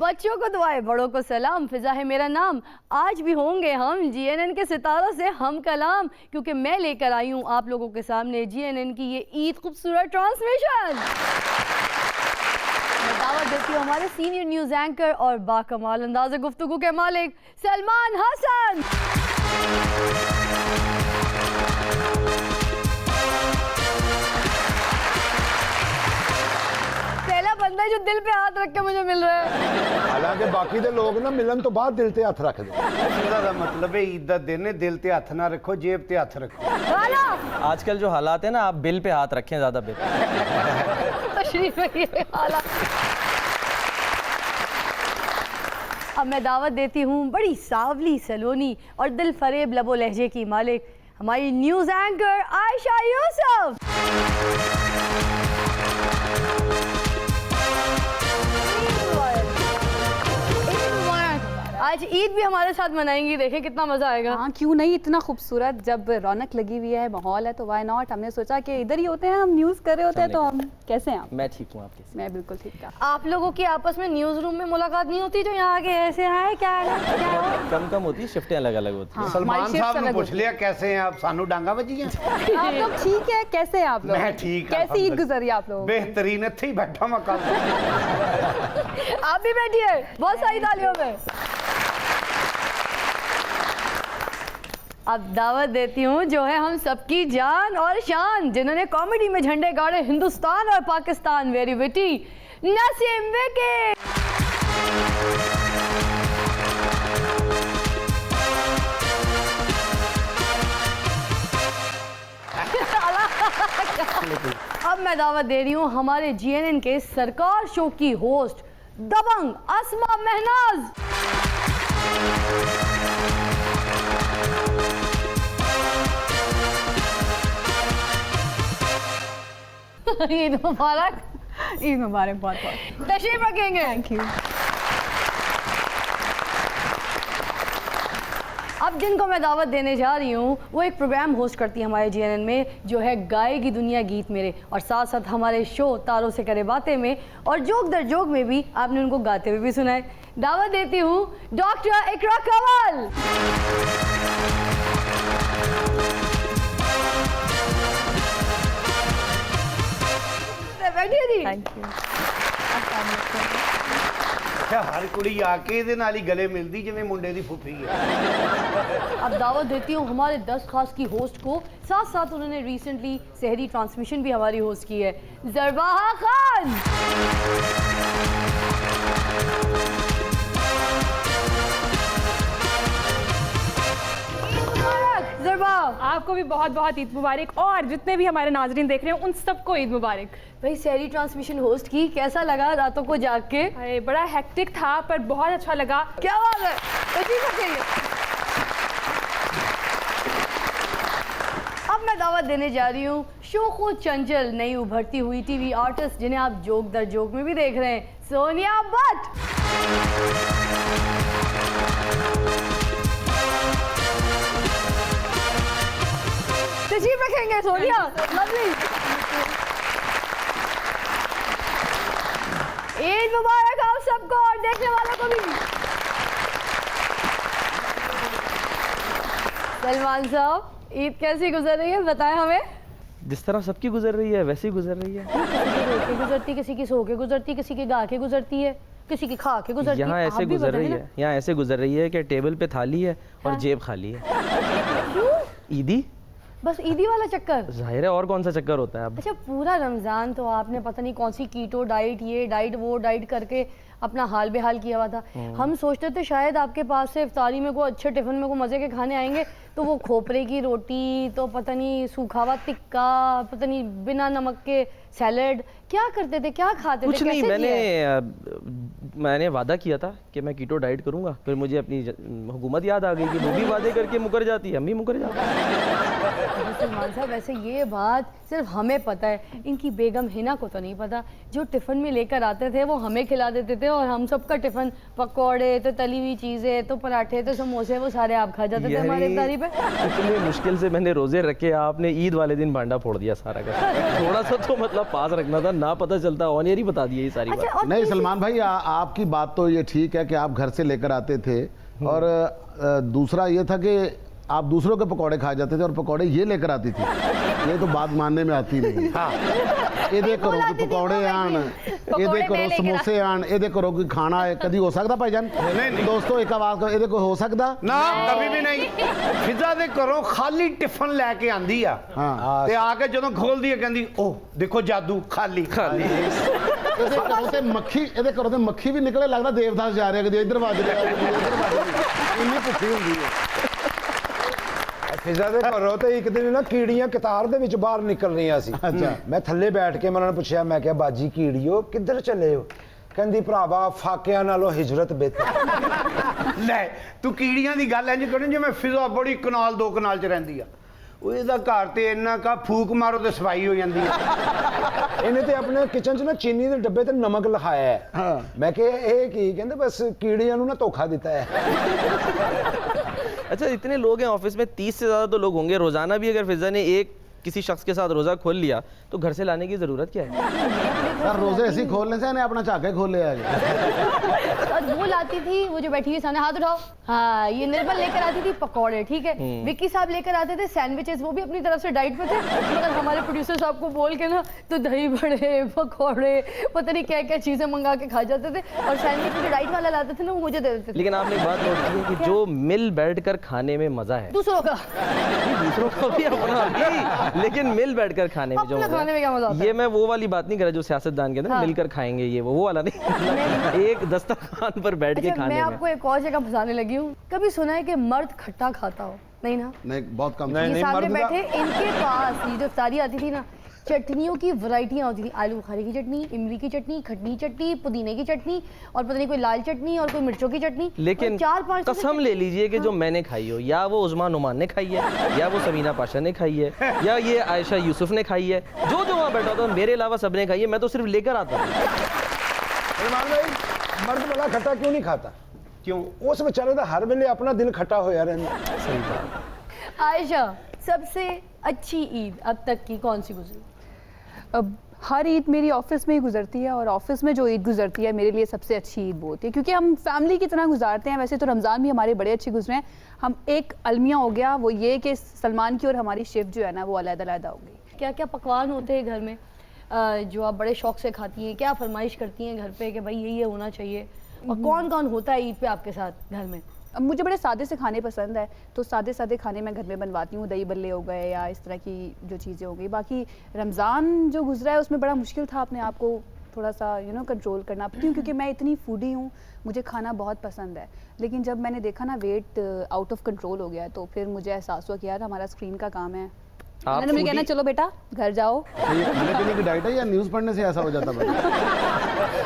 बच्चों को दुआएं, बड़ों को सलाम, फिजा है मेरा नाम। आज भी होंगे हम जीएनएन के सितारों से हम कलाम, क्योंकि मैं लेकर आई हूँ आप लोगों के सामने जीएनएन की ये ईद खूबसूरत ट्रांसमिशन। मैं दावत देती हूँ हमारे सीनियर न्यूज़ एंकर और बाकमाल अंदाज़ गुफ्तगू के मालिक सलमान हसन। पहला बंदा जो दिल पे हाथ रख के मुझे मिल रहा है। हालांकि बाकी दे लोग ना मिलन तो बाद दिल ते हथ रख दे। ਇਹਦਾ मतलब है ईद दा दिन है, दिल ते हथ ना रखो, जेब ते हथ रखो। आजकल जो हालात है ना, आप बिल पे हाथ रखें ज़्यादा बेहतर। तशरीफ रखिए हालात। अब मैं दावत देती हूँ बड़ी सावली सलोनी और दिल फरेब लबो लहजे की मालिक हमारी न्यूज़ एंकर आयशा यूसुफ। आज ईद भी हमारे साथ मनाएंगी, देखें कितना मजा आएगा। हाँ क्यों नहीं, इतना खूबसूरत जब रौनक लगी हुई है, माहौल है, तो वाई नॉट। हमने सोचा कि इधर ही होते हैं, हम न्यूज़ कर रहे होते हैं, तो हम कैसे हैं आप? मैं ठीक हूँ, आप कैसे? मैं बिल्कुल ठीक था। आप लोगों की आपस में न्यूज़ रूम में मुलाकात नहीं होती जो यहाँ आके ऐसे है क्या है? कम होती है, शिफ्टें अलग अलग होती है। सलमान साहब ने पूछ लिया कैसे हैं आप, सानू डांगा बजी हैं। आप लोग ठीक है? कैसे हैं आप लोग? मैं ठीक। कैसी ईद गुजरी आप लोग? बेहतरीन, इत्थे ही बैठा मैं कल। आप भी बैठिए, बहुत सारी तालियों में। अब दावत देती हूँ जो है हम सबकी जान और शान, जिन्होंने कॉमेडी में झंडे गाड़े हिंदुस्तान और पाकिस्तान, वेरी विटी नसीम विकी। अब मैं दावत दे रही हूँ हमारे जीएनएन के सरकार शो की होस्ट दबंग अस्मा महनाज। ईद मुबारक। ईद मुबारक बहुत बहुत। तशरीफ रखेंगे। Thank you. अब जिनको मैं दावत देने जा रही हूँ वो एक प्रोग्राम होस्ट करती है हमारे जीएनएन में, जो है गाएगी दुनिया गीत मेरे, और साथ साथ हमारे शो तारों से करे बातें में और जोक दर जोक में भी आपने उनको गाते हुए भी सुना है। दावत देती हूँ डॉक्टर इकरा कंवल। बैठिए जी। Thank you. हर कुड़ी आके ਇਹਦੇ ਨਾਲ ਹੀ गले मिलती जिवें मुंडे दी फुफी है। अब दावत देती हूँ हमारे 10 खास की होस्ट को, साथ साथ उन्होंने रिसेंटली सहरी ट्रांसमिशन भी हमारी होस्ट की है, ज़रबाहा खान। ज़रबा, आपको भी बहुत बहुत ईद मुबारक, और जितने भी हमारे नाजरीन देख रहे हैं उन सबको ईद मुबारक। भाई सहरी ट्रांसमिशन होस्ट की, कैसा लगा रातों को जाग के? अरे बड़ा हेक्टिक था पर बहुत अच्छा लगा। क्या बात है, अब मैं दावत देने जा रही हूँ शोखो चंचल नई उभरती हुई टीवी आर्टिस्ट, जिन्हें आप जोक दर जोक में भी देख रहे हैं, सोनिया भट्ट। तशरीफ रखेंगे सोनिया। लवली। ईद मुबारक आप सबको और देखने वालों को भी। सलमान साहब, ईद कैसी गुजर रही है बताएं हमें। जिस तरह सबकी गुजर रही है वैसी गुजर रही है। किसी की रोक के गुजरती, किसी की सो के गुजरती, किसी की गा के गुजरती है, किसी की खा के गुजरती है। यहाँ ऐसे गुजर रही है, यहाँ ऐसे गुजर रही है कि टेबल पे थाली है और जेब खाली है। ईदी, बस ईदी वाला चक्कर। जाहिर है, और कौन सा चक्कर होता है अब। अच्छा, पूरा रमजान तो आपने पता नहीं कौन सी कीटो डाइट, ये डाइट वो डाइट करके अपना हाल बेहाल किया हुआ था। हम सोचते थे शायद आपके पास से इफ्तारी में कोई अच्छे टिफिन में कोई मजे के खाने आएंगे, तो वो खोपरे की रोटी, तो पता नहीं सूखा हुआ टिक्का, पता नहीं बिना नमक के सैलेड, क्या करते थे, क्या खाते थे? कुछ नहीं, मैंने वादा किया था कि मैं कीटो डाइट करूंगा, फिर मुझे अपनी हुकूमत याद आ गई कि वो भी वादे करके मुकर जाती है, हम भी मुकर जाते हैं। सलमान साहब, वैसे ये बात सिर्फ हमें पता है, इनकी बेगम हिना को तो नहीं पता। जो टिफ़िन में लेकर आते थे वो हमें खिला देते थे, और हम सबका टिफ़िन, पकौड़े, तो तली हुई चीज़ें, तो पराठे, तो समोसे, वो सारे आप खा जाते थे हमारे इफ्तारी पे। इतनी मुश्किल से मैंने रोजे रखे, आपने ईद वाले दिन भांडा फोड़ दिया सारा का। थोड़ा सा तो मतलब पास रखना था, ना पता चलता ऑन एयर ही बता दिया ये सारी बात। नहीं सलमान भाई, आपकी बात तो ये ठीक है कि आप घर से लेकर आते थे, और दूसरा ये था कि आप दूसरों के पकौड़े खा जाते थे और पकौड़े ये लेकर आती थी। ये तो बात मानने में आती नहीं। हाँ, ये करो कि पकौड़े आन, ये करो समोसे आन, ये करो कि खाना है। कभी हो सकता भाईजान? नहीं। दोस्तों एक आवाज करो, ये को हो सकता ना, कभी भी नहीं। फिजा ਦੇ ਘਰੋਂ ਖਾਲੀ ਟਿਫਨ ਲੈ ਕੇ ਆਂਦੀ ਆ, ਹਾਂ ਤੇ ਆ ਕੇ ਜਦੋਂ ਖੋਲਦੀ ਹੈ ਕਹਿੰਦੀ ਓਹ ਦੇਖੋ ਜਾਦੂ, ਖਾਲੀ ਖਾਲੀ। ਇਹਦੇ ਘਰੋਂ ਤੇ ਮੱਖੀ ਵੀ ਨਿਕਲੇ, ਲੱਗਦਾ ਦੇਵਦਾਸ ਜਾ ਰਿਹਾ, ਕਦੇ ਇੱਧਰ ਵੱਜ ਰਿਹਾ, ਇੰਨੀ ਭੁੱਖੀ ਹੁੰਦੀ ਹੈ। ਫਿਜ਼ਾ ਦੇ ਘਰੋਂ ਤੇ ਇੱਕ ਦਿਨ ਨਾ ਕੀੜੀਆਂ ਕਤਾਰ ਦੇ ਵਿੱਚ ਬਾਹਰ ਨਿਕਲ ਰਹੀਆਂ ਸੀ। ਅੱਛਾ। ਮੈਂ ਥੱਲੇ ਬੈਠ ਕੇ ਮੈਂ ਉਹਨਾਂ ਨੂੰ ਪੁੱਛਿਆ, ਮੈਂ ਕਿਹਾ ਬਾਜੀ ਕੀੜੀਓ ਕਿੱਧਰ ਚੱਲੇ ਹੋ? ਕਹਿੰਦੀ ਭਰਾਵਾ ਫਾਕਿਆਂ ਨਾਲੋਂ ਹਿਜਰਤ ਬਿਹਤਰ। ਲੈ ਤੂੰ ਕੀੜੀਆਂ ਦੀ ਗੱਲ ਇੰਜ ਕਰਨੀ ਜਿਵੇਂ ਫਿਜ਼ਾ ਬੜੀ ਕਨਾਲ 2 ਕਨਾਲ ਚ ਰਹਿੰਦੀ ਆ। ਉਹ ਇਹਦਾ ਘਰ ਤੇ ਇੰਨਾ ਕਾ ਫੂਕ ਮਾਰੋ ਤੇ ਸਫਾਈ ਹੋ ਜਾਂਦੀ ਆ। ਇਹਨੇ ਤੇ ਆਪਣੇ ਕਿਚਨ 'ਚ ਨਾ ਚੀਨੀ ਦੇ ਡੱਬੇ ਤੇ ਨਮਕ ਲਿਖਾਇਆ ਹੈ। ਹਾਂ। ਮੈਂ ਕਿਹਾ ਇਹ ਕੀ? ਕਹਿੰਦੇ ਬਸ ਕੀੜੀਆਂ ਨੂੰ ਨਾ ਧੋਖਾ ਦਿੱਤਾ ਹੈ। अच्छा, इतने लोग हैं ऑफिस में, 30 से ज़्यादा तो लोग होंगे। रोज़ाना भी अगर फिज़ा ने एक किसी शख्स के साथ रोज़ा खोल लिया तो घर से लाने की ज़रूरत क्या है? सर रोजे ऐसे ही खोलने से इन्हें अपना चाके खोल ले आगे। और वो लाती थी, वो जो बैठी हुई सामने, हाथ उठाओ। हाँ, ये निर्मल लेकर आती थी पकौड़े, ठीक है। विक्की साहब लेकर आते थे सैंडविचेस, वो भी अपनी तरफ से डाइट पे थे, मगर हमारे प्रोड्यूसर साहब को बोल के ना तो दही बड़े, पकौड़े, पता नहीं क्या क्या चीजें मंगा के खा जाते थे। और सैंडविच जो डाइट वाला लाते थे ना, वो मुझे दे देते थे। लेकिन आपने एक बात नोट की है कि जो मिल बैठकर खाने में मज़ा है, दूसरों का दूसरों को भी अपना भी, लेकिन मिल बैठकर खाने में जो अपना खाने में क्या मजा आता है? ये मैं वो वाली बात नहीं कर रहा जो सियासतदान के अंदर हाँ। मिलकर खाएंगे, ये वो वाला नहीं। एक दस्तरखान पर बैठ के अच्छा, खाने मैं में। आपको एक और जगह फंसाने लगी हूँ। कभी सुना है कि मर्द खट्टा खाता हो? नहीं ना? नहीं, बहुत कम। ये सामने बैठे इनके पास ये जो इफ्तारी आती थी ना, चटनियों की वैरायटियाँ होती थी। आलू बुखारे की चटनी, इमली की चटनी, खटनी चटनी, पुदीने की चटनी, और पता नहीं कोई लाल चटनी और कोई मिर्चों की चटनी। लेकिन 4-5 कसम ले लीजिए कि जो मैंने खाई हो, या वो उस्मान नुमान ने खाई है, या वो समीना पाशा ने खाई है, या ये आयशा यूसुफ ने खाई है, जो जो वहाँ बैठा था मेरे अलावा सबने खाई है। मैं तो सिर्फ लेकर आता हूँ। सलमान भाई, मर्द वाला खट्टा क्यों नहीं खाता? क्यों? उस बेचारे का हर वेले अपना दिल खट्टा होया रहंदा। सही बात। आयशा, सबसे अच्छी ईद अब तक की कौन सी गुजरी? अब हर ईद मेरी ऑफिस में ही गुजरती है, और ऑफिस में जो ईद गुजरती है मेरे लिए सबसे अच्छी ईद वो होती है, क्योंकि हम फैमिली की तरह गुजारते हैं। वैसे तो रमज़ान भी हमारे बड़े अच्छे गुजरे हैं। हम एक अलमिया हो गया वो ये कि सलमान की और हमारी शिफ्ट जो है ना वो अलग-अलग हो गई। क्या क्या पकवान होते हैं घर में जो आप बड़े शौक से खाती हैं? क्या फरमाइश करती हैं घर पे कि भाई ये होना चाहिए? और कौन कौन होता है ईद पे आपके साथ घर में? अब मुझे बड़े सादे से खाने पसंद है, तो सादे सादे खाने मैं घर में बनवाती हूँ। दही बल्ले हो गए या इस तरह की जो चीज़ें हो गई। बाकी रमज़ान जो गुजरा है उसमें बड़ा मुश्किल था अपने आप को थोड़ा सा कंट्रोल करना, क्योंकि मैं इतनी फूडी हूँ, मुझे खाना बहुत पसंद है। लेकिन जब मैंने देखा ना वेट आउट ऑफ कंट्रोल हो गया, तो फिर मुझे एहसास हुआ कि यार हमारा स्क्रीन का काम है। उन्होंने मुझे कहना चलो बेटा घर जाओ। तो ये खाने पीने की डाइट है या न्यूज़ पढ़ने से ऐसा हो जाता भाई?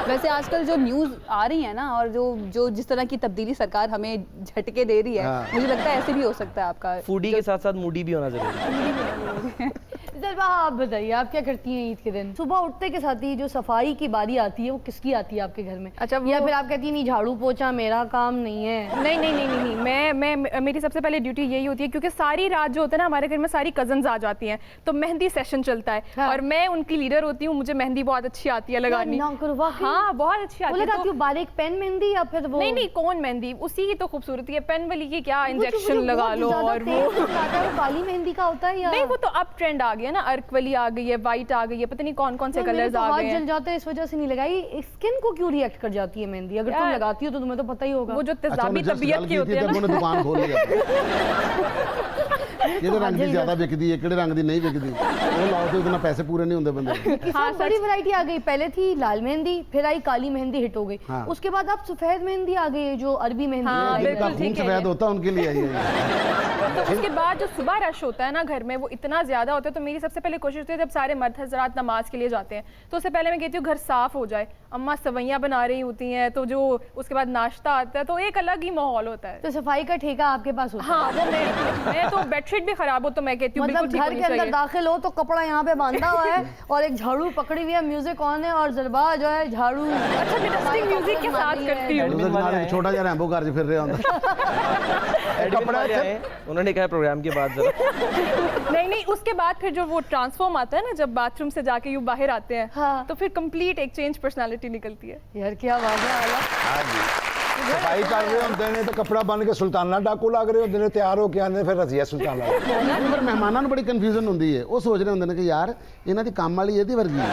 वैसे आजकल जो न्यूज़ आ रही है ना, और जो जिस तरह की तब्दीली सरकार हमें झटके दे रही है, हाँ। मुझे लगता है ऐसे भी हो सकता है आपका। फूडी के साथ साथ मूडी भी होना जरूरी है। जलवा, आप बताइए आप क्या करती हैं ईद के दिन? सुबह उठते के साथ ही जो सफाई की बारी आती है वो किसकी आती है आपके घर में? अच्छा, या फिर आप कहती हैं नहीं झाड़ू पोछा मेरा काम नहीं है? नहीं, मैं मेरी सबसे पहले ड्यूटी यही होती है, क्योंकि सारी रात जो होता है ना हमारे घर में सारी कजन्स आ जाती हैं, तो मेहंदी सेशन चलता है। हाँ। और मैं उनकी लीडर होती हूँ, मुझे मेहंदी बहुत अच्छी आती है लगानी। ना करो, वाकई? हाँ, बहुत अच्छी वो आती है। लगाती हूँ बारीक पेन मेहंदी या फिर वो? नहीं, कौन मेहंदी, उसी की तो खूबसूरती है। पेन वाली की क्या, वो जो इंजेक्शन मुझे लगा बहुत लो। ज़्यादा और तेज लगाता है, वो काली मेहंदी का होता है या नहीं, वो तो अब ट्रेंड आ गया ना, अर्क वाली आ गई है, वाइट आ गई है, पता नहीं कौन कौन से यार, मेरे कलर्स तो आ हाथ गए जल हैं। जाता है, इस वजह से नहीं लगाई। स्किन को क्यों रिएक्ट कर जाती है मेहंदी? अगर तुम यार, लगाती हो तो तुम्हें तो पता ही होगा। वो जो अच्छा, तेजाबी उन्हें just तबीयत गल की होती थी है तब ना। उन्हें दुकान खोल लिया किहड़े रंग की ज्यादा बिकदी है, किहड़े रंग की नहीं बिकदी, वो लाओ तो इतना पैसे पूरे नहीं होंगे बंदे के। हाँ, बड़ी वैरायटी आ गई। पहले थी लाल मेहंदी, फिर आई काली मेहंदी, हिट हो गई। हाँ। उसके बाद अब सफेद मेहंदी आ गई, जो अरबी मेहंदी हाँ, है। जिनका बिल्कुल खून ठीक है सफेद ये। होता है उनके लिए है। तो उसके बाद जो सुबह रश होता है ना घर में, वो इतना ज़्यादा होता है, तो मेरी सबसे पहले कोशिश होती है जब सारे मर्द हज़रात नमाज के लिए जाते हैं, तो उससे पहले मैं कहती हूँ घर साफ़ हो जाए। अम्मा सवैयाँ बना रही होती हैं, तो जो उसके बाद नाश्ता आता है, तो एक अलग ही माहौल होता है। तो सफाई का ठेका आपके पास होता है? हाँ, वो मैं तो बेड बेडशीट भी खराब हो तो मैं कहती हूँ मतलब बिल्कुल ठीक घर होनी के अंदर चाहिए। दाखिल हो तो कपड़ा यहाँ पे बांधा हुआ है और एक झाड़ू पकड़ी हुई है, म्यूजिक ऑन है और जरबा जो है झाड़ू अच्छा मैं डस्टिंग म्यूजिक के साथ करती हूँ। एडमिन वाले आए। छोटा जरा रैम्बो कार फिर रहे होंगे एडमिन वाले आए, उन्होंने कहा प्रोग्राम के बाद जरा नहीं उसके बाद फिर जो वो ट्रांसफॉर्म आता है ना, जब बाथरूम से जाके यूँ बाहर आते हैं हाँ। तो फिर कंप्लीट एक चेंज पर्सनालिटी निकलती है। यार क्या बात है आला। सफाई कर रहे होंगे ने तो कपड़ा बन के सुल्ताना डाकू लग रहे होंगे ने, तैयार होके आने फिर रजिया सुल्ताना ਪਰ ਮਹਿਮਾਨਾਂ ਨੂੰ ਬੜੀ ਕਨਫਿਊਜ਼ਨ ਹੁੰਦੀ ਹੈ, ਉਹ ਸੋਚ ਰਹੇ ਹੁੰਦੇ ਨੇ ਕਿ ਯਾਰ ਇਹਨਾਂ ਦੀ ਕੰਮ ਵਾਲੀ ਇਹਦੀ ਵਰਗੀ ਹੈ।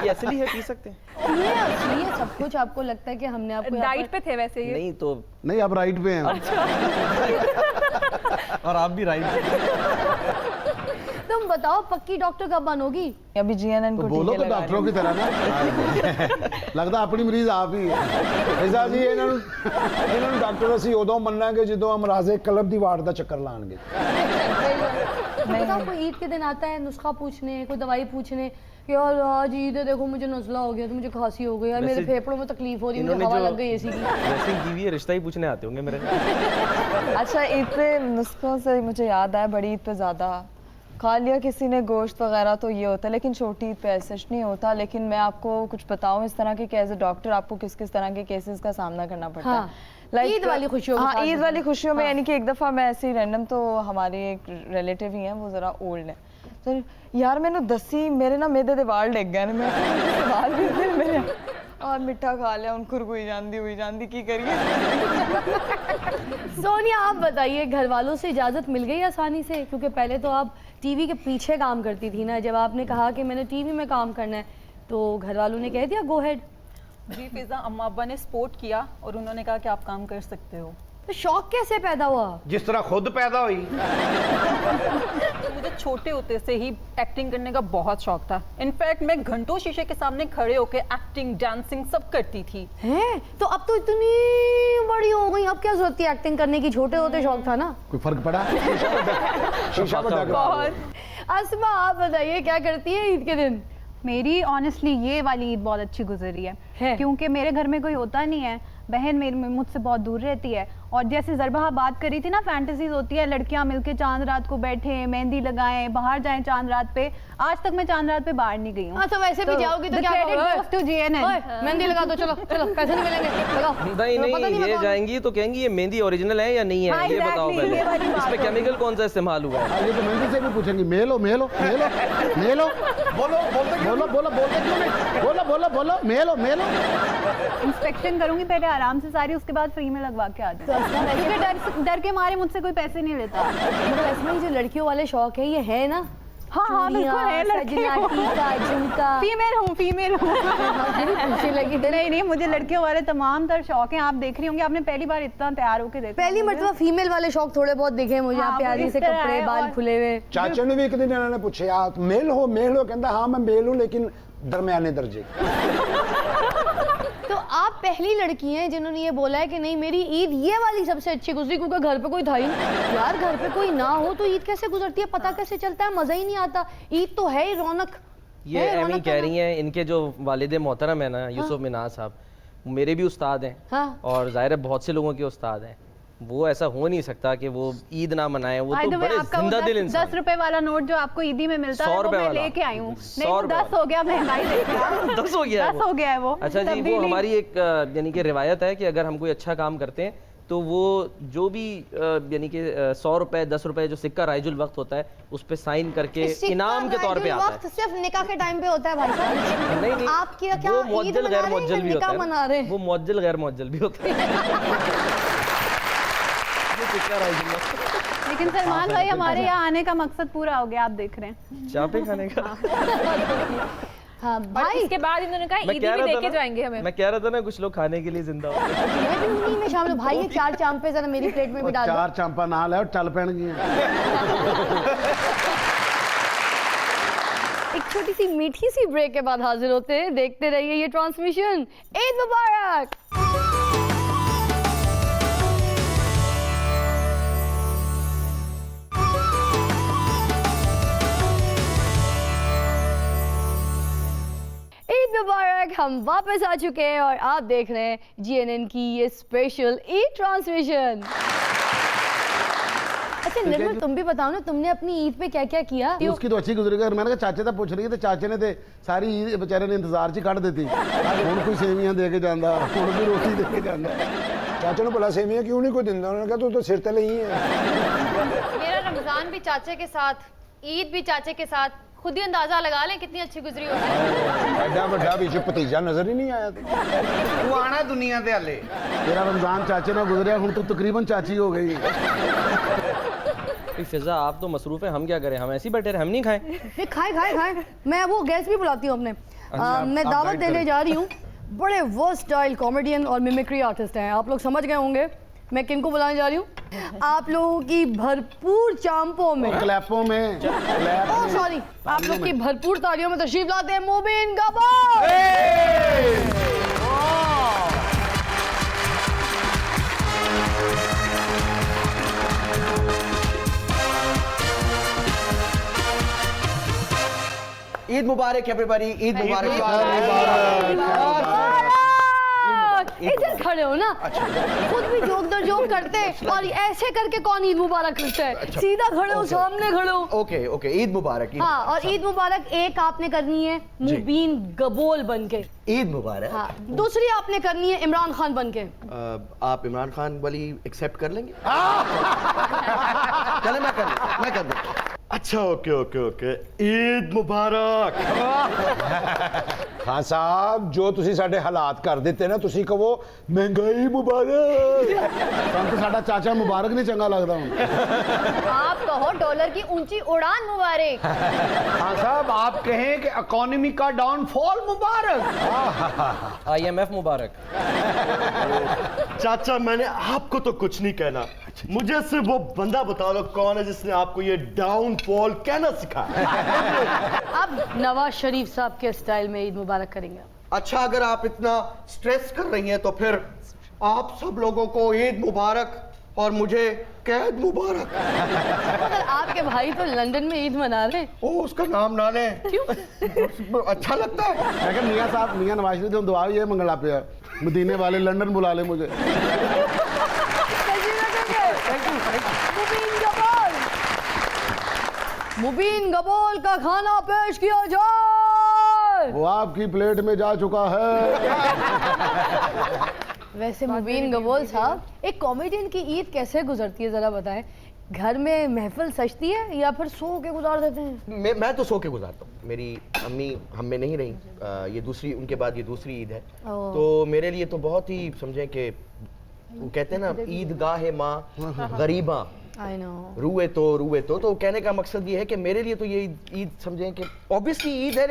ये असली है, पी सकते हैं। ये असली है सब कुछ, आपको लगता है कि हमने आपको यहाँ डाइट पे थे वैसे ये। नहीं तो नहीं आप राइट पे हैं। और आप भी राइट पर- तुम बताओ पक्की डॉक्टर कब बनोगी? अभी जीएनएन तो को बोलो टीके तो लगा डॉक्टरों की तरह ना लगता अपनी मरीज आप ही है। ऐसा जी ਇਹਨਾਂ ਨੂੰ ਡਾਕਟਰ ਅਸੀਂ ਉਦੋਂ ਮੰਨਾਂਗੇ ਜਦੋਂ ਅਮਰਾਜ਼ੇ ਕਲਬ ਦੀ ਵਾਰਡ ਦਾ ਚੱਕਰ ਲਾਣਗੇ। तो बताओ कोई ईद के दिन आता है नुस्खा पूछने, कोई दवाई पूछने कि यार आज ईद है, देखो मुझे नज़ला हो गया, तो मुझे खांसी हो गई यार, मेरे वैसे फेफड़ों में तकलीफ हो रही है, मुझे इन्होंने हवा जो लग गई एसी की। ड्रेसिंग की हुई है, रिश्ता ही पूछने आते होंगे मेरे। अच्छा ईद पे नुस्खों से मुझे याद आया, बड़ी ईद पे ज़्यादा खा लिया किसी ने गोश्त वगैरह तो ये होता है, लेकिन छोटी ईद पे ऐसा नहीं होता। लेकिन मैं आपको कुछ बताऊं इस तरह के कि एज ए डॉक्टर आपको किस किस तरह के केसेस का सामना करना पड़ता हाँ, है। Like, ईद वाली खुशियों के हाँ साथ ईद बताओ। वाली खुशियों में हाँ। यानी कि एक दफ़ा मैं ऐसे ही रैंडम, तो हमारे एक रिलेटिव ही हैं, वो ज़रा ओल्ड है, तो यार मैंने दसी मेरे ना मेदे दे वाल डिग गए, मैं वाल भी थे मेरे और मिठा खा लिया उनको हुई जाती की करिए। सोनिया आप बताइए, घर वालों से इजाज़त मिल गई आसानी से? क्योंकि पहले तो आप टीवी के पीछे काम करती थी ना, जब आपने कहा कि मैंने टीवी में काम करना है तो घर वालों ने कह दिया गो हेड? जी फिजा, अम्मा अब्बा ने सपोर्ट किया और उन्होंने कहा कि आप काम कर सकते हो। तो शौक कैसे पैदा हुआ? जिस तरह खुद पैदा हुई। तो मुझे छोटे होते से ही एक्टिंग करने का बहुत शौक था। इनफैक्ट मैं घंटों शीशे के सामने खड़े होकर एक्टिंग, डांसिंग सब करती थी। हैं? तो अब तो इतनी बड़ी हो गई, अब क्या जरूरत थी एक्टिंग करने की? छोटे होते शौक था ना। कोई फर्क पड़ा? शीशा पर ढक बहुत। आसमा आप बताइए क्या करती है ईद के दिन? मेरी ऑनेस्टली ये वाली ईद बहुत अच्छी गुजरी है क्योंकि मेरे घर में कोई होता नहीं है, बहन मेरी मुझसे बहुत दूर रहती है। और जैसे ज़रबा बात करी थी ना, फैंटेसीज होती है लड़कियां मिलके चांद रात को बैठे मेहंदी लगाएं, बाहर जाएं चांद रात पे। आज तक मैं चांद रात पे बाहर नहीं गई हूँ। हाँ तो वैसे भी जाओगी तो क्या कहोगे? जीएनएन मेहंदी लगा दो, चलो चलो पैसे नहीं मिलेंगे, लगाओ। नहीं तो पता नहीं, ये बताओ। जाएंगी तो कहेंगी ये मेहंदी ओरिजिनल है या नहीं है, हाँ, ये बताओ exactly, ये वाली पहले। बात इसमें केमिकल कौन सा इस्तेमाल हुआ है? ये तो मेहंदी से भी पूछेंगी मेलो मेलो मेलो मेलो बोलो बोलो बोलो बोलते क्यों नहीं? बोलो बोलो बोलो मेलो मेलो। इंस्पेक्शन करूंगी पहले आराम से सारी, उसके बाद फ्री में लगवा के आ जाऊँ क्योंकि डर के मारे मुझसे कोई पैसे नहीं लेता। मतलब इसमें जो लड़कियों वाले शौक है ये है ना? हाँ बिल्कुल है, सजना, टीका, झुमका। फीमेल हूँ पूछने लगी नहीं मुझे लड़कियों वाले तमाम तर शौक हैं। आप देख रही होंगी, आपने पहली बार इतना तैयार होके देखा पहली मर्तबा फीमेल वाले शौक थोड़े बहुत दिखे मुझे। हाँ, आप प्यारी इस से तरह कपड़े, है बाल और- खुले हुए। चाचा ने भी एक दिन इन्होंने पूछा मेल हो कहता हाँ मैं मेल हूँ लेकिन दरमियाने दर्जे। तो आप पहली लड़की हैं जिन्होंने ये बोला है कि नहीं मेरी ईद ये वाली सबसे अच्छी गुजरी, क्योंकि घर पे कोई था ही नहीं। यार घर पे कोई ना हो तो ईद कैसे गुजरती है, पता कैसे चलता है, मजा ही नहीं आता। ईद तो है ही रौनक। ये है, एमी रौनक कह है रही हैं, इनके जो वालिद मोहतरम है ना यूसुफ मिनाज साहब, मेरे भी उस्ताद हैं। हाँ। और जाहिर है बहुत से लोगों के उस्ताद हैं। वो ऐसा हो नहीं सकता कि वो ईद ना मनाए, वो तो बड़े जिंदा दिल इंसान 10 रुपए वाला नोट जो आपको ईदी में मिलता है 100 वो रुपए मैं वाला। लेके आई हूँ। 100 नहीं वो रुपए 10 हो गया, महंगाई देखिए आप। 10 हो गया है 10 हो गया है वो। अच्छा जी, वो तब्दीली। हमारी एक यानी कि रिवायत है कि अगर हम कोई अच्छा काम करते हैं तो वो जो भी यानी कि 100 रुपए 10 रुपए जो सिक्का राइजुल वक्त होता है उस पे साइन करके इनाम के तौर पे आता है। वक्त सिर्फ निकाह के टाइम पे होता है भाई साहब। नहीं नहीं, आप क्या क्या वो ईद मुअज्जल मना गैर रहे हैं मुअज्जल या भी होता निकाह है मना रहे ना। हैं? वो मुअज्जल गैर मुअज्जल भी होता है। ये सिक्का राइजुल वक्त लेकिन सलमान भाई हमारे यहाँ आने का मकसद पूरा हो गया, आप देख रहे हैं। चापे खाने का। हाँ और भाई इसके बाद इन्होंने कहा मैं ईदी कह भी रहा था लेके ना- जाएंगे हमें। मैं कह रहा था ना कुछ लोग खाने के लिए जिंदा होते हैं। मैं भी उन्हीं में शामिल हूँ। भाई ये 4 चांपे जरा मेरी प्लेट में भी डाल दो। 4 चांपा ना लाओ चल पैन गई। एक छोटी सी मीठी सी ब्रेक के बाद हाजिर होते हैं। देखते रहिए ये ट्रांसमिशन। ईद मुबारक। ईद मुबारक। हम वापस आ चुके हैं और आप देख रहे हैं जीएनएन की ये स्पेशल ईद ट्रांसमिशन। अच्छा निर्मल तुम भी बताओ ना, तुमने अपनी ईद पे क्या क्या किया? उसकी तो अच्छी गुजरी। मैंने कहा चाचे तो पूछ रही है, चाचे ने तो सारी ईद बेचारे ने इंतजार च कट दी। हुण कोई सेवियां दे के जांदा, हुण कोई रोटी दे के जांदा। चाचा ने भला सेवियां क्यों नहीं कोई दिंदा? उन्होंने कहा तू तो सिर तले ही है। मेरा रमजान भी चाचे के साथ, ईद भी चाचे के साथ, खुद ही अंदाजा लगा लें कितनी अच्छी गुजरी होगी। एडा बड़ा बीच भतीजा नजर ही नहीं आया। तू आना दुनिया ते हले। तेरा रमजान चाचे ना गुजरिया, हुण तू तकरीबन चाची हो गई। फिजा आप तो मसरूफ है, हम क्या करें? हम ऐसे ही बैठे रहे, हम नहीं खाएं? खाए खाए खाए। मैं वो गैस भी बुलाती हूँ अपने। मैं दावत देने जा रही हूँ। बड़े वर्सटाइल कॉमेडियन और मिमिक्री आर्टिस्ट हैं। आप लोग समझ गए होंगे मैं किनको बुलाने जा रही हूँ। आप लोगों की भरपूर चांपों में, क्लैपों में, सॉरी, आप लोग की भरपूर तालियों में तशरीफ लाते हैं मुबीन गबोल। ईद मुबारक एवरीबॉडी, ईद मुबारक। इधर खड़े हो ना, खुद भी जोक दर जोक करते और ऐसे करके कौन ईद मुबारक करता है? सीधा खड़े हो, सामने खड़े हो। ओके ओके, ईद मुबारक। हाँ, और ईद मुबारक एक आपने करनी है मुबीन गबोल बनके। ईद मुबारक। हाँ, दूसरी आपने करनी है इमरान खान बनके। आप इमरान खान वाली एक्सेप्ट कर लेंगे? चले मैं कर दूँ। अच्छा ओके ओके ओके, ईद मुबारक। खान साहब जो तुसी साडे हालात कर दिते ना, तुसी कहो महंगाई मुबारक। तो साडा चाचा मुबारक नहीं चंगा लगता हूँ। आप कहो डॉलर की ऊंची उड़ान मुबारक। हाँ साहब आप कहें कि इकोनॉमी का डाउनफॉल मुबारक। IMF मुबारक। चाचा मैंने आपको तो कुछ नहीं कहना, मुझे सिर्फ वो बंदा बता दो कौन है जिसने आपको ये डाउनफॉल कहना सिखाया। अब नवाज शरीफ साहब के स्टाइल में ईद मुबारक करेंगे। अच्छा अगर आप इतना स्ट्रेस कर रही हैं तो फिर आप सब लोगों को ईद मुबारक और मुझे कैद मुबारक। मगर आपके भाई तो लंदन में ईद मना रहे हैं। ओ उसका नाम ना लें। क्यों? अच्छा लगता है। मैं कहा मियाँ साहब, मियाँ नवाज शरीफ तो दुआ ये मंगला पे है, मदीने वाले लंदन बुला ले मुझे। मुबीन गबोल का खाना पेश किया जाए। वो आपकी प्लेट में जा चुका है। वैसे मुबीन गबोल साहब, एक कॉमेडियन की ईद कैसे गुजरती है जरा बताएं? घर में महफिल सजती है या फिर सो के गुजार देते हैं? मैं तो सो के गुजारता हूँ। मेरी अम्मी हम में नहीं रही, ये दूसरी, उनके बाद ये दूसरी ईद है। तो मेरे लिए तो बहुत ही समझें कि वो कहते हैं ना ईदगाह माँ गरीबा आई नो रुए तो कहने का मकसद ये है कि मेरे लिए तो ये ईद समझें कि ऑब्वियसली ईद है,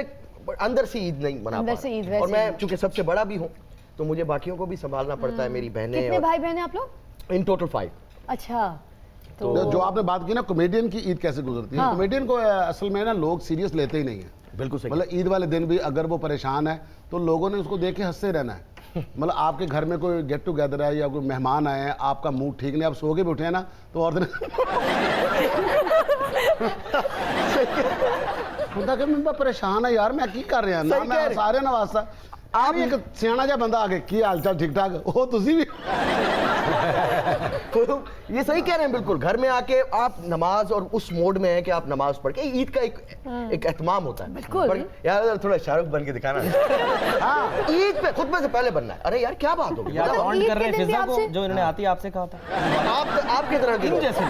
अंदर से ईद नहीं मना अंदर से ईद पा। और मैं चूंकि सबसे बड़ा भी हूँ तो मुझे बाकियों को भी संभालना पड़ता है। मेरी बहनें। कितने भाई बहन हैं आप लोग? In total 5। अच्छा, तो जो आपने बात की ना कॉमेडियन की ईद कैसे गुजरती है, कॉमेडियन को असल में ना लोग सीरियस लेते ही नहीं है। बिल्कुल सही। मतलब ईद वाले दिन भी अगर वो परेशान है तो लोगों ने उसको देख के हंसते रहना है। मतलब आपके घर में कोई गेट टुगेदर है या कोई मेहमान आए हैं, आपका मूड ठीक नहीं, आप सो के भी उठे हैं ना तो और दिन खुदा के मैं परेशान है यार, मैं की कर रहा ना, मैं सारे ना वास्ता आप एक सियाना जा बंदा आके की हाल चाल ठीक ठाक हो, तुसी भी तो ये सही कह रहे हैं बिल्कुल। घर में आके आप नमाज और उस मोड में है कि आप नमाज पढ़ के ईद का एक एहतमाम होता है। बिल्कुल। यार थोड़ा शाहरुख बन के दिखाना। हाँ, ईद पे खुतबे से पहले बनना है। अरे यार क्या बात होगी? यार ऑन कर रहे हैं फिजा को, जो इन्होंने आती आपसे कहा था। आपकी तरह की जैसे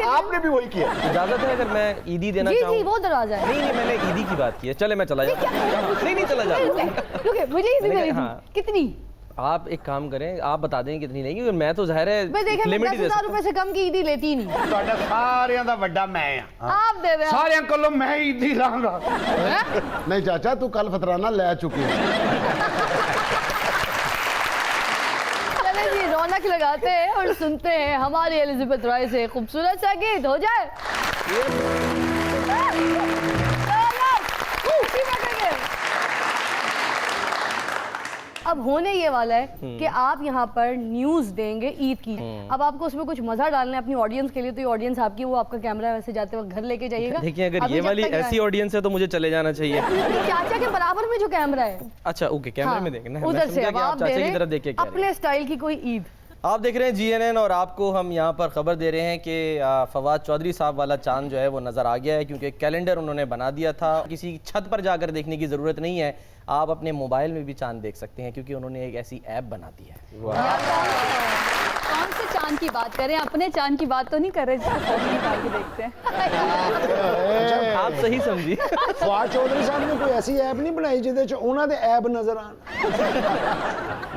आपने भी वही किया। इजाजत है अगर मैं ईदी देना जी चाहूँ? जी वो दरवाजा है। नहीं मैंने ईदी की बात की है। चले मैं चला जाता हूँ। नहीं चला जाता। रुके, मुझे ईदी देनी थी। हाँ। कितनी? आप एक काम करें, आप बता दें कितनी नहीं, क्योंकि मैं तो जाहिर मैं है देखे लिमिट ही दे 10,000 रुपए से कम की ईदी लेती ही नहीं। ਤੁਹਾਡਾ ਸਾਰਿਆਂ ਦਾ ਵੱਡਾ मैं हाँ। आप दे दे। सारिਆਂ ਕੋਲੋं मैं ईदी लांगा। नहीं चाचा तू कल फतराना ले चुकी है। चले जी रौनक लगाते हैं और सुनते हैं हमारी एलिजाबेथ रॉय से खूबसूरत सा गीत हो जाए। अब होने ये वाला है कि आप यहाँ पर न्यूज़ देंगे ईद की। अब आपको उसमें कुछ मजा डालना है अपनी ऑडियंस के लिए, तो ये ऑडियंस आपकी, वो आपका कैमरा वैसे जाते वक्त घर लेके जाइएगा। देखिए अगर ये वाली ऐसी ऑडियंस है तो मुझे चले जाना चाहिए। चाचा के बराबर में जो कैमरा है, अच्छा ओके, कैमरे में देखना है। उधर से अब आप चाचा की तरफ देख के अपने स्टाइल की कोई ईद। आप देख रहे हैं GNN और आपको हम यहाँ पर खबर दे रहे हैं कि फवाद चौधरी साहब वाला चांद जो है वो नज़र आ गया है, क्योंकि कैलेंडर उन्होंने बना दिया था। किसी छत पर जाकर देखने की ज़रूरत नहीं है, आप अपने मोबाइल में भी चांद देख सकते हैं, क्योंकि उन्होंने एक ऐसी ऐप बना दी है। कौन से चांद की बात करें, अपने चांद की बात तो नहीं कर रहे जिसको फोटो निकाल के देखते हैं। आप सही समझी। फवाद चौधरी साहब ने कोई ऐसी ऐप नहीं बनाई जिहदे च उन्हां दे ऐप नजर आन।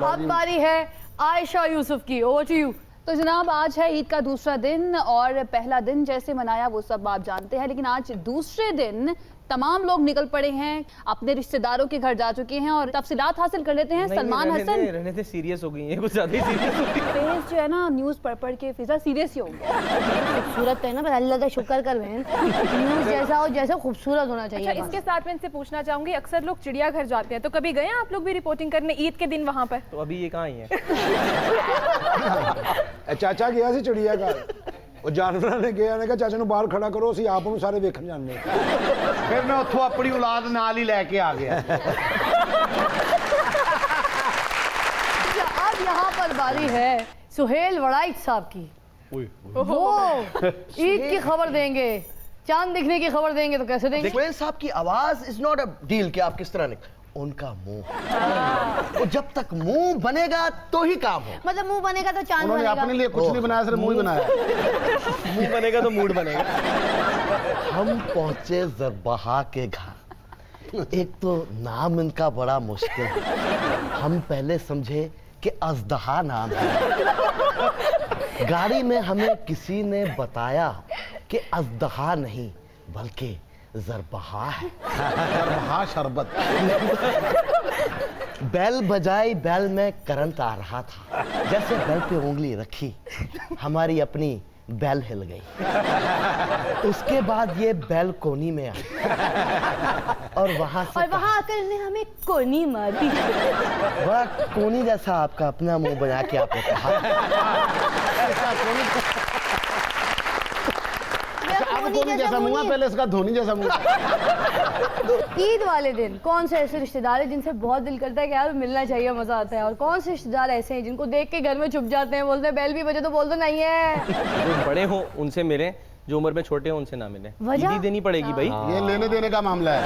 अब बारी है आयशा यूसुफ की, ओवर टू यू। तो जनाब आज है ईद का दूसरा दिन और पहला दिन जैसे मनाया वो सब आप जानते हैं, लेकिन आज दूसरे दिन तमाम लोग निकल पड़े हैं, अपने रिश्तेदारों के घर जा चुके हैं और तफसीलात हासिल कर लेते हैं। सलमान हसन रहने से सीरियस हो गई है, कुछ ज्यादा ही सीरियस हो गई। फेस जो है ना न्यूज़ पढ़ के फिजा सीरियस ही हो गया। खूबसूरत है ना, पर अल्लाह का शुक्र कर बहन, न्यूज़ जैसा हो जैसा खूबसूरत होना चाहिए। अच्छा, इसके साथ मैं इनसे पूछना चाहूंगी, अक्सर लोग चिड़ियाघर जाते हैं, तो कभी गए आप लोग भी रिपोर्टिंग करने ईद के दिन वहाँ पर? तो अभी ये कहाँ ही है? चाचा गया सी चिड़ियाघर, ਉਹ ਜਾਨਵਰਾਂ ਨੇ ਕਿਹਾ ਨੇ ਕਿ ਚਾਚਾ ਨੂੰ ਬਾਹਰ ਖੜਾ ਕਰੋ, ਅਸੀਂ ਆਪ ਨੂੰ ਸਾਰੇ ਵੇਖਣ ਜਾਂਦੇ ਹਾਂ। ਫਿਰ ਮੈਂ ਉੱਥੋਂ ਆਪਣੀ ਔਲਾਦ ਨਾਲ ਹੀ ਲੈ ਕੇ ਆ ਗਿਆ। अब यहाँ पर बारी है सुहेल वड़ाइच साहब की। वो ईद की खबर देंगे, चांद दिखने की खबर देंगे, तो कैसे देंगे? सुहेल साहब की आवाज इज नॉट अ डील कि आप किस तरह निकले, उनका मुंह, और जब तक मुंह बनेगा तो ही काम हो। मतलब मुंह बनेगा तो चांद उन्होंने बनेगा। अपने लिए कुछ नहीं बनाया, सिर्फ मुंह ही बनाया। मुंह बनेगा तो मूड बनेगा। हम पहुंचे ज़रबहा के घर। एक तो नाम इनका बड़ा मुश्किल है, हम पहले समझे कि अज़दहा नाम है। गाड़ी में हमें किसी ने बताया कि अज़दहा नहीं बल्कि ज़रबहा है। ज़रबहा शरबत। बैल बजाई, बैल में करंट आ रहा था, जैसे बैल पे उंगली रखी हमारी अपनी बैल हिल गई। उसके बाद ये बैल कोनी में आई और वहां से आकर इसने हमें कोनी मारी। बड़ा कोनी जैसा आपका अपना मुंह बना के आपने कहा। धोनी जैसा मुंह है, पहले इसका धोनी जैसा मुंह। ईद वाले दिन कौन से ऐसे रिश्तेदार हैं जिनसे बहुत दिल करता है कि यार मिलना चाहिए, मजा आता है, और कौन से रिश्तेदार ऐसे हैं जिनको देख के घर में छुप जाते हैं, बोलते हैं बेल भी बजे तो बोल दो नहीं है। जो बड़े हो उनसे मिलें, जो उम्र में छोटे हो उनसे ना मिले। वजह? ईदी देनी पड़ेगी भाई। ये लेने देने का मामला है।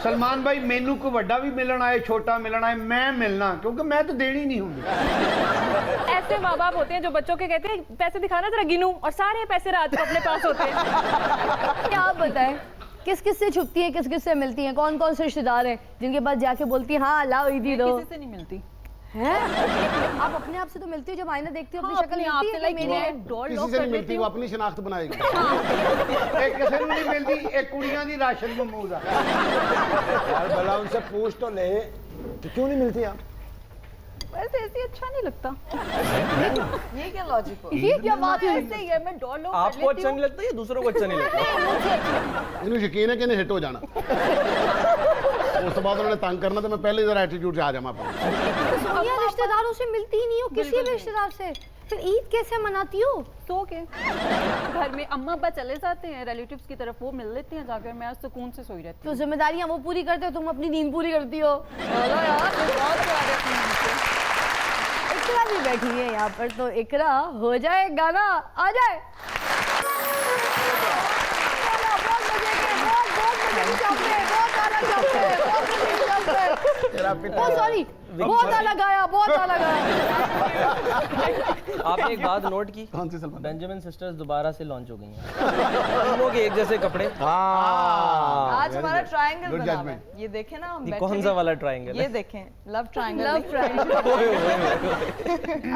सलमान भाई, मैनू कोई बड़ा भी मिलन आए, छोटा मिलन आए, मैं मिलना, क्योंकि मैं तो देनी नहीं होंगी। ऐसे माँ बाप होते हैं जो बच्चों के कहते हैं पैसे दिखाना जरा गिनूं, और सारे पैसे रात को अपने पास होते हैं। क्या आप बताएं किस किस से छुपती हैं, किस किस से मिलती हैं, कौन कौन से रिश्तेदार हैं जिनके पास जाके बोलती हैं हाँ लाओ ईदी दो? किसी से नहीं मिलती हैं? आप अपने आप से तो मिलती हो, जब आईना देखती हो अपनी शक्ल अपने आप मिलती से है कि मेरी है? किसी से नहीं मिलती, वो अपनी शिनाख्त बनाएगी। एक किसी को नहीं मिलती, एक कुड़ियां दी राशन महमूद आ। यार भला उनसे पूछ तो ले कि क्यों नहीं मिलती आप? वैसे ऐसे अच्छा नहीं लगता। ये क्या लॉजिक हो? ये क्या बात है? ऐसे ही है, मैं डॉल लो आपको अच्छा नहीं लगता या दूसरों को अच्छा नहीं लगता? इन्हें यकीन है कि इन्हें हिट हो जाना। उस बाद उन्होंने तंग करना, तो मैं पहले इधर एटीट्यूड से आ जाऊँ। सोनिया रिश्तेदारों से मिलती ही नहीं हो, किसी भी रिश्तेदार से, फिर ईद कैसे मनाती हो? सो के घर में अम्मा अब्बा चले जाते हैं रिलेटिव्स की तरफ, वो मिल लेते हैं जाकर, मैं सुकून से सोई रहती तो जिम्मेदारियां वो पूरी करते हो, तुम अपनी नींद पूरी करती हो। इकरा भी बैठी है यहाँ पर, तो इकरा हो जाए गाना आ जाए। सॉरी, बहुत अलग आया, बहुत अलग आया। आपने एक बात नोट की? कौन सी सलमान? बेंजामिन सिस्टर्स दोबारा से लॉन्च हो गई हैं। दोनों के एक जैसे कपड़े। आज हमारा ट्रायंगल Good बना हुआ judgment. है। ये देखें ना, हम ये बैठे कौन सा हैं। वाला ट्रायंगल ये है? देखें, लव ट्रायंगल। लव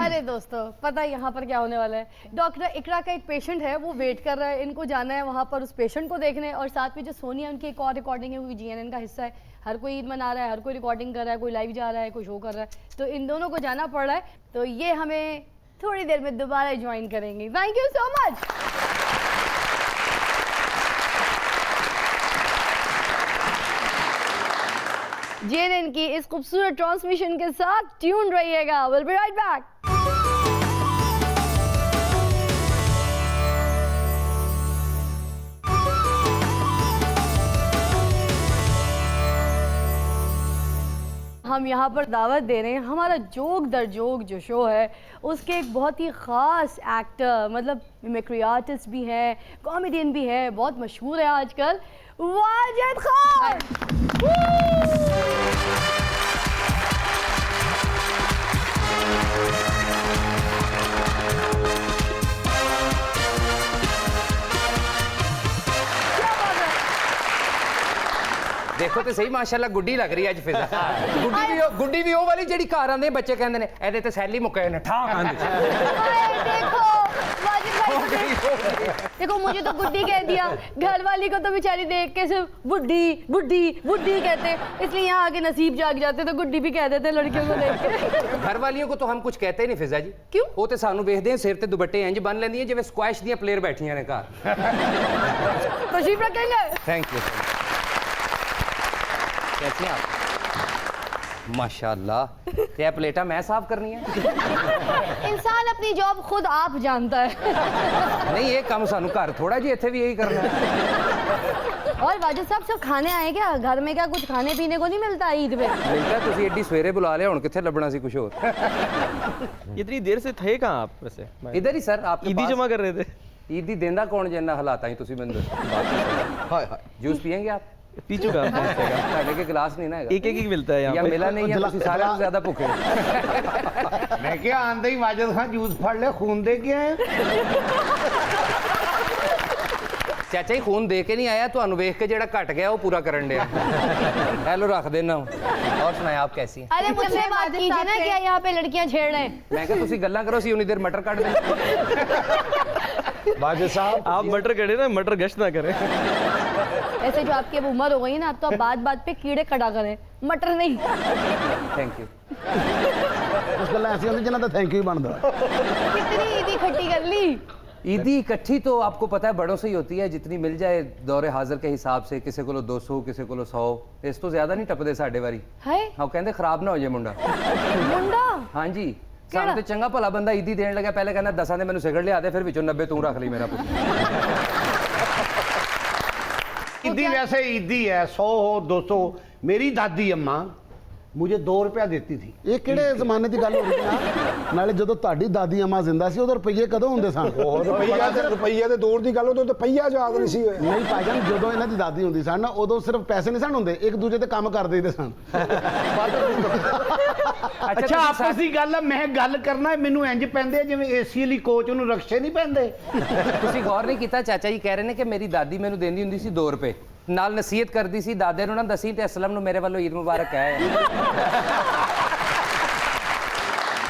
अरे दोस्तों, पता है यहाँ पर क्या होने वाला है? डॉक्टर इकरा का एक पेशेंट है, वो वेट कर रहा है, इनको जाना है वहाँ पर उस पेशेंट को देखने, और साथ में जो सोनिया उनकी एक और रिकॉर्डिंग है, वो भी GNN का हिस्सा है। हर कोई ईद मना रहा है, हर कोई रिकॉर्डिंग कर रहा है, कोई लाइव जा रहा है, कोई शो कर रहा है, तो इन दोनों को जाना पड़ रहा है, तो ये हमें थोड़ी देर में दोबारा ज्वाइन करेंगे। Thank you so much. JNN की इस खूबसूरत ट्रांसमिशन के साथ ट्यून रहिएगा। Will be right back. हम यहाँ पर दावत दे रहे हैं हमारा जोक दर जोक जो शो है उसके एक बहुत ही ख़ास एक्टर, मतलब मिमिक्री आर्टिस्ट भी है, कॉमेडियन भी है, बहुत मशहूर है आजकल, वाजिद खान। देखो तो सही माशाल्लाह गुड्डी लग रही है अज फिजा। गुड्डी भी वो वाली जेडी घर आंदे बच्चे कहंदे ने एदे ते सैली मुक्के ने ठा आंदे। देखो वाजिद भाई, देखो मुझे तो गुड्डी कह दिया, घर वाली को तो बेचारी देख के सिर्फ बुड्ढी बुड्ढी बुड्ढी कहते, इसलिए यहाँ आगे नसीब जाग जाते तो गुड्डी भी कह देते लड़कियों को देख के। घर वालियों को तो हम कुछ कहते ही नहीं फिजा जी। क्यों? वो तो सानू वेखदे हैं सिर ते दुपट्टे इंज बन लेंदी जिवें स्क्वैश दी प्लेयर बैठियां ने घर। तशरीफ रखेंगे? Thank you. कैसे हैं आप? माशाल्लाह। क्या प्लेटा मैं साफ करनी है? इंसान अपनी जॉब खुद आप जानता है। नहीं ये काम सानू घर थोड़ा जी इत्थे भी यही करना है। और वाजिद साहब सब खाने आए क्या? घर में क्या कुछ खाने पीने को नहीं मिलता ईद में? मिलता तुसी एडी सवेरे बुला लिया हुण कित्थे लभना सी कुछ और। इतनी देर से थे कहाँ आप वैसे? इधर ही सर आप ईदी जमा कर रहे थे। ईदी देंदा कौन जिन्ना हालात ही तुसी मैनूं दसो। हाय हाय जूस पिएंगे आप? पी चुका ਤੁਹਾਡੇ के गिलास नहीं ना एक ही मिलता है यहाँ या पे। मिला नहीं है तुसी सारे से ज्यादा भूखे मैं क्या आंदे ही वाजिद खान जूस फड़ ले खून दे के आए। चाचा जी खून दे के नहीं आया ਤੁਹਾਨੂੰ ਵੇਖ ਕੇ ਜਿਹੜਾ ਘਟ ਗਿਆ ਉਹ पूरा करन दे। हेलो रख देना। और सुनाए आप कैसी हैं? अरे मुझसे बात कीजिए ना, क्या यहाँ पे लड़कियाँ छेड़ रहे हैं? मैं क्या तुसी गल्ला करो सी उन्नी देर मटर काट दे। वाजिद साहब आप मटर कटे ना, मटर गश्त ना करें। ऐसे जो आपकी अब उम्र हो गई ना, अब तो आप बात बात पे कीड़े कटा करें, मटर नहीं। Thank you. कुछ गल्लां ऐसी होंदी जिन्हां दा थैंक यू बनदा। कितनी ईदी खट्टी कर ली? ईदी इकट्ठी तो आपको पता है बड़ों से ही होती है, जितनी मिल जाए दौरे हाजिर के हिसाब से, किसी को 200 किसी को 100, इस तो ज्यादा नहीं टपदे साडे वारी। है हाँ कहते खराब ना हो जाए मुंडा। मुंडा? हाँ जी ਸਾਨੂੰ ਤੇ ਚੰਗਾ ਭਲਾ ਬੰਦਾ ਈਦੀ ਦੇਣ ਲੱਗਾ, ਪਹਿਲੇ ਕਹਿੰਦਾ 10 ਦੇ ਮੈਨੂੰ ਸਿਗਰਟ ਲਿਆ ਦੇ, ਫਿਰ ਵਿੱਚੋਂ 90 ਤੂੰ ਰੱਖ ਲਈ ਮੇਰਾ ਪੁੱਤ। ईदी वैसे ईदी है 100 हो 200। मेरी दादी अम्मा मुझे 2 रुपया देती थी। ਇਹ ਕਿਹੜੇ ਜ਼ਮਾਨੇ ਦੀ ਗੱਲ ਹੋ ਰਹੀ ਹੈ? ਨਾਲੇ ਜਦੋਂ ਤੁਹਾਡੀ ਦਾਦੀ ਅੰਮਾ ਜ਼ਿੰਦਾ ਸੀ ਉਦੋਂ ਰੁਪਈਏ ਕਦੋਂ ਹੁੰਦੇ ਸਨ? ਉਹ ਰੁਪਈਆ ਦੇ ਦੌਰ ਦੀ ਗੱਲ, ਉਦੋਂ ਤਾਂ ਪਈਆ ਯਾਦ ਨਹੀਂ ਸੀ ਹੋਏ। ਨਹੀਂ ਭਾਈਜਾਨ, ਜਦੋਂ ਇਹਨਾਂ ਦੀ ਦਾਦੀ ਹੁੰਦੀ ਸਨ ਨਾ ਉਦੋਂ ਸਿਰਫ ਪੈਸੇ ਨਹੀਂ ਸਨ ਹੁੰਦੇ, ਇੱਕ ਦੂਜੇ ਤੇ ਕੰਮ ਕਰ ਦੇਈਦੇ ਸਨ। ਅੱਛਾ ਆਪਸ ਦੀ ਗੱਲ ਆ, ਮੈਂ ਗੱਲ ਕਰਨਾ ਮੈਨੂੰ ਇੰਜ ਪੈਂਦੇ ਜਿਵੇਂ ਏਸੀ ਵਾਲੀ ਕੋਚ ਨੂੰ ਰਕਸ਼ੇ ਨਹੀਂ ਪੈਂਦੇ। ਤੁਸੀਂ ਗੌਰ ਨਹੀਂ ਕੀਤਾ? ਚਾਚਾ ਜੀ ਕਹਿ ਰਹੇ ਨੇ ਕਿ ਮੇਰੀ ਦਾਦੀ ਮੈਨੂੰ ਦਿੰਦੀ ਹੁੰਦੀ ਸੀ 2 ਰੁਪਏ, ਨਾਲ ਨਸੀਹਤ ਕਰਦੀ ਸੀ ਦਾਦੇ ਨੂੰ ਨਾ ਦਸੀ ਤੇ ਅਸਲਮ ਨੂੰ ਮੇਰੇ ਵੱਲੋਂ ईद मुबारक है।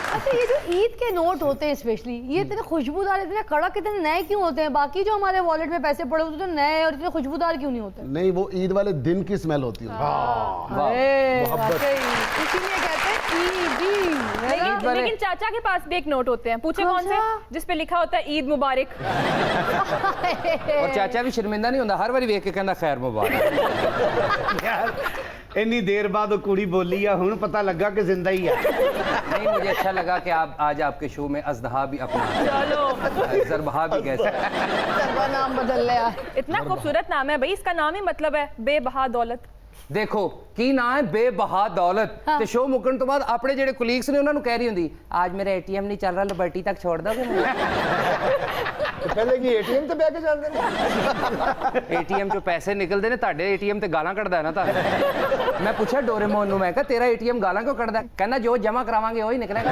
अच्छा ये जो ईद के नोट होते हैं स्पेशली, ये इतने खुशबूदार, इतने कड़क, इतने नए क्यों होते हैं? बाकी जो हमारे वॉलेट में पैसे पड़े होते हैं तो नए और इतने खुशबूदार क्यों नहीं होते? नहीं, वो ईद वाले दिन की स्मेल होती है। इसीलिए कहते हैं ईदी। लेकिन चाचा के पास भी एक नोट होते हैं, पूछे कौन से? जिस पे लिखा होता है ईद मुबारक। और चाचा भी शर्मिंदा नहीं होता, हर बारी वेख के कहना खैर मुबारक। यार इतनी देर बाद वो कुड़ी बोली है, हुन पता लगा कि जिंदा ही है। नहीं मुझे अच्छा लगा कि आप आज आपके शो में अज़दहा भी अपना ज़रबहा भी कैसे नाम बदल लिया। इतना खूबसूरत नाम है भाई, इसका नाम ही मतलब है बेबहा दौलत। देखो की ना है बेबहा दौलत। ते शो मुकन तो बाद अपने जेडे कोलीग्स ने उन्होंने कह रही होंगी आज मेरा एटीएम नहीं चल रहा, लिबर्टी तक छोड़ दोगे? तो पहले की एटीएम ਤੇ ਬੈ ਕੇ ਜਾਂਦੇ ਨੇ। एटीएम चो पैसे निकलते ने, ਤੁਹਾਡੇ एटीएम ਤੇ ਗਾਲਾਂ ਕੱਢਦਾ ਨਾ ਤਾਂ। मैं पूछा डोरेमोन ਨੂੰ, मैं कहा तेरा एटीएम गालां क्यों ਕੱਢਦਾ? कहना जो जमा करावांगे वही निकलेगा।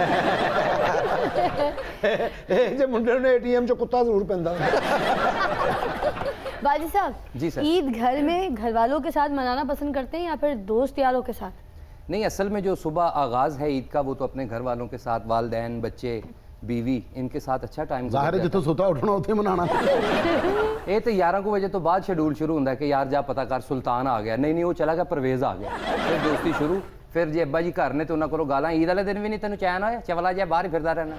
ਇਹ ਜੇ ਮੁੰਡੇ ਨੂੰ एटीएम ਚ ਕੁੱਤਾ ਜ਼ਰੂਰ ਪੈਂਦਾ। बाजी साहब जी सर। ईद घर में घर वालों के साथ मनाना पसंद करते हैं या फिर दोस्त यारों के साथ? नहीं असल में जो सुबह आगाज़ है ईद का वो तो अपने घर वालों के साथ, वालदैन बच्चे बीवी इनके साथ अच्छा टाइम ਜ਼ਾਹਿਰ ਹੈ ਜਿੱਥੋਂ ਸੁੱਤਾ ਉੱਠਣਾ ਉੱਥੇ ਮਨਾਣਾ। ये तो 11 बजे तो बाद शेड्यूल शुरू होता है कि यार जा पता कर सुल्तान आ गया, नहीं वो चला गया परवेज आ गया, फिर दोस्ती शुरू, फिर जे अब्बा जी घर ने तो उन्होंने को गाला ईद वाले दिन भी नहीं तेन चैन होया, चवला जा बाहर ही फिरदा रहना।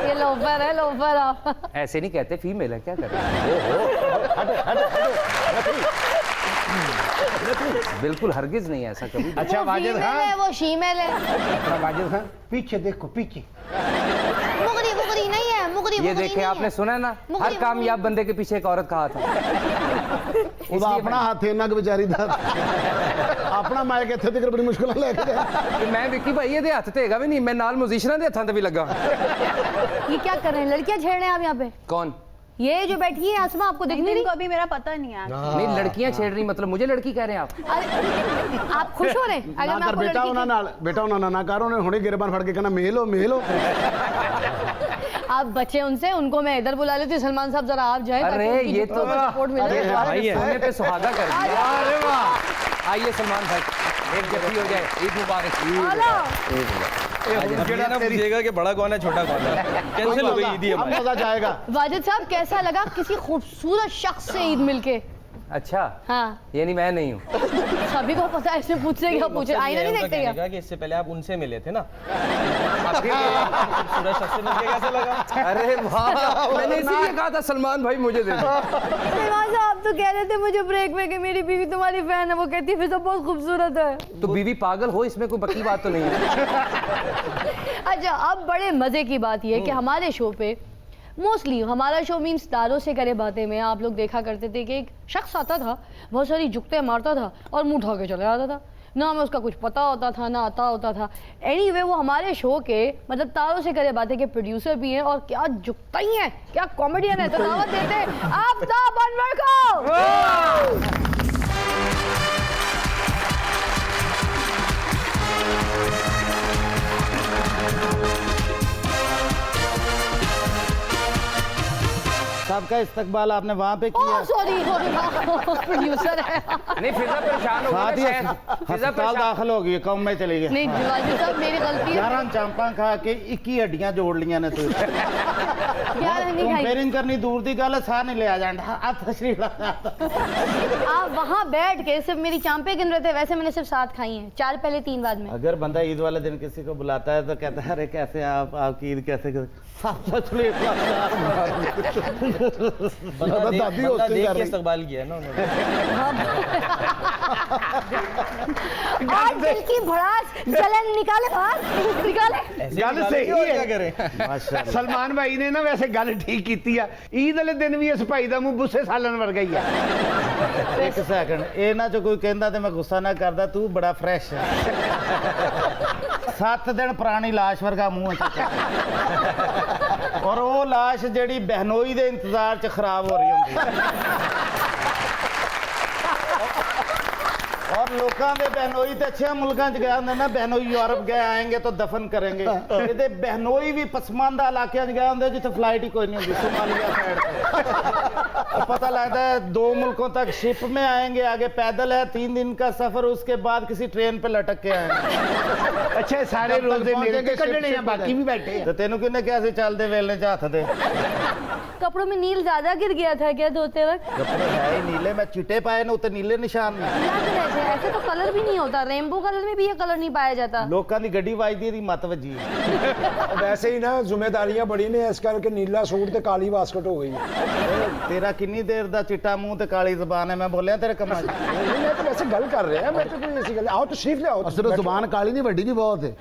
ये लोफर है, लोफर आप। ऐसे नहीं कहते, फीमेल है क्या कर बिल्कुल हरगिज नहीं है ऐसा कभी। अच्छा वाजिद खान, वो शीमेल है। वाजिद खान पीछे देखो, पीछे मुगरी मुगरी नहीं है, मुगरी मुकरी देखे नहीं आपने है। सुना है ना, मुकरी, हर कामयाब बंदे के पीछे एक औरत का हाथ है। ਉਹਦਾ ਆਪਣਾ ਹੱਥ ਇੰਨਾ ਕੁ ਵਿਚਾਰੀ ਦਾ ਆਪਣਾ ਮਾਇਕ ਇੱਥੇ ਤੱਕ ਬੜੀ ਮੁਸ਼ਕਲ ਨਾਲ ਲੈ ਕੇ ਗਿਆ ਤੇ ਮੈਂ ਵਿੱਕੀ ਭਾਈ ਇਹਦੇ ਹੱਥ ਤੇ ਹੈਗਾ ਵੀ ਨਹੀਂ, ਮੈਂ ਨਾਲ ਮਿਊਜ਼ੀਸ਼ੀਅਨਾਂ ਦੇ ਹੱਥਾਂ ਤੇ ਵੀ ਲੱਗਾ। ये क्या कर रहे हैं, लड़कियां छेड़ रहे हैं आप यहाँ पे? कौन? ये जो बैठी है आसमा, आपको दिख नहीं रही? इनको अभी मेरा पता नहीं है। नहीं, लड़कियां छेड़ रही मतलब मुझे लड़की कह रहे हैं आप? अरे आप खुश हो रहे हैं? अगर ਨਾ मैं ਕਰ आपको ਬੇਟਾ लड़की ਉਹਨਾਂ ਨਾਲ, ਬੇਟਾ ਉਹਨਾਂ ਨਾਲ ਨਾ ਕਰ, ਉਹਨੇ ਹੁਣੇ ਗਿਰਬਾਨ ਫੜ ਕੇ ਕਹਿਣਾ ਮੇਲ हो आप बचे उनसे, उनको मैं इधर बुला लेती हूँ। सलमान साहब जरा आप जाए, अरे ये तो सपोर्ट मिले। सोने पे सुहागा कर दिया। अरे वाह, आइए सलमान भाई, एक जफ्फी हो जाए, ईद मुबारक। ना पूछिएगा कि बड़ा कौन है छोटा कौन है, कैंसिल हो गई ईद ही हमारी। मजा जाएगा। वाजिद साहब कैसा लगा किसी खूबसूरत शख्स से ईद मिलके? अच्छा हाँ, यानी मैं नहीं हूँ। सभी को पता है, इसमें पूछने क्या पूछे, आईना नहीं देखते क्या? कि इससे पहले आप उनसे मिले थे ना, खूबसूरत शख्स से मिलके कैसा लगा? अरे वाह, मैंने इसीलिए कहा था सलमान भाई मुझे दे दो। सलमान साहब आप तो कह रहे थे मुझे ब्रेक में कि मेरी बीवी तुम्हारी फैन है, वो कहती है फिर तो बहुत खूबसूरत है। तो बीवी पागल हो, इसमें कोई बकी बात तो नहीं है। अच्छा, अब बड़े मजे की बात यह है कि हमारे शो पे मोस्टली, हमारा शो मीन्स तारों से करे बातें में, आप लोग देखा करते थे कि एक शख्स आता था, बहुत सारी जुगते मारता था और मुंह उठा के चले आता था, ना हमें उसका कुछ पता होता था ना आता होता था। एनीवे वो हमारे शो के मतलब तारों से करे बातें के प्रोड्यूसर भी हैं और क्या जुगता ही हैं, क्या कॉमेडियन है। तो दावत देते हैं आफ्ताब अनवर को। सबका इस्तकबाल आपने वहाँ पे किया। सॉरी प्रोड्यूसर है। नहीं, फिजा परेशान हो साथ ही गया, अस्पताल दाखिल हो गई, कम में चली गई। नहीं वाजिद साहब मेरी गलती है। 11 चांपा खा के 21 हड्डियां जोड़ लिया ने। तू कंपेयरिंग करनी दूर दी गल, साह नहीं लिया जाता। आप वहाँ बैठ के सिर्फ मेरी चांपे गिन रहे थे, वैसे मैंने सिर्फ 7 खाई हैं, 4 पहले 3 बाद में। अगर बंदा ईद वाले दिन किसी को बुलाता है तो कहता है अरे कैसे आपकी ईद कैसे दादी होती देख के इस्तकबाल किया ना उन्होंने। और दिल की भड़ास जलन निकाले बाहर, निकाले। गल सही है। सलमान भाई ने ना वैसे गल ठीक की है। ईद वाले दिन भी इस भाई का मुंह बुस्से सालन वर्गा ही है। एक सेकंड, इन्हां चों कोई कहंदा ते मैं गुस्सा ना करदा, तू बड़ा फ्रेश है। 7 दिन पुरानी लाश वर्गा मुंह और वो लाश जेड़ी बहनोई दे इंतजार च खराब हो रही होंदी। और लोगों के बहनोई तो अच्छे मुल्कों च गया होंगे ना, बहनोई यूरोप गए आएंगे तो दफन करेंगे। ये बहनोई भी पसमानदा इलाके च गए होंगे जिथे फ्लाइट ही कोई नहीं होती, सोमालिया साइड। पता लगता है 2 मुल्कों तक शिप में आएंगे, आगे पैदल है 3 दिन का सफर, उसके बाद किसी ट्रेन पे लटक के आएंगे। अच्छा, सारे रोजे मेरे के कटने हैं, बाकी भी बैठे हैं। तो तेनू किन्ने क्या से चलते वेलने च हथ दे? कपड़ों में नील ज्यादा गिर गया था क्या धोते वक्त? कपड़े है ही नीले, मैं चिट्टे पाए ने उते नीले निशान ने। ऐसे तो कलर भी नहीं होता, रेनबो कलर में भी ये कलर नहीं पाया जाता। लोगों की गड्डी वजदी दी मत वजी। वैसे ही ना जिम्मेदारियां बड़ी ने, इस करके नीला सूट ते काली बास्कट हो गई। तेरा किन्नी देर दा चिट्टा मुंह ते काली जुबान है, मैं बोलिया तेरे कमा मैं तो वैसे गल कर रहे हैं, मैं तो कोई ऐसी गल। आओ तशरीफ ले आओ। सिर्फ जुबान काली नहीं, वड्डी भी बहुत है।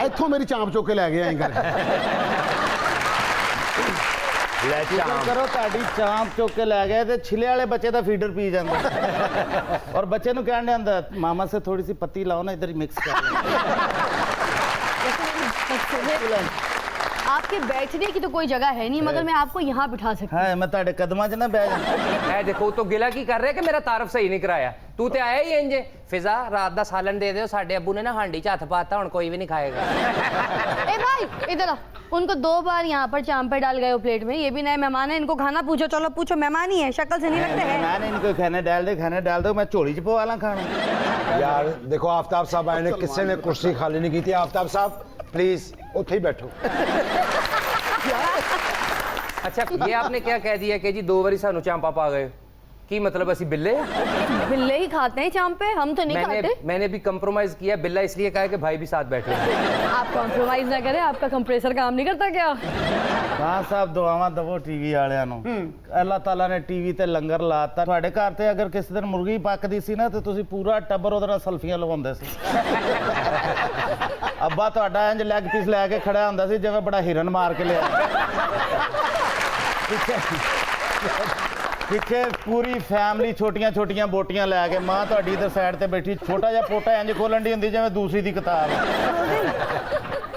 इत्थों मेरी चांप चुक के लै गया एंकर। करो ताड़ी चांप चुक के लै गए तो छिले वाले बच्चे का फीडर पी जाता और बच्चे नु कहने आंदा मामा से थोड़ी सी पत्ती लाओ ना, इधर ही मिक्स कर। आपके बैठने की तो कोई जगह है नहीं, मगर मैं आपको यहाँ बिठा सकती हूँ। हाँ, मैं ताड़े कदमां च ना बैठ जा। देखो तो गिला की कर रहे कि मेरा तारफ सही नहीं कराया। तू ते आया ही इंजे, फिजा रात दा सालन दे दो, साडे अब्बू ने ना हांडी च हथ पाता, हुण कोई भी नहीं खाएगा। ए भाई इधर आ, उनको 2 बार यहाँ पर चांपे डाल गए हो प्लेट में, ये भी नए मेहमान है, इनको खाना पूछो। चलो पूछो, मेहमान ही है, शक्ल से नहीं लगते हैं। मैंने इनको खाने डाल दो, मैं झोली च पवा खाना। यार देखो, आफ्ताब साहब आए ने, किसी ने कुर्सी खाली नहीं की थी। आफ्ताब साहब प्लीज उत्थे ही बैठो। अच्छा, ये आपने क्या कह दिया कि जी 2 बारी सानू चांपा पा गए, की मतलब असी बिल्ले? बिल्ले ही खाते हैं चांपे, हम तो नहीं खाते। मैंने भी कंप्रोमाइज किया, बिल्ला इसलिए कहा कि भाई भी साथ बैठे। आप कंप्रोमाइज ना करें, आपका कंप्रेसर काम नहीं करता क्या? हाँ साहब, दुआवां दवो टीवी वालियां नूं। अल्लाह ताला ने टीवी ते लंगर लाता। तुहाडे घर ते अगर किसी दिन मुर्गी पकदी सी ना, तो तुसीं पूरा टब्बर ਉਹਦੇ ਨਾਲ ਸੈਲਫੀਆਂ ਲਵਾਉਂਦੇ ਸੀ। ਅੱਬਾ ਤੁਹਾਡਾ ਇੰਜ ਲੈਗ ਪੀਸ ਲੈ ਕੇ ਖੜਾ ਹੁੰਦਾ ਸੀ ਜਿਵੇਂ ਬੜਾ ਹਿਰਨ ਮਾਰ ਕੇ ਲਿਆ। ਪਿੱਛੇ ਪੂਰੀ ਫੈਮਿਲੀ ਛੋਟੀਆਂ ਛੋਟੀਆਂ ਬੋਟੀਆਂ ਲੈ ਕੇ ਮਾਂ ਤੁਹਾਡੀ ਇਧਰ ਸਾਈਡ ਤੇ ਬੈਠੀ ਛੋਟਾ ਜਿਹਾ ਪੋਟਾ ਇੰਜ ਖੋਲਣ ਦੀ ਹੁੰਦੀ ਜਿਵੇਂ ਦੂਸਰੀ ਦੀ ਕਿਤਾਬ।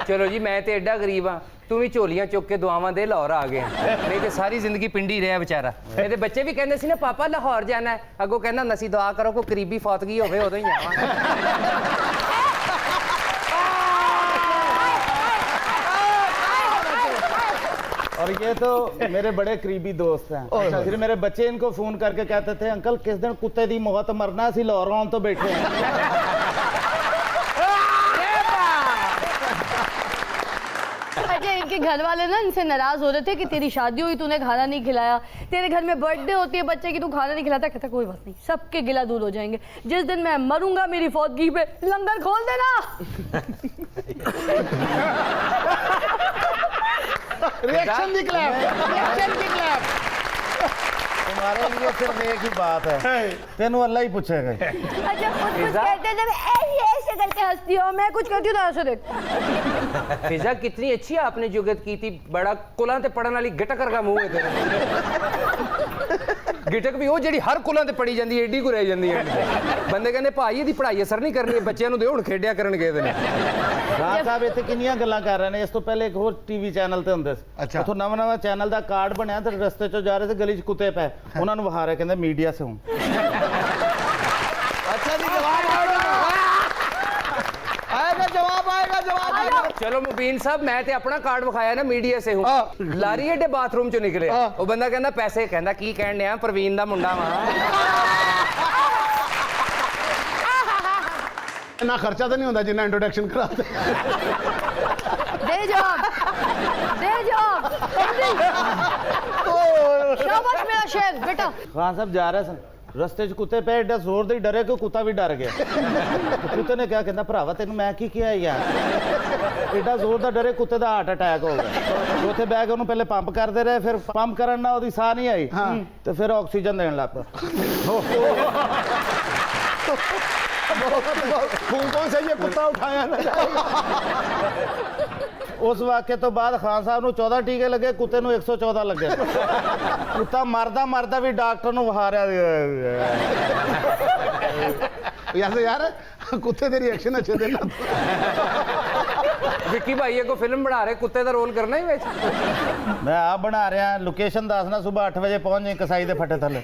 ਚਲੋ ਜੀ ਮੈਂ ਤੇ ਐਡਾ ਗਰੀਬ ਆ ਤੂੰ ਵੀ ਝੋਲੀਆਂ ਚੁੱਕ ਕੇ ਦੁਆਵਾਂ ਦੇ ਲਾਹੌਰ ਆ ਗਿਆ ਨਹੀਂ ਤੇ ਸਾਰੀ ਜ਼ਿੰਦਗੀ ਪਿੰਡੀ ਰਿਹਾ ਵਿਚਾਰਾ। ਇਹਦੇ ਬੱਚੇ ਵੀ ਕਹਿੰਦੇ ਸੀ ਨਾ ਪਾਪਾ ਲਾਹੌਰ ਜਾਣਾ ਹੈ ਅੱਗੋਂ ਕਹਿੰਦਾ ਨਸੀ ਦੁਆ ਕਰੋ ਕੋਈ ਕਰੀਬੀ ਫੌਤਗੀ ਹੋਵੇ ਉਦੋਂ ਹੀ ਆਵਾਂ। और ये तो मेरे बड़े करीबी दोस्त हैं। फिर मेरे बच्चे इनको फोन करके कहते थे अंकल किस दिन कुत्ते दी मौत मरना सी लाहौर आउण तो बैठे हैं। अच्छा इनके घर वाले ना इनसे नाराज हो रहे थे कि तेरी शादी हुई तूने खाना नहीं खिलाया, तेरे घर में बर्थडे होती है बच्चे की तू खाना नहीं खिलाता। कहता कोई बात नहीं सबके गिला दूर हो जाएंगे, जिस दिन मैं मरूंगा मेरी फौतगी पे लंगर खोल देना। रिएक्शन दी क्लैप, रिएक्शन दी क्लैप। तुम्हारे लिए सिर्फ एक ही बात है, तेनू अल्लाह ही पूछेगा। अच्छा कुछ कहते थे ऐसे करके हंसती हो, मैं कुछ करती हूँ तो ऐसे देख। फिजा कितनी अच्छी आपने जुगत की थी, बड़ा कुलां ते पढ़न वाली गिटक वर्गा मूंह है तेरा। गिटक भी वो ਜਿਹੜੀ ਹਰ ਕੁਲਾਂ ਤੇ ਪੜੀ ਜਾਂਦੀ ਏਡੀ ਕੋ ਰਹਿ ਜਾਂਦੀ ਹੈ ਬੰਦੇ ਕਹਿੰਦੇ ਭਾਈ ਇਹਦੀ ਪੜ੍ਹਾਈ ਅਸਰ ਨਹੀਂ ਕਰਨੀ ਬੱਚਿਆਂ ਨੂੰ ਦੇ ਹੁਣ ਖੇਡਿਆ ਕਰਨਗੇ ਇਹਦੇ ਨੇ। ਰਾਜ ਸਾਹਿਬ ਇੱਥੇ ਕਿੰਨੀਆਂ ਗੱਲਾਂ ਕਰ ਰਹੇ ਨੇ। ਇਸ ਤੋਂ ਪਹਿਲੇ ਇੱਕ ਹੋਰ ਟੀਵੀ ਚੈਨਲ ਤੇ ਹੁੰਦੇ ਸੀ, ਉੱਥੋਂ ਨਵਾਂ ਚੈਨਲ ਦਾ ਕਾਰਡ ਬਣਿਆ ਤੇ ਰਸਤੇ 'ਚੋਂ ਜਾ ਰਹੇ ਤੇ ਗਲੀ 'ਚ ਕੁੱਤੇ ਪਏ, ਉਹਨਾਂ ਨੂੰ ਵਹਾ ਰਹੇ ਕਹਿੰਦੇ ਮੀਡੀਆ ਸੇ ਹੂੰ। अच्छा जी जवाब आएगा जवाब। चलो मुबीन साहब मैं ते अपना कार्ड विखाया ना मीडिया से हूं लारी एडे बाथरूम चो निकले वो बंदा कहना पैसे कहना की कहन दिया प्रवीण दा मुंडा वा ना खर्चा तो नहीं होता जिन्ना इंट्रोडक्शन कराते। दे जवाब, दे जवाब। शाबाश मेरा शेर बेटा। खान साहब जा रहे सन रस्ते 'ਚ कुत्ते पे एडा जोर दे डरे कि कुत्ता भी डर गया। कुत्ते ने क्या कहना भरावा तेन मैं की किया यार, एडा जोर दा डरे कुत्ते दा हार्ट अटैक हो गया। उत्थे बैठ के उन्होंने पहले पंप करते रहे, फिर पंप करन ना ओदी साह नहीं आई तो फिर ऑक्सीजन देने लग पिया। खून कौन से ये कुत्ता उठाया ना। उस वाक्य तो बाद खान साहब ਨੂੰ 14 ਟੀਕੇ ਲੱਗੇ, ਕੁੱਤੇ ਨੂੰ 114 ਲੱਗੇ। ਕੁੱਤਾ ਮਰਦਾ ਮਰਦਾ ਵੀ ਡਾਕਟਰ ਨੂੰ ਵਹਾ ਰਿਹਾ। यार कुत्ते दे रिएक्शन अच्छे देना। विक्की भाई को फिल्म बना रहे कुत्ते दा रोल करना ही विच मैं आप बना रहा लोकेशन दसना सुबह 8 बजे पहुंच जाए कसाई दे फटे थले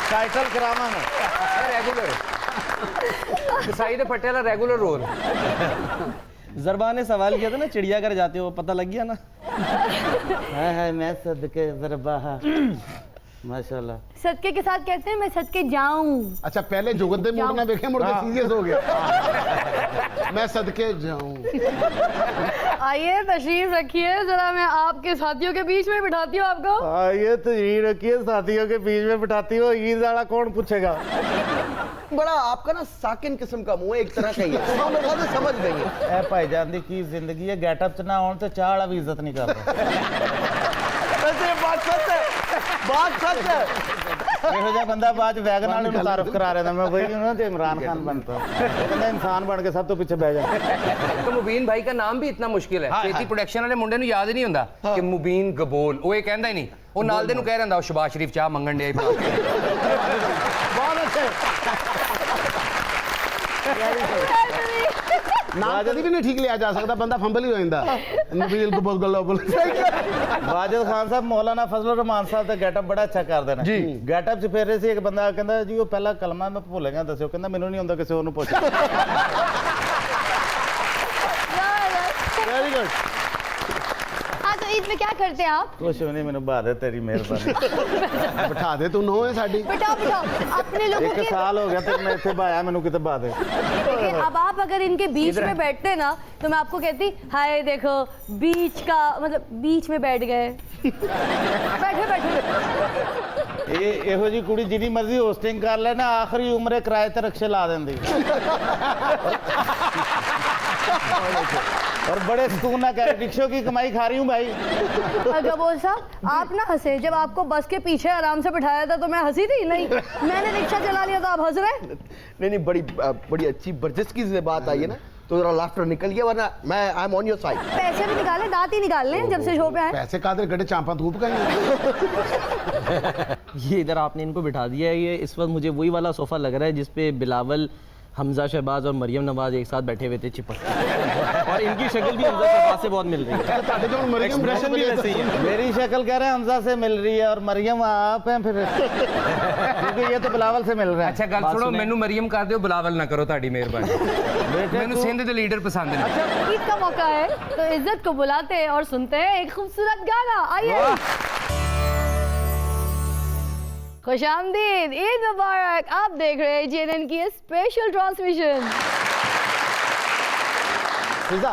टाइटल करावांगा रेगुलर कसाई दे फटे वाला रेगुलर रोल। ज़रबा ने सवाल किया था ना चिड़ियाघर जाते हो पता लग गया ना। हाय मैं सदके ज़रबा माशाल्लाह। सदके के साथ कहते हैं मैं सदके जाऊं। अच्छा पहले जुगत दे मूड ना देखे मुड़ के सीरियस हो गया। मैं सदके जाऊं। आइए तशरीफ रखिए जरा मैं आपके साथियों के बीच में बिठाती हूँ आपको। आइए तशरीफ रखिए साथियों के बीच में बिठाती हो। ईद वाला कौन पूछेगा। बड़ा आपका ना साकिन किस्म का मुंह है एक तरह का ही है हम लोग समझ गए ए भाईजान दी की जिंदगी है गेटअप च ना होन ते चाह वाला भी इज्जत नहीं करता। वैसे बात सच है बात सच है। ਇਹੋ ਜਿਹਾ ਬੰਦਾ ਬਾਅਦ ਚ ਵੈਗਨ ਵਾਲੇ ਨੂੰ ਤਾਰਫ ਕਰਾ ਰਿਹਾ ਮੈਂ ਵਹੀ ਉਹਨਾਂ ਤੇ इमरान खान बनता ਕਹਿੰਦਾ ਇਨਸਾਨ ਬਣ ਕੇ ਸਭ ਤੋਂ ਪਿੱਛੇ ਬਹਿ ਜਾ। तो मुबीन भाई का नाम भी इतना मुश्किल है खेती प्रोडक्शन वाले मुंडे ਨੂੰ याद ही नहीं ਹੁੰਦਾ कि मुबीन गबोल वो ये कहंदा ही नहीं वो नाल दे ਨੂੰ ਕਹਿ ਰਹਿੰਦਾ ਉਹ ਸ਼ਬਾਜ਼ ਸ਼ਰੀਫ ਚਾਹ ਮੰਗਣ ਦੇ। ਬਹੁਤ ਅੱਛੇ नाम कभी भी नहीं ठीक लिया जा सकता बंदा फंबल ही हो जाता। नबील को बहुत गल्ला बोल। वाजिद खान साहब मौलाना फजल रहमान साहब ਦਾ ਗੈਟਅਪ ਬੜਾ ਅੱਛਾ ਕਰਦੇ ਨੇ ਜੀ। ਗੈਟਅਪ 'ਚ ਫੇਰ ਰਹੇ ਸੀ ਇੱਕ ਬੰਦਾ ਕਹਿੰਦਾ ਜੀ ਉਹ ਪਹਿਲਾ ਕਲਮਾ ਮੈਂ ਭੁੱਲ ਗਿਆ ਦੱਸਿਓ ਕਹਿੰਦਾ ਮੈਨੂੰ ਨਹੀਂ ਆਉਂਦਾ ਕਿਸੇ ਹੋਰ ਨੂੰ ਪੁੱਛ। Very good. हाँ तो ईद में क्या करते हैं आप? कुछ नहीं मैंने बात है तेरी मेहरबानी। बिठा दे तू नो है साडी। बिठाओ बिठाओ अपने लोगों एक के। साल हो गया तेरे मैं इत्थे भाया मैनू किते बात है। लेकिन अब आप अगर इनके बीच में बैठते ना तो मैं आपको कहती हाय देखो बीच का मतलब बीच में बैठ गए। बैठे बैठे ਇਹੋ ਜੀ ਕੁੜੀ ਜਿੰਨੀ ਮਰਜ਼ੀ ਹੋਸਟਿੰਗ ਕਰ ਲੈ ਨਾ ਆਖਰੀ ਉਮਰੇ ਕਿਰਾਏ ਤੇ ਰਕਸ਼ੇ ਲਾ ਦਿੰਦੀ। और बड़े सुकून ना कह रिक्शों की कमाई खा रही हूँ भाई। गबोल साहब आप ना हंसे जब आपको बस के पीछे आराम से बिठाया था तो मैं हंसी थी नहीं मैंने रिक्शा चला लिया तो आप हंस रहे। नहीं बड़ी अच्छी बर्जस की बात आई है ना तो जरा लाफ्टर निकल गया, वरना मैं I am on your side. पैसे भी निकाले, दांत ही निकाल लें जब से शो पे आए। पैसे कादर गड्ढे चांपा धूप का ये इधर आपने इनको बिठा दिया है, ये इस वक्त मुझे वही वाला सोफा लग रहा है जिसपे बिलावल, हमजा शहबाज और मरियम नवाज एक साथ बैठे हुए थे चिपक और इनकी शक्ल भी हमजा शहबाज से बहुत मिल रही है, एक्सप्रेशन भी वैसे ही है। मेरी शक्ल कह रहे हैं हमजा से मिल रही है और मरियम आप हैं फिर क्योंकि ये तो बिलावल से मिल रहे हैं। अच्छा गल सुनो, मैनू मरियम कर दो, बिलावल ना करो, ताड़ी मेहरबानी। मैनू सिंध दे लीडर पसंद है। अच्छा ईद का मौका है तो इज्जत को बुलाते हैं और सुनते हैं एक खूबसूरत गाना। आइए, खुशामदीद, ईद मुबारक। आप देख रहे हैं जीएनएन की स्पेशल ट्रांसमिशन। फिजा,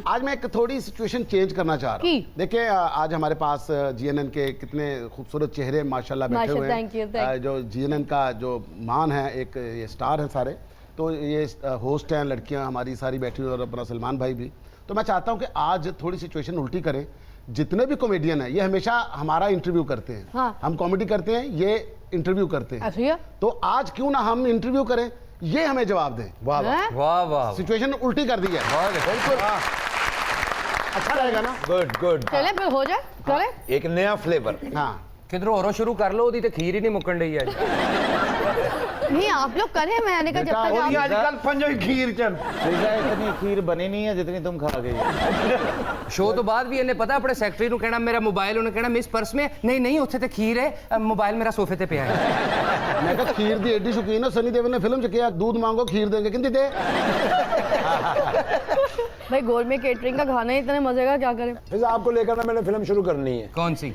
आज मैं एक थोड़ी सिचुएशन चेंज करना चाह रहा हूँ। देखिए आज हमारे पास जीएनएन के कितने खूबसूरत चेहरे माशाल्लाह बैठे हुए हैं। जो जीएनएन का जो मान है, एक ये स्टार है सारे, तो ये होस्ट हैं, लड़कियाँ हमारी सारी बैठी हुई और अपना सलमान भाई भी। तो मैं चाहता हूँ कि आज थोड़ी सिचुएशन उल्टी करें। जितने भी कॉमेडियन हैं ये हमेशा हमारा इंटरव्यू करते हैं। हाँ। हम कॉमेडी करते हैं, ये इंटरव्यू करते हैं। तो आज क्यों ना हम इंटरव्यू करें, ये हमें जवाब दें। वाह वाह वाह, सिचुएशन उल्टी कर दी है। बिल्कुल अच्छा रहेगा ना। गुड गुड, चले फिर हो जाए, करें एक नया फ्लेवर। हाँ किधरों और शुरू कर लो, ओदी तो खीर ही नहीं मुकन रही है। नहीं आप लोग करें, मैंने कहा जब तक आजकल पंजो खीर चल इतनी खीर बनी नहीं है जितनी तुम खा गई। शो तो बाद भी इन्हें पता अपने सेक्रेटरी को कहना मेरा मोबाइल, उन्हें कहना मिस पर्स में, नहीं नहीं उत्थे ते खीर है, मोबाइल मेरा सोफे ते पिया है। मैं कहा खीर दी एडी शौकीन है, सनी देओल ने फिल्म च किया, दूध मांगो खीर देंगे, किंती दे। भाई गोरमेट केटरिंग का खाना ही इतने मजे का, क्या करें। फिर आपको लेकर ना मैंने फिल्म शुरू करनी है। कौन सी?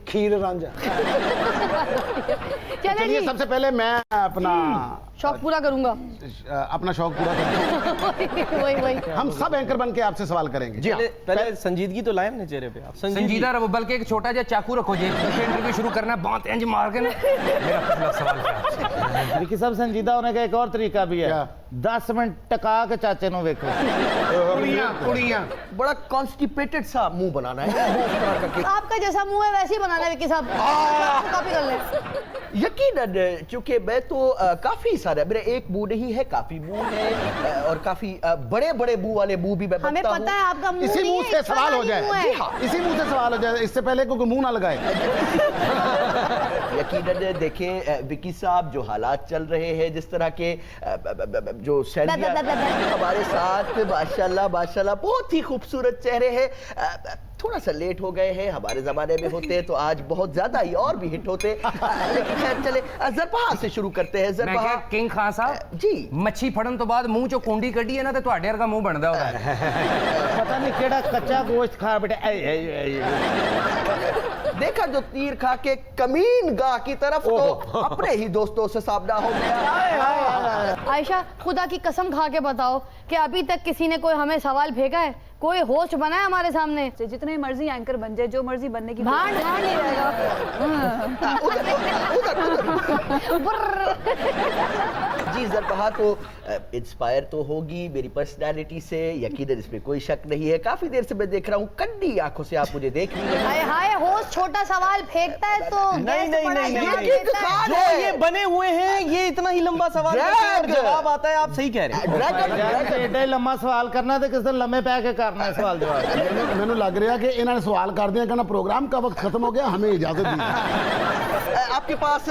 खीर रांझा। चलिए सबसे पहले मैं अपना शौक पूरा करूंगा। अपना शौक पूरा करूंगा। वही हम सब एंकर बन के आपसे सवाल करेंगे। जी पहले संजीदगी तो लाए अपने चेहरे पे आप। संजीदा रहो, बल्कि एक छोटा जा चाकू रखो जी, इंटरव्यू शुरू करना है, बहुत इंज मार के ना। मेरा पहला सवाल है, लेकिन सब संजीदा होने का एक और तरीका भी है। 10 मिनट टका के चाचे नो देखो। कुड़ियां बड़ा कॉन्स्टिपेटेड सा मुंह बनाना है। आपका जैसा मुंह है वैसे ही बनाना है विक्की साहब, कॉपी कर लें। यकीनन, चूंकि मैं तो काफी सारे, मेरे एक मुंह नहीं है, काफी मुंह है और काफी बड़े बड़े मुंह वाले मुंह भी मैं बनता हूं। हमें पता है आपका मुंह इसी मुंह से सवाल हो जाए। जी हाँ, इसी मुंह से सवाल हो जाए, इससे पहले कोई मुंह ना लगाए। यकीनन देखें विकी साहब, जो हालात चल रहे हैं, जिस तरह के जो सैलियां हमारे साथ माशाल्लाह माशाल्लाह बहुत ही खूबसूरत चेहरे हैं। थोड़ा सा लेट हो गए हैं, हमारे जमाने में होते तो आज बहुत ज्यादा ही और भी हिट होते। लेकिन खैर चले, ज़रबहा से शुरू करते हैं। ज़रबहा किंग खान साहब जी, मच्छी फड़न तो बाद मुंह चो कुंडी कड्डी है ना, तो तुहाडे वर्गा मुंह बनदा होगा। पता नहीं केड़ा कच्चा गोश्त खा बेटा। देखा जो तीर खा के कमीन गाह की तरफ, तो अपने ही दोस्तों से सामना हो गया। आयशा खुदा की कसम खा के बताओ कि अभी तक किसी ने कोई हमें सवाल फेंका है, कोई होस्ट बना है हमारे सामने? जितने मर्जी एंकर बन जाए, जो मर्जी बनने की भाड़ नहीं रहेगा। जी ज़रबहा तो इंस्पायर तो होगी मेरी पर्सनालिटी से, यकीनन इसमें कोई शक नहीं है। काफी देर से मैं देख रहा हूँ, कड्डी आंखों से आप मुझे देख रही हैं। हाय हाय, होस्ट छोटा सवाल फेंकता है तो जो ये बने हुए हैं, ये इतना ही लंबा सवाल जवाब आता है। आप सही कह रहे हैं, एडा लंबा सवाल करना तो किस दिन लम्बे पै के करना है सवाल जवाब। मैंने लग रहा कि इन्होंने सवाल कर दिया, कहना प्रोग्राम का वक्त खत्म हो गया, हमें इजाजत दी। आपके पास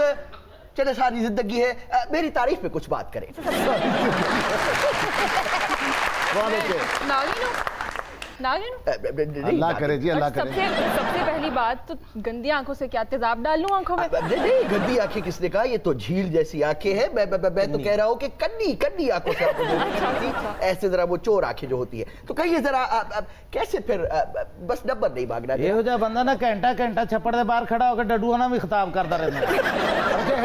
चले सारी जिंदगी है, मेरी तारीफ पे कुछ बात करें। नागिन अल्लाह करे जी, अल्लाह करे। सबसे पहली बात तो गंदी आंखों से क्या तेजाब डाल लूं आंखों में? नहीं, गंदी आंखें किसने कहा? ये तो झील जैसी आंखें हैं। मैं तो कह रहा हूँ कि कन्नी आंखों से आपको ऐसे जरा वो चोर आंखें जो होती है। तो कहिए जरा कैसे फिर बस नंबर नहीं मांगना। ਇਹੋ ਜਿਹਾ ਬੰਦਾ ਨਾ ਘੰਟਾ ਛੱਪੜ ਦੇ ਬਾਹਰ खड़ा होकर डडुआ ना भी खिताब करता रहता है।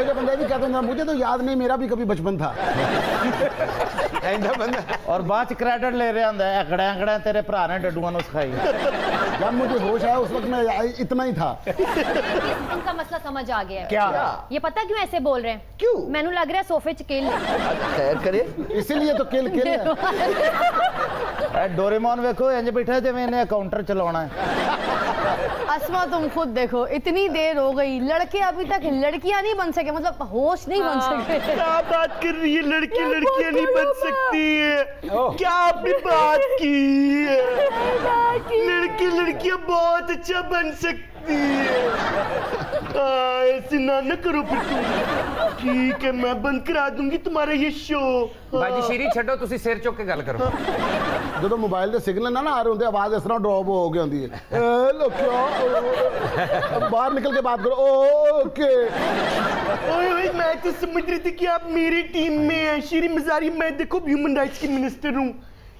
जो बंदा भी कहता हूँ, मुझे तो याद नहीं, मेरा भी कभी बचपन था। बंदा और बाद क्रेडिट ले रहा होंगे, एकड़ा तेरे भरा ने डडुआ नु सिखाई। जब मुझे होश आया उस वक्त मैं इतना ही था। इनका मसला समझ आ गया है। क्या? ये पता क्यों ऐसे बोल रहे हैं? क्यों? मैनू लग रहा है सोफे च किल खैर करे, इसीलिए तो किल डोरेमोन वेखो इंज बैठा जिवें इन्हें काउंटर चलाना है। अस्मा तुम खुद देखो, इतनी देर हो गई, लड़के अभी तक लड़कियां नहीं बन सके, मतलब होश नहीं बन सके। क्या बात कर रही है, लड़कियां नहीं बन सकती है? क्या आपने बात की है? लड़कियां बहुत अच्छा बन सकती है। ऐसे ना करो फिर तुम। ठीक है, मैं बंद करा दूंगी तुम्हारा ये शो। बाजी शीरी छड्डो, तुसी सिर चुक के गल करो। जो मोबाइल के सिग्नल ना आ रहे होंगे, आवाज इस तरह ड्रॉप हो गई होंगी है। बाहर निकल के बात करो। ओके ओए मैं तो समझ रही थी कि आप मेरी टीम में हैं। शीरी मजारी, मैं देखो ह्यूमन राइट्स की मिनिस्टर हूँ।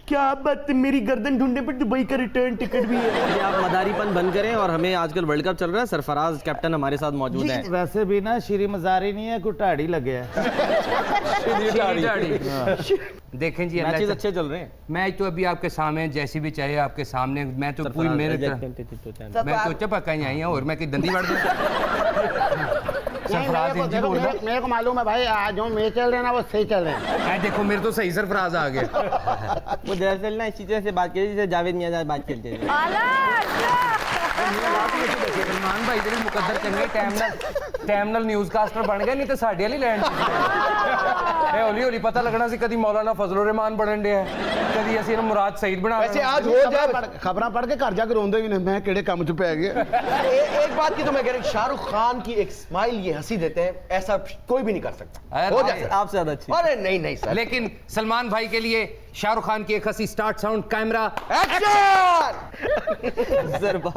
क्या बात, मेरी गर्दन ढूंढने पर दुबई का रिटर्न टिकट भी है। आप मदारीपन बंद करें, और हमें आजकल वर्ल्ड कप चल रहा है, सरफराज कैप्टन हमारे साथ मौजूद है। वैसे भी ना शीरी मजारी नहीं है, कोई ठाड़ी लगे है। देखें जी, मैचेस अच्छे चल रहे हैं। मैच तो अभी आपके सामने, जैसी भी चाहे आपके सामने। मैं तो पूरी मेहनत, मैं तो चपका ही आई हूँ, और मैं कि दंदी बढ़ मेरे को मालूम है भाई, आज जो मैच चल रहे हैं ना वो सही चल रहे हैं। देखो मेरे तो सही सरफराज आ गया। वो दरअसल ना इसी तरह से बात करिए जैसे जावेद मियां बात करते हैं। सलमान भाई तेरे मुकद्दर चंगे टाइम नाल न्यूज़कास्टर बन गए, नहीं तो साडे वाली लैंड ए हौली हौली पता लगना सी कदी मौलाना फजलुर रहमान बनन दे कदी ਅਸੀਂ ਇਹਨੂੰ मुराद सईद बना। वैसे आज हो जाए खबरां पढ़ के घर जाके रोंदे भी नहीं, मैं केड़े काम च पै गया। एक बात की तो मैं कह रहा हूं, शाहरुख खान की एक स्माइल ये हंसी देते हैं, ऐसा कोई भी नहीं कर सकता। हो जाए आपसे ज्यादा अच्छी। अरे नहीं सर, लेकिन सलमान भाई के लिए शाहरुख खान की एक हंसी। Start sound camera action. ज़रबा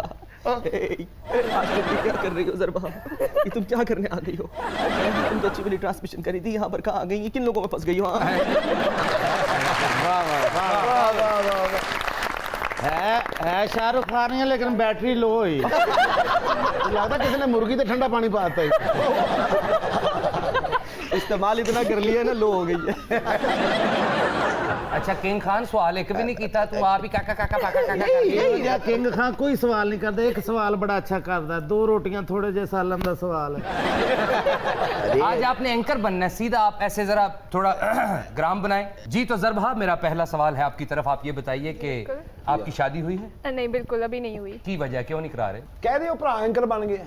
आज तुम क्या कर रही हो ज़रबा? ये तुम क्या करने आ गई हो? तुम तो अच्छी वाली ट्रांसमिशन करी थी, यहाँ पर कहाँ आ गई? ये किन लोगों में फंस गई हो? है शाहरुख खान है, लेकिन बैटरी लो हुई। लगता किसी ने मुर्गी तो ठंडा पानी पाता है। इस्तेमाल इतना कर लिया ना, लो हो गई है। अच्छा किंग खान सवाल एक भी नहीं किया, तू आप ही काका काका पाका काका कर। किंग खान कोई सवाल नहीं करता, एक सवाल बड़ा अच्छा करता है, 2 रोटियां थोड़े जे सालन का सवाल है। आज आपने एंकर बनना है, सीधा आप ऐसे जरा थोड़ा ग्राम बनाए जी। तो ज़रबा मेरा पहला सवाल है आपकी तरफ, आप ये बताइए कि आपकी शादी हुई है? नहीं बिल्कुल अभी नहीं हुई। की वजह क्यों नहीं करा रहे? कह रहे हो भरा एंकर बन गए।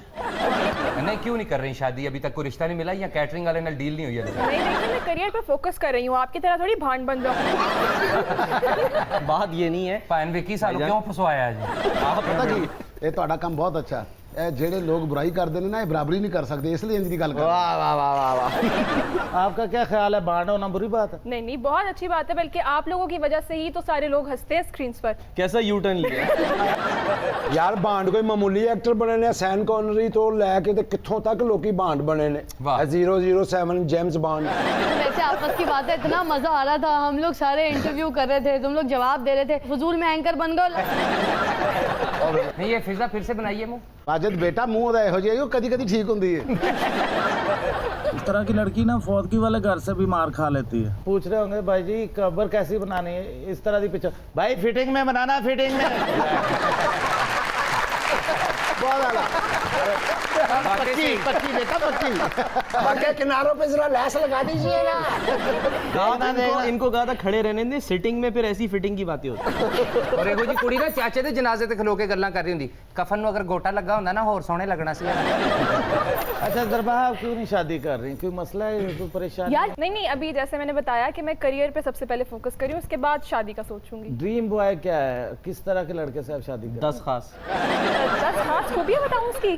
नहीं क्यों नहीं कर रही शादी? अभी तक कोई रिश्ता नहीं मिला या कैटरिंग वाले नाल डील नहीं हुई है? नहीं देखिए, मैं करियर पे फोकस कर रही हूँ, आपकी तरह थोड़ी भांड बन जाऊँ। बात ये नहीं है भैन विकी सानू क्यों फसवाया जी? आप पता की ये ਤੁਹਾਡਾ ਕੰਮ बहुत अच्छा जेड़े लोग बुराई करते हैं ना, ये बराबरी नहीं कर सकते, इसलिए इनकी गल कर। वाह वाह वाह वाह वाह। आपका क्या ख्याल है, बांड होना बुरी बात है? नहीं नहीं, बहुत अच्छी बात है, बल्कि आप लोगों की वजह से ही तो सारे लोग हंसते हैं स्क्रीन पर। कैसा यू टर्न लिया यार बांड कोई मामूली एक्टर बने ने, सैन कॉनरी तो लैके ते कित्थों तक लोकी बांड बने ने। 007 जेम्स बॉन्ड। वैसे आपस की बात है, इतना मजा आ रहा था, हम लोग सारे इंटरव्यू कर रहे थे, तुम लोग जवाब दे रहे थे, फजूल में एंकर बन गए। नहीं ये फिजा फिर से बनाइए मुंह। वाजिद बेटा मुंह दा हो जाए, कदी कदी ठीक होंदी है। इस तरह की लड़की ना फौदगी वाले घर से भी मार खा लेती है। पूछ रहे होंगे भाई जी कब्र कैसी बनानी है, इस तरह की पिक्चर भाई फिटिंग में बनाना, फिटिंग में। बहुत आला। पक्की बेटा पक्की। बाकी किनारों पे जरा लैस लगा दीजिएगा। इनको कहा था खड़े रहने दे, सिटिंग में फिर ऐसी फिटिंग की बातें होती। और एगो जी कुड़ी ना चाचे दे जनाजे ते खलो के गल्लां कर रही हुंदी, कफन नु अगर गोटा लगा हुंदा ना होर सोहने लगना सी। अच्छा ज़रबा आप क्यों नहीं शादी कर रही, कोई मसला है, कोई परेशानी? यार नहीं, अभी जैसे मैंने बताया कि मैं करियर पे सबसे पहले फोकस करी हूँ, उसके बाद शादी का सोचूंगी। ड्रीम बॉय क्या है, किस तरह के लड़के से आप शादी करें? 10 खास। 10 खास खूबियाँ बताऊँ उसकी?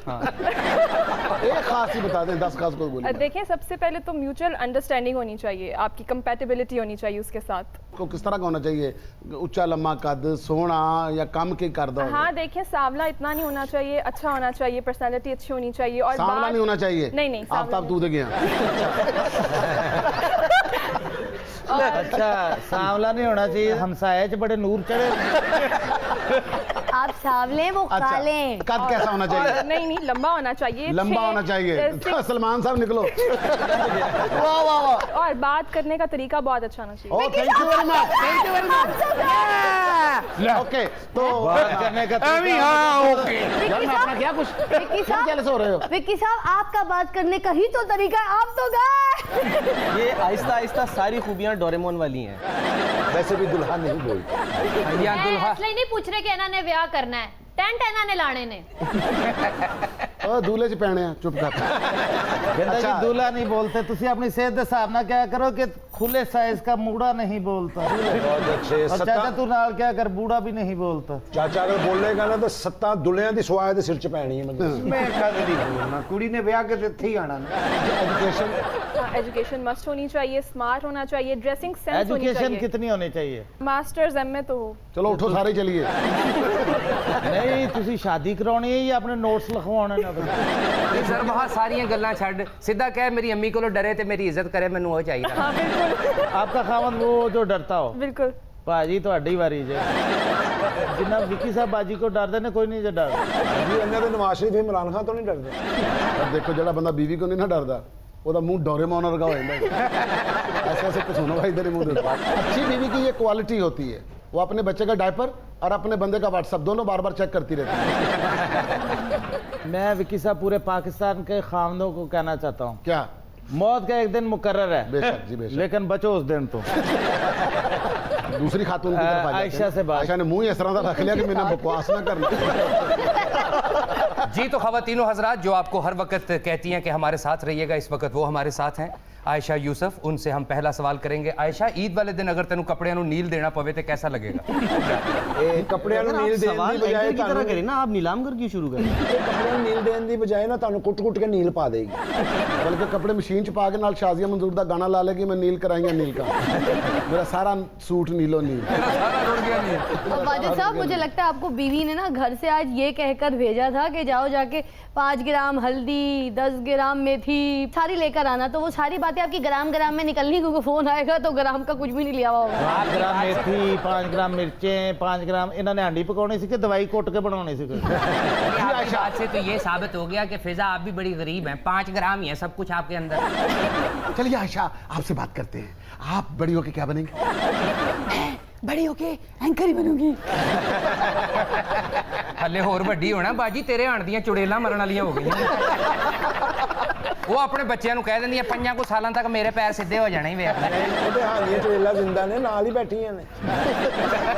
एक खास ही बता दें, 10 खास को बोलिए। देखिए सबसे पहले तो म्यूचुअल अंडरस्टैंडिंग होनी चाहिए, आपकी कंपैटिबिलिटी होनी चाहिए उसके साथ। को किस तरह का होना चाहिए? ऊंचा लम्बा कद, सोना या कम के करदा? हाँ देखिए, सांवला इतना नहीं होना चाहिए, अच्छा होना चाहिए, पर्सनालिटी अच्छी होनी चाहिए। और सांवला नहीं होना चाहिए? नहीं आफ्ताब तू दे गया। अच्छा सांवला नहीं होना चाहिए, हमसाये च बड़े नूर चढ़े। आप सांवले वो काले। कद कैसा होना चाहिए? नहीं लंबा होना चाहिए। लंबा होना चाहिए। सलमान साहब निकलो। वाह वाह वाह। और बात करने का तरीका बहुत अच्छा होना चाहिए। Thank you very much, thank you very much. Okay तो बात करने का ओके यार मैं अपना क्या कुछ विक्की साहब जेलस हो रहे हो? विक्की साहब आपका बात करने का ही तो तरीका है, आप तो गए। ये आहिस्ता आहिस्ता सारी खूबियां डोरेमोन वाली हैं। वैसे भी दुल्हा नहीं बोलती। मैं इसलिए नहीं पूछ रहे कि इन्होंने ब्याह करना है, 10 ने लाने ने ओ दूल्हे च पैने हैं, चुप कर। कहता जी दूल्हा नहीं बोलते, तुसी अपनी सेहत के हिसाब ना क्या करो कि खुले साइज का मूड़ा नहीं बोलता। बहुत अच्छे। और चाचा तू नाल क्या कर, बूढ़ा भी नहीं बोलता। चाचा अगर बोलेगा ना तो 7 दुल्हिਆਂ ਦੀ ਸਵਾਏ ਦੇ ਸਿਰ 'ਚ ਪੈਣੀ ਹੈ मतलब। मैं कद नहीं बोलना, कुड़ी ने ब्याह के इत्थे ही आना। एजुकेशन मस्ट होनी चाहिए, स्मार्ट होना चाहिए, ड्रेसिंग सेंस होनी एजुकेशन चाहिए। कितनी होनी चाहिए? मास्टर्स एम में तो हो। चलो उठो सारे चलिए। नहीं तुसी शादी करानी है या अपने नोट्स लिखवाने ने? नहीं सर बहुत सारियां गल्लां छड़ सीधा कह मेरी अम्मी को डरे ते मेरी इज्जत करे, मैनू वो चाहिए। हाँ बिल्कुल। आपका खामद वो जो डरता हो? बिल्कुल। भाजी ਤੁਹਾਡੀ ਵਾਰੀ ਜੇ ਜਿੰਨਾ ਵਿੱਕੀ ਸਾਹਿਬ ਬਾਜੀ को डरदे ने कोई नहीं जे डरदा जी अन्ना तो नवाज शरीफ इमरान खान तो नहीं डरते। अब देखो जड़ा बंदा बीवी को नहीं ना डरदा ਉਹਦਾ ਮੂੰਹ डोरेमोन वर्गा हो जाता है। ऐसे ऐसे कुछ होना भाई इधर ही मुंह देखो। अच्छी बीवी की ये क्वालिटी होती है, वो अपने बच्चे का डायपर और अपने बंदे का व्हाट्सएप दोनों बार बार चेक करती रहती है। मैं विक्की साहब पूरे पाकिस्तान के खामदों को कहना चाहता हूँ, क्या मौत का एक दिन मुकर्रर है, बेशक जी बेशक, लेकिन बचो उस दिन तो। दूसरी खातून की तरफ आ जाते हैं। आयशा से बात। आयशा ने मुंह इस तरह का रख लिया कि मैंने बकवास ना करना। जी तो ख़वातीनो हज़रात जो आपको हर वक्त कहती हैं कि हमारे साथ रहिएगा, इस वक्त वो हमारे साथ हैं आयशा यूसुफ। उनसे हम पहला सवाल करेंगे। आयशा ईद वाले दिन अगर तेनू कपड़ियां नू नील देना पवे तो कैसा लगेगा? कपड़ियां नू नील देने की बजाय की तरह करें ना, आप नीलाम कर क्यों शुरू करें? कपड़ियां नू नील देने की बजाय ना तानू कुट-कुट के नील पा देगी, बल्कि कपड़े मशीन च पा के नाल शाजिया मंजूर दा गाना ला लेगी, मैं नील कराएंगे नील का, मेरा सारा सूट नीलो नील। वाजिद साहब मुझे लगता है आपको बीवी ने ना घर से आज ये कहकर भेजा था कि जाओ जाके 5 ग्राम हल्दी, 10 ग्राम मेथी सारी लेकर आना, तो वो सारी बातें आपकी ग्राम ग्राम में निकलनी, क्योंकि फोन आएगा तो ग्राम का कुछ भी नहीं लिया हुआ होगा। 5 ग्राम मेथी, 5 ग्राम मिर्चें, 5 ग्राम इन्होंने हांडी पकानी सी कि दवाई कोट के बनानी सी? आपकी बात से तो ये साबित हो गया कि फिजा आप भी बड़ी गरीब हैं, 5 ग्राम ही है सब कुछ आपके अंदर। चलिए आयशा आपसे बात करते हैं, आप बड़ी होके क्या बनेंगे? बड़ी होके एंकर ही बनूंगी। हले होर वड्डी होना बाजी, तेरे आण दियां चुड़ेलां मरण वालियां हो गईयां। वो अपने बच्चों कह देंदी 5 कुछ सालों तक मेरे पैर सीधे हो जाने ही वे। ओदे हालियां चुड़ेला जिंदा ने नाल ही बैठी ने।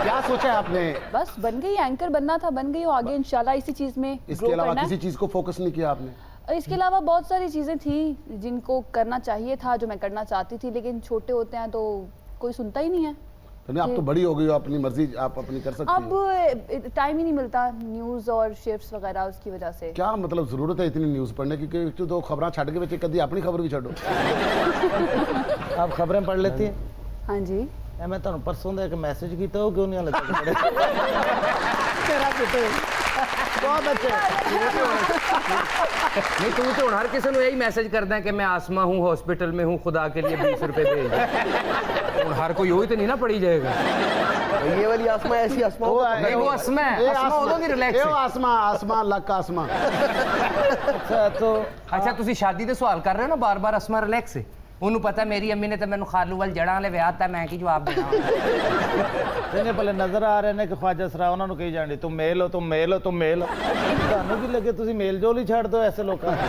क्या सोचा है आपने? बस बन गई, एंकर बनना था, बन गई हो, आगे इंशाल्लाह इसी चीज में इसके अलावा किसी चीज को फोकस नहीं किया आपने? इसके अलावा बहुत सारी चीजें थी जिनको करना चाहिए था, जो मैं करना चाहती थी, लेकिन छोटे होते हैं तो कोई सुनता ही नहीं है। तो नहीं, आप तो बड़ी हो गई हो, अपनी मर्जी आप अपनी कर सकती अब टाइम ही नहीं मिलता न्यूज़ और शिफ्ट्स वगैरह, उसकी वजह से। क्या मतलब जरूरत है इतनी न्यूज़ पढ़ने की कि तो खबरें छड़ के बच्चे कभी अपनी खबर भी छो। आप खबरें पढ़ लेती हैं? हाँ जी। मैं तो परसों एक मैसेज किया, तो क्यों नहीं हाले बहुत अच्छे। नहीं तू तो हर किसी को यही मैसेज करदा है कि मैं आसमा हूँ, हॉस्पिटल में हूँ, खुदा के लिए 20 रुपए भेज दे। हर कोई वही तो नहीं ना पड़ी जाएगा। ये वाली आसमा ऐसी आसमा नहीं वो आसमा है, आसमा उदों दी रिलैक्स है। आसमा आसमा लक आसमा। अच्छा तो अच्छा तुसी शादी दे सवाल कर रहे हो ना बार-बार, आसमा रिलैक्स है। उन्होंने पता मेरी अम्मी ने तो मैंने खालू वाल जड़ा वाले विआह ता, मैं की जवाब देना। तेने पहले नजर आ रहे ने कि ख्वाजा सरा उन्होंने कही जानी तुम मेल हो, तुम मेल हो, तुम मेल हो। ਤੁਹਾਨੂੰ ਕੀ ਲੱਗੇ ਤੁਸੀਂ ਮੇਲ ਜੋਲ ਹੀ ਛੱਡ ਦਿਓ ਐਸੇ ਲੋਕਾਂ ਨੂੰ।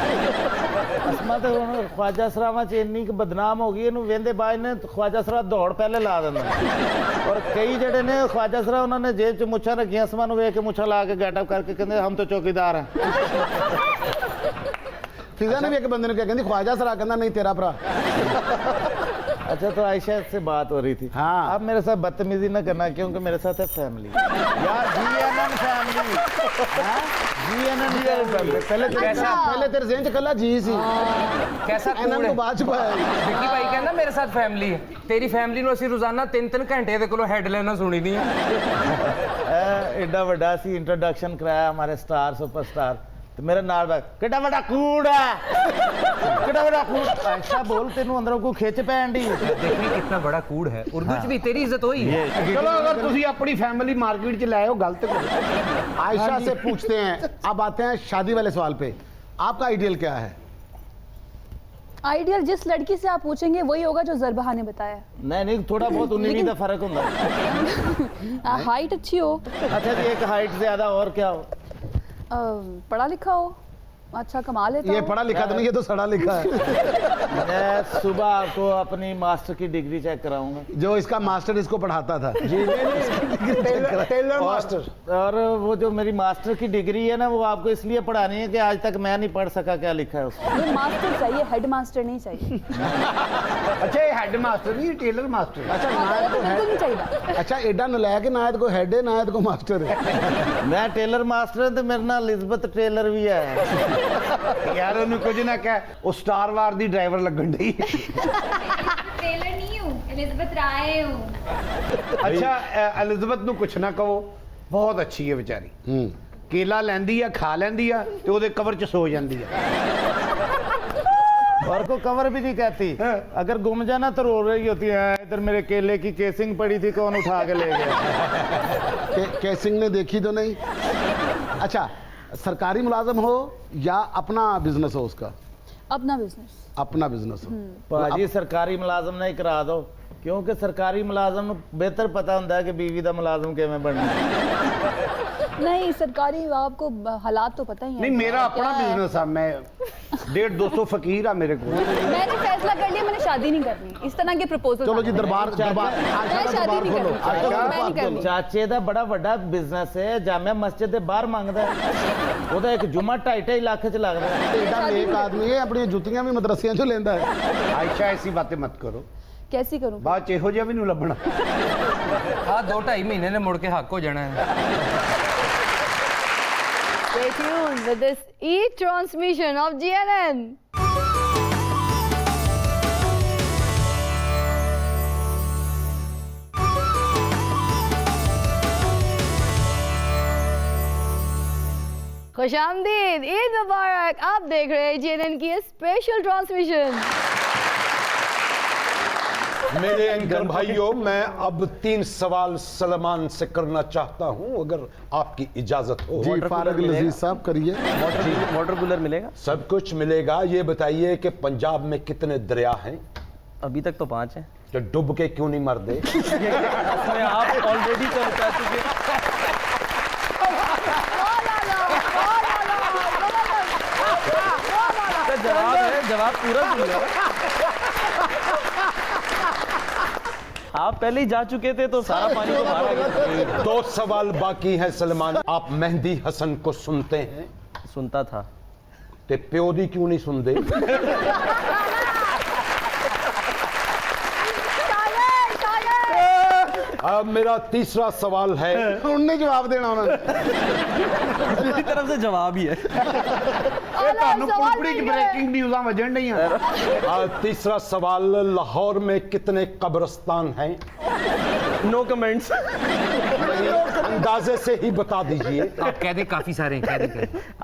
ਅਸਮਾ ਤੇ ਹੁਣ ख्वाजा ਸਰਾਵਾਂ ਚ ਇੰਨੀ ਕਿ ਬਦਨਾਮ ਹੋ ਗਈ, ਇਹਨੂੰ ਵੇਂਦੇ ਬਾਅਦ ਨੇ ख्वाजा ਸਰਾ ਦੌੜ ਪਹਿਲੇ ਲਾ ਦਿੰਦਾ। ਔਰ ਕਈ ਜਿਹੜੇ ਨੇ ख्वाजा ਸਰਾ ਉਹਨਾਂ ਨੇ ਜੇਬ ਚ ਮੁੱਛਾਂ ਰੱਖੀਆਂ, ਅਸਮਾ ਨੂੰ ਵੇਖ ਕੇ ਮੁੱਛਾਂ ਲਾ ਕੇ ਗੈਟਅਪ ਕਰਕੇ ਕਹਿੰਦੇ ਹਮ तो चौकीदार हैं। फिजा ने भी एक बंदे ने क्या कहती ख्वाजा सरा कहना नहीं तेरा भरा। अच्छा तो आयशा से बात हो रही थी। हाँ आप मेरे साथ बदतमीजी ना करना क्योंकि मेरे साथ है फैमिली यार। GNN family, GNN family. पहले तेरे ज़हन च कल्ला जी सी, कैसा ਇਹਨਾਂ ਨੂੰ ਬਾਅਦ ਚ ਪਾਇਆ। ਵਿੱਕੀ ਭਾਈ ਕਹਿੰਦਾ ਮੇਰੇ ਸਾਥ ਫੈਮਿਲੀ ਹੈ, ਤੇਰੀ ਫੈਮਿਲੀ ਨੂੰ ਅਸੀਂ ਰੋਜ਼ਾਨਾ 3-3 ਘੰਟੇ ਦੇ ਕੋਲੋਂ ਹੈਡਲਾਈਨਾਂ ਸੁਣੀ ਦੀਆਂ। एडा वड्डा सी इंट्रोडक्शन कराया हमारे स्टार सुपरस्टार, तो मेरा नाल बैठ कितना बड़ा कूड़ है, कितना बड़ा कूड़। ऐसा बोल तेनू अंदरों को खिंच पैन दी। देखिए कितना बड़ा कूड़ है, उर्दू च भी तेरी इज्जत हुई है। चलो अगर तुसी अपनी फैमिली मार्केट च लाए हो गलत करो। आयशा से पूछते हैं, अब आते हैं शादी वाले सवाल पे, आपका आइडियल क्या है? आइडियल जिस लड़की से आप पूछेंगे वही होगा जो ज़रबहा ने बताया। नहीं थोड़ा बहुत 19 का फर्क होता। हाइट अच्छी हो। अच्छा जी, एक हाइट ज्यादा और क्या हो? पढ़ा लिखा हो। अच्छा कमा लेता ये हूँ। पढ़ा लिखा तो नहीं, ये तो सड़ा लिखा है। मैं सुबह आपको अपनी मास्टर की डिग्री चेक कराऊंगा। जो इसका मास्टर इसको पढ़ाता था। जी टेलर मास्टर। और वो जो मेरी मास्टर की डिग्री है ना, वो आपको इसलिए पढ़ानी है कि आज तक मैं नहीं पढ़ सका क्या लिखा है उसमें। ये मास्टर चाहिए, हेड मास्टर नहीं चाहिए। अच्छा ये हेड मास्टर नहीं, ये टेलर मास्टर। अच्छा मास्टर तो बिल्कुल नहीं चाहिए। अच्छा एडा नलायक है, नायत को हेड है, नायत को मास्टर है। मैं टेलर मास्टर है तो मेरे नाल एलिजाबेथ टेलर भी है। यार उन्हें कुछ ना कह, वो स्टार वार दी ड्राइवर लगन दी। टेलर नहीं हूँ, एलिजाबेथ राय हूँ। अच्छा एलिजाबेथ ਨੂੰ ਕੁਛ ਨਾ ਕਹੋ, ਬਹੁਤ ਅੱਛੀ ਹੈ ਵਿਚਾਰੀ। ਕੇਲਾ ਲੈਂਦੀ ਆ, ਖਾ ਲੈਂਦੀ ਆ ਤੇ ਉਹਦੇ ਕਵਰ 'ਚ ਸੋ ਜਾਂਦੀ ਆ। और को कवर भी नहीं कहती। अगर गुम जाना तो रो रही होती है, इधर मेरे केले की केसिंग पड़ी थी, कौन उठा के ले गया। केसिंग ने देखी तो नहीं। अच्छा सरकारी मुलाजम हो या अपना बिजनेस हो उसका? अपना बिजनेस। अपना बिजनेस हो। भाजी सरकारी मुलाजम नहीं करा दो, क्योंकि सरकारी मुलाजम बेहतर पता होता है कि बीवी का मुलाजम किवें बनना। नहीं सरकारी आपको हालात तो पता ही है। नहीं मेरा अपना बिजनेस है, मैं 150-200 फकीर है मेरे को। मैंने फैसला कर लिया, मैंने शादी नहीं करनी। इस तरह के प्रपोजल। चलो जी दरबार दरबार मैं शादी नहीं करनी। चाचे का बड़ा बड़ा बिजनेस है, जामिया मस्जिद के बाहर मांगता है, ਉਹਦਾ ਇੱਕ ਜੁਮਾ 2.5 ਲੱਖ ਚ ਲੱਗਦਾ ਹੈ। एडा नेक आदमी है, अपनी जुतियां भी मदरसियां चो लेंदा है। आयशा ऐसी बातें मत करो। कैसी करूं? ਬਾਅਦ ਚ ਇਹੋ ਜਿਹਾ ਵੀ ਨਹੀਂ ਲੱਭਣਾ। ਆ 2-2.5 ਮਹੀਨੇ ਨੇ ਮੁੜ ਕੇ ਹੱਕ ਹੋ ਜਾਣਾ ਹੈ। Stay tuned with this e-transmission of GNN. खुशामदीद, Eid मुबारक। आप देख रहे हैं GNN की स्पेशल ट्रांसमिशन। मेरे एंकर भाइयों, मैं अब 3 सवाल सलमान से करना चाहता हूं, अगर आपकी इजाजत हो। जी फारग लजीज साहब करिए। वाटर कूलर मिलेगा? सब कुछ मिलेगा। ये बताइए कि पंजाब में कितने दरिया हैं? अभी तक तो 5 हैं। तो डूब के क्यों नहीं मर दे? उसमें आप ऑलरेडी तो बता चुके। जवाब है, जवाब पूरा दूंगा। आप पहले ही जा चुके थे तो सारा पानी तो बाहर आ गया। 2 सवाल बाकी हैं सलमान। आप मेहंदी हसन को सुनते हैं? सुनता था। ते प्यो दी क्यों नहीं सुनते? अब मेरा तीसरा सवाल है। उन्हें जवाब देना उन्होंने। मेरी तरफ से जवाब ही है। ਤੁਹਾਨੂੰ ਕੁਲਪੜੀ ਚ ब्रेकिंग न्यूज़ां वजन नहीं है। तीसरा सवाल, लाहौर में कितने कब्रिस्तान हैं? No comments. अंदाजे से ही बता दीजिए। आप कह दे काफी सारे हैं, कह दे।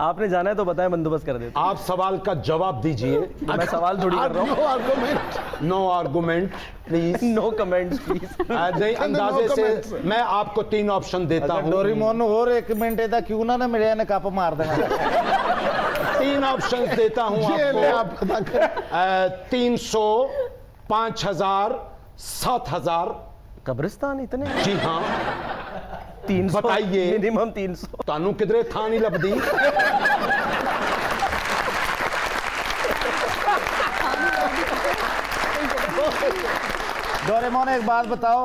आपने जाना है तो बताएं, बंदोबस्त कर देते। आप सवाल का जवाब दीजिए। मैं सवाल थोड़ी कर रहा हूँ। No argument please. No comments please. नहीं, अंदाजे से मैं आपको 3 ऑप्शन देता हूँ। डोरीमोन और 1 मिनट दा क्यों ना मिले ने कप मार देना। 3 ऑप्शन देता हूँ आपको। 300, 5000, 7000 कब्रिस्तान इतने? जी हाँ। 300 बताइए। मिनिमम 300। तानू किधरे था नहीं लभदी। डोरेमोन एक बात बताओ,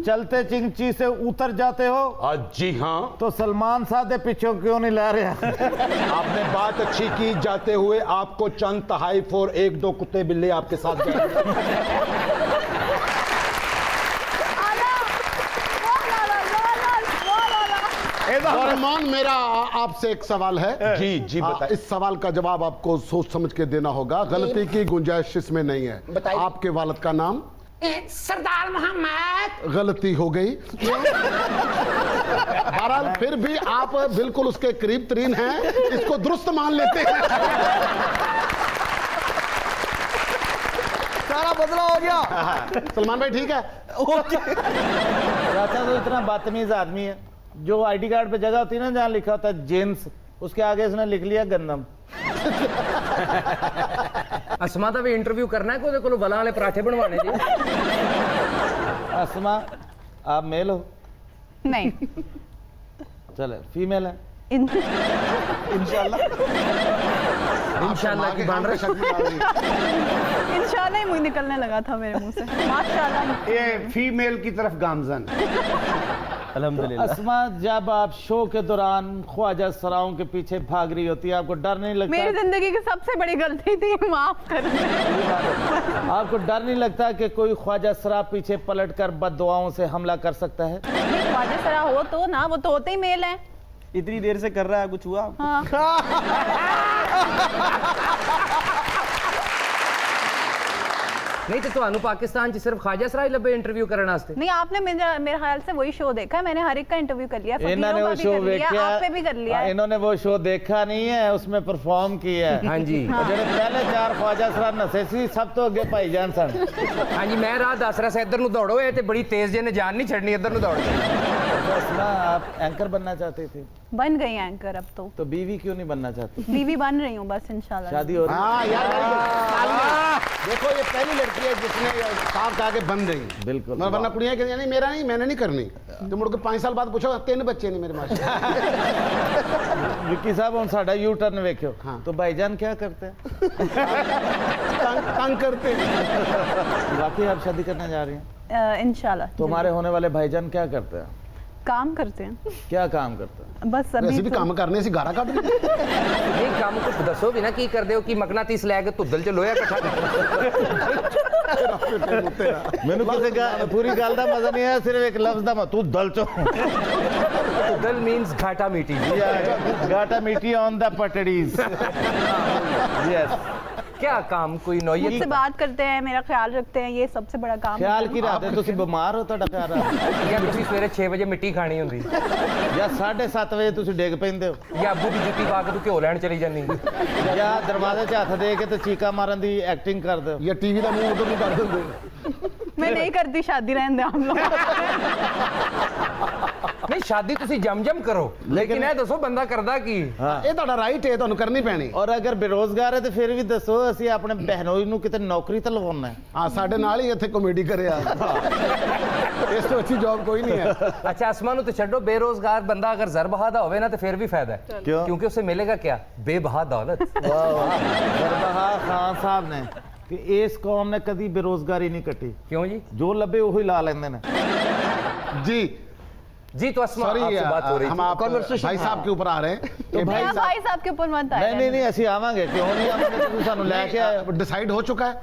चलते चिंची से उतर जाते हो? जी हाँ। तो सलमान साहब के पीछे क्यों नहीं ला रहे? आपने बात अच्छी की। जाते हुए आपको चंद तहाइफ और 1-2 कुत्ते बिल्ले आपके साथ जाएंगे। रहमान, मेरा आपसे एक सवाल है। जी जी बताइए। इस सवाल का जवाब आपको सोच समझ के देना होगा। गलती की गुंजाइश इसमें नहीं है। आपके वालिद का नाम? सरदार मोहम्मद। गलती हो गई। बहरहाल फिर भी आप बिल्कुल उसके करीब तरीन हैं, इसको दुरुस्त मान लेते हैं। सारा बदला हो गया। सलमान भाई ठीक है? चाचा तो इतना बदतमीज आदमी है, जो आईडी कार्ड पे जगह होती है ना जहाँ लिखा होता है जेम्स, उसके आगे इसने लिख लिया गंदम। असमा दा भी इंटरव्यू करना है, कोई बला वाले पराठे बनवाने जी। असमा आप मेल हो? नहीं। चले फीमेल है? इंशाल्लाह इंशाल्लाह की बन रही इंशाल्लाह ही मुंह निकलने लगा था मेरे मुंह से। माशाल्लाह। ये फीमेल की तरफ गामजन। अल्हम्दुलिल्लाह। अस्मा, जब आप शो के दौरान ख्वाजा सराओं के पीछे भाग रही होती है, आपको डर नहीं लगता? मेरी जिंदगी की सबसे बड़ी गलती थी, माफ कर दें। आपको डर नहीं लगता कि कोई ख्वाजा सरा पीछे पलट कर बददुआओं से हमला कर सकता है? ख्वाजा सरा हो तो ना, वो तो होते ही मेल है। इतनी देर से कर रहा है, कुछ हुआ? हाँ। नहीं तो ਤੁਹਾਨੂੰ पाकिस्तान च सिर्फ ख्वाजा सराय लबे इंटरव्यू करने वास्ते? नहीं, आपने मेरे ख्याल से वही शो देखा है। मैंने हर एक का इंटरव्यू कर लिया, इन्होंने वो शो देखा, आप पे भी कर लिया। इन्होंने वो शो देखा नहीं है, उसमें परफॉर्म किया है। हाँ जी। ਜਿਹੜੇ ਪਹਿਲੇ 4 ख्वाजा सरा नसे सी, सब तो अगे भाईजान सन। हाँ जी, मैं राह दस रहा इधर नु दौड़ो, ये ते बड़ी तेज जे ने जान नहीं छड़नी, इधर नु दौड़ अस्मा, आप एंकर बनना चाहते थे? बन गई एंकर अब तो बीवी क्यों नहीं बनना चाहती? बीवी बन रही हूँ बस, इंशाल्लाह। शादी हो रही? हाँ यार, देखो ये पहली लड़की है जिसने साफ कहा के बन रही। बिल्कुल। मैं वरना कुड़ियाँ कहती नहीं मेरा नहीं, मैंने नहीं करनी। तो मुड़ के 5 साल बाद पूछो 3 बच्चे नहीं मेरे माशा। विक्की साहब, हम साडा यू टर्न वेख्यो। हाँ। तो भाईजान क्या करते हैं? तंग करते। वाकई आप शादी करने जा रही हैं? इंशाल्लाह। तो हमारे होने वाले भाईजान क्या करते हैं? काम करते हैं। क्या काम करते हैं? बस अभी भी काम करने से गारा काट नहीं, काम को दसो भी ना की कर दो कि मकनातीस लैके धुद्दल च लोया इकट्ठा मैंने किसी का पूरी गल का मजा नहीं आया, सिर्फ एक लफ्ज का तू दल चो। धुद्दल मींस घाटा मीठी। घाटा मीठी ऑन द पटड़ीज। यस। क्या काम कोई नौयत मुझसे बात करते हैं, मेरा ख्याल रखते हैं, ये सबसे बड़ा काम ख्याल की रात है। तुसी बीमार हो, ਤੁਹਾਡਾ ख्याल है या तुसी सवेरे 6 वजे मिट्टी खानी हुंदी या 7:30 वजे तुसी डिग पैंदे हो, या अब्बू दी जुੱਤੀ पा के तू घिओ लैण चली जानी, या दरवाजे 'ਚ हੱਥ ਦੇ ਕੇ ਤੇ ਚੀਕਾ ਮਾਰਨ ਦੀ ਐਕਟਿੰਗ ਕਰਦੇ ਹੋ, या टीवी का मुंह उधर नहीं कर देंगे। मैं नहीं करती शादी, रहने दे हम लोग। नहीं शादी तुसी जम करो, लेकिन ਇਹ ਦੱਸੋ ਬੰਦਾ ਕਰਦਾ ਕੀ? ਇਹ ਤੁਹਾਡਾ ਰਾਈਟ ਹੈ, ਤੁਹਾਨੂੰ ਕਰਨੀ ਪੈਣੀ। ਔਰ ਅਗਰ ਬੇਰੋਜ਼ਗਾਰ ਹੈ ਤੇ ਫਿਰ ਵੀ ਦੱਸੋ, ਅਸੀਂ ਆਪਣੇ ਬਹਿਨੋਈ ਨੂੰ ਕਿਤੇ ਨੌਕਰੀ ਤੇ ਲਵਾਉਣਾ ਹੈ। ਹਾਂ, ਸਾਡੇ ਨਾਲ ਹੀ ਇੱਥੇ ਕਾਮੇਡੀ ਕਰਿਆ। ਇਸ ਤੋਂ ਅੱਛੀ ਜੌਬ ਕੋਈ ਨਹੀਂ ਹੈ। अच्छा आसमान तो छो, बेरोजगार बंदा अगर जर बहा दा होवे ना तो फिर भी फायदा है। क्यों? क्योंकि उसे मिलेगा क्या? बेबहा दौलत। जरबहा खान साहब ने कि इस कौम ने कभी बेरोजगारी नहीं कटी। क्यों जी? जो लबे वही ला लेंदे ने। जी जी, तो अस्मा सॉरी, आपसे बात हो रही हम आप भाई साहब के ऊपर आ रहे हैं। तो भाई साहब के ऊपर मत आइए। नहीं ਅਸੀਂ ਆਵਾਂਗੇ, क्यों नहीं आवांगे? तुम सानू लेके आए। डिसाइड हो चुका है?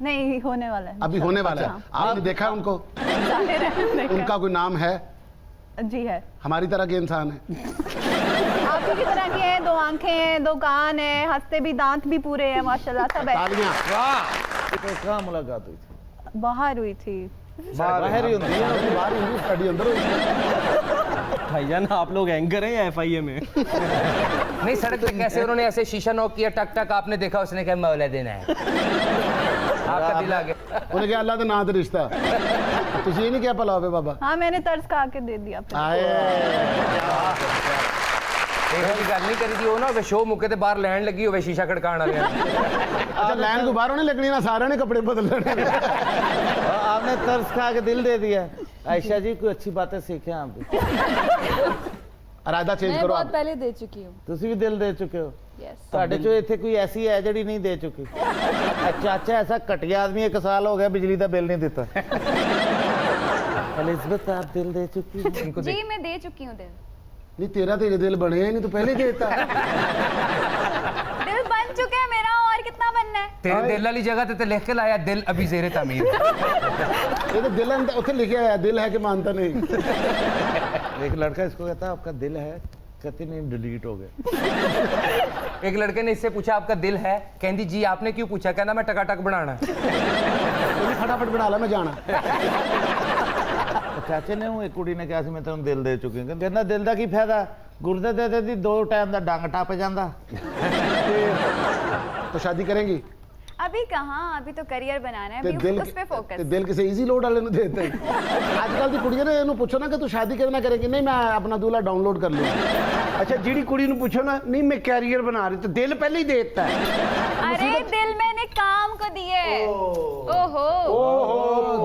नहीं, होने वाला है। अभी होने वाला है। आपने देखा उनको? उनका कोई नाम है? जी है। हमारी तरह के इंसान है? आपकी की तरह के हैं, 2 आंखें हैं, 2 कान हैं, हंसते भी, दांत भी पूरे हैं, माशाल्लाह सब है। तालियां। वाह। तो कहाँ मुलाकात हुई थी? बाहर हुई थी। बाहर ही होती है, बाहर ही स्टडी अंदर हुई। भाईजान, आप लोग एंकर हैं या FIA में? नहीं, सड़क पे कैसे उन्होंने ऐसे शीशा नॉक किया, टक टक, आपने देखा, उसने कहा मौला देना है, आपका दिल आ गया। उन्हें क्या अल्लाह के नाम से रिश्ता। तुझे ये नहीं क्या पला होवे बाबा? हाँ, मैंने तर्स खा के दे दिया। गल नहीं करी थी, वो ना शो मुके ते बाहर लैन लगी होवे शीशा खड़काण वाले। अच्छा, लाइन को बाहरों नहीं लगनी ना, सारे ने कपड़े बदल लेने। आपने तर्स खा के दिल दे दिया। आयशा जी, कोई अच्छी बातें सीखे आप भी। इरादा चेंज करो। बहुत पहले दे चुकी हूँ। तुसी भी दिल दे चुके हो। यस। ਤੁਹਾਡੇ ਚੋਂ ਇੱਥੇ ਕੋਈ ਐਸੀ ਹੈ ਜਿਹੜੀ ਨਹੀਂ ਦੇ ਚੁੱਕੀ? ਚਾਚਾ ਐਸਾ ਘਟਿਆ ਆਦਮੀ 1 साल हो गया बिजली का बिल नहीं देता। एलिज़ाबेथ, आप दिल दे चुकी हो? जी, मैं दे चुकी हूँ दिल। नहीं, तेरा तेरे दिल बने हैं नहीं, तो पहले देता। दिल बन चुका है मेरा, और कितना बनना है? तेरे दिल वाली जगह ते लिख के लाया, दिल अभी ज़ेरे तामीर। ये तो दिल उसे लिखे आया, दिल है कि मानता नहीं। एक लड़का इसको कहता है आपका दिल है, कहते नहीं डिलीट हो गए। एक लड़के ने इससे पूछा आपका दिल है, कहती जी आपने क्यों पूछा? कहना मैं टकाटक बनाना। फटाफट बना ला, मैं जाना। चाचे ने एक कुड़ी ने कहा मैं तेन दिल दे चुकी हूँ। कहना दिल का की फायदा, गुर्दे दे दी 2 टाइम का डंग टप जाता। तो शादी करेंगी? अभी कहाँ, अभी तो करियर बनाना है, ते अभी दिल उस पे फोकस। दिल किसी इजी लोड वाले ने देते हैं। आजकल की कुड़ियां ने इन्हों पूछो ना कि तू शादी कितना करेगी, नहीं मैं अपना दूल्हा डाउनलोड कर लूँ। अच्छा, जीड़ी कुड़ी ने पूछो ना, नहीं मैं कैरियर बना रही, तो दिल पहले ही देता है। अरे दिल मैंने काम को दिए। ओहो,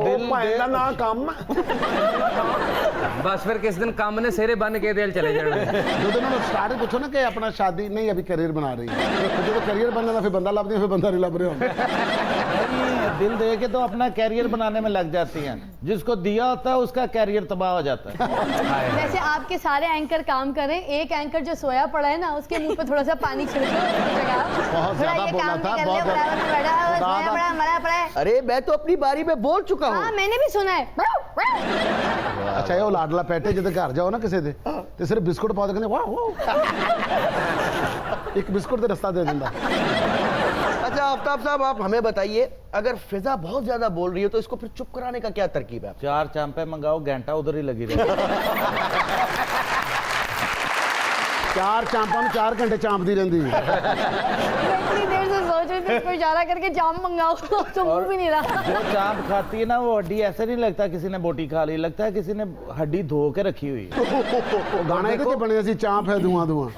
दिल भाई का ना काम बस फिर किस दिन काम ने सेरे बन के दिल चले जाने जो दिन स्टार्ट पूछो ना कि अपना शादी नहीं अभी करियर बना रही है, तो करियर बनना था फिर बंदा लब दिया, फिर बंदा नहीं लब रहे हो। दिल दे के तो अपना कैरियर बनाने में लग जाती हैं, जिसको दिया होता है उसका कैरियर तबाह हो जाता है। वैसे आपके सारे एंकर काम कर रहे हैं, एक एंकर जो सोया पड़ा है ना उसके मुंह पे थोड़ा सा पानी छिड़को बहुत ज्यादा बोला था, बहुत अरे मैं तो अपनी बारी में बोल चुका हूँ। हाँ मैंने भी सुना है। अच्छा ये लाडला पैटे जिते घर जाओ ना किसी दे ते सिर्फ बिस्कुट पा दे वाह एक बिस्कुट दे रास्ता दे देंदा। अच्छा आफ्ताब साहब आप हमें बताइए, अगर फिजा बहुत ज्यादा बोल रही है तो इसको फिर चुप कराने का क्या तरकीब है? 4 चांपे मंगाओ, घंटा उधर ही लगी रहे। 4 चांपा में 4 घंटे चांपती रहती है। इतनी देर से सोच रही थी इसको इशारा करके जाम मंगाओ तो मुंह भी नहीं रहा। जो चांप खाती है ना वो हड्डी ऐसे नहीं लगता किसी ने बोटी खा ली, लगता है किसी ने हड्डी धो के रखी हुई है। गाना देखो बने सी चांप है धुआं धुआं।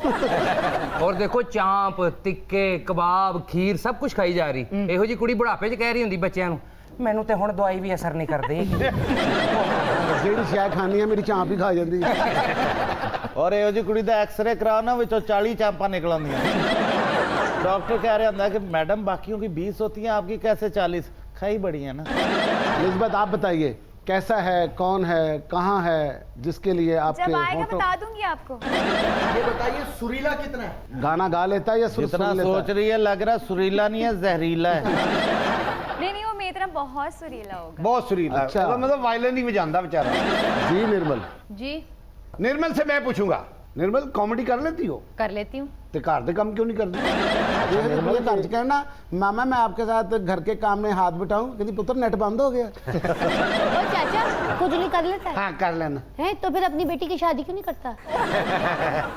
और देखो चांप तिक्के कबाब खीर सब कुछ खाई जा रही। ਇਹੋ ਜੀ ਕੁੜੀ ਬੁਢਾਪੇ 'ਚ ਕਹਿ ਰਹੀ ਹੁੰਦੀ ਬੱਚਿਆਂ ਨੂੰ ਮੈਨੂੰ ਤੇ ਹੁਣ ਦਵਾਈ ਵੀ ਅਸਰ ਨਹੀਂ ਕਰਦੀ। ਜਿਹੜੀ ਸ਼ੈ ਖਾਣੀ ਹੈ ਮੇਰੀ ਚਾਂਪ ਹੀ ਖਾ ਜਾਂਦੀ ਹੈ। और ਇਹੋ ਜੀ ਕੁੜੀ ਦਾ ਐਕਸ-ਰੇ ਕਰਾਓ ਨਾ ਵਿੱਚੋਂ 40 ਚਾਂਪਾਂ ਨਿਕਲ ਆਉਂਦੀਆਂ। डॉक्टर कह रहे हैं कि मैडम बाकियों की 20 होती हैं, आपकी कैसे 40? खाई बड़ी है ना। निस्बत आप बताइए कैसा है, कौन है, कहाँ है, जिसके लिए आपके जब आएगा बता दूंगी आपको। ये बताइए सुरीला कितना है? गाना गा लेता है या जितना सोच रही है लग रहा सुरीला नहीं है, जहरीला है। नहीं वो मेरी तरह बहुत सुरीला होगा। बहुत सुरीला। अच्छा मतलब वायलिन ही बजाता बेचारा। जी निर्मल जी निर्मल से मैं पूछूंगा, निर्मल कॉमेडी कर लेती हो? कर लेती हूँ। तो घर के काम क्यों नहीं करती? निर्मल घर कहना मामा मैं आपके साथ घर के काम में हाथ बिठाऊं, कहती पुत्र नेट बंद हो गया। ओ चाचा कुछ नहीं कर लेता है? हाँ कर लेना है तो फिर अपनी बेटी की शादी क्यों नहीं करता?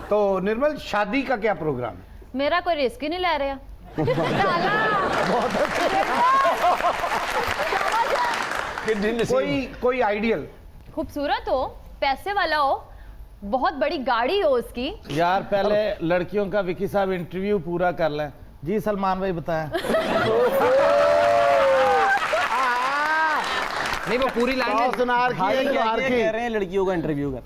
तो निर्मल शादी का क्या प्रोग्राम है? मेरा कोई रिस्क ही नहीं ले रहा। कोई आइडियल खूबसूरत हो, पैसे वाला हो, बहुत बड़ी गाड़ी हो उसकी। यार पहले लड़कियों का विकी साहब इंटरव्यू पूरा कर लें। जी सलमान भाई बताएं। नहीं वो पूरी लाइन है। कह रहे हैं लड़कियों का इंटरव्यू कर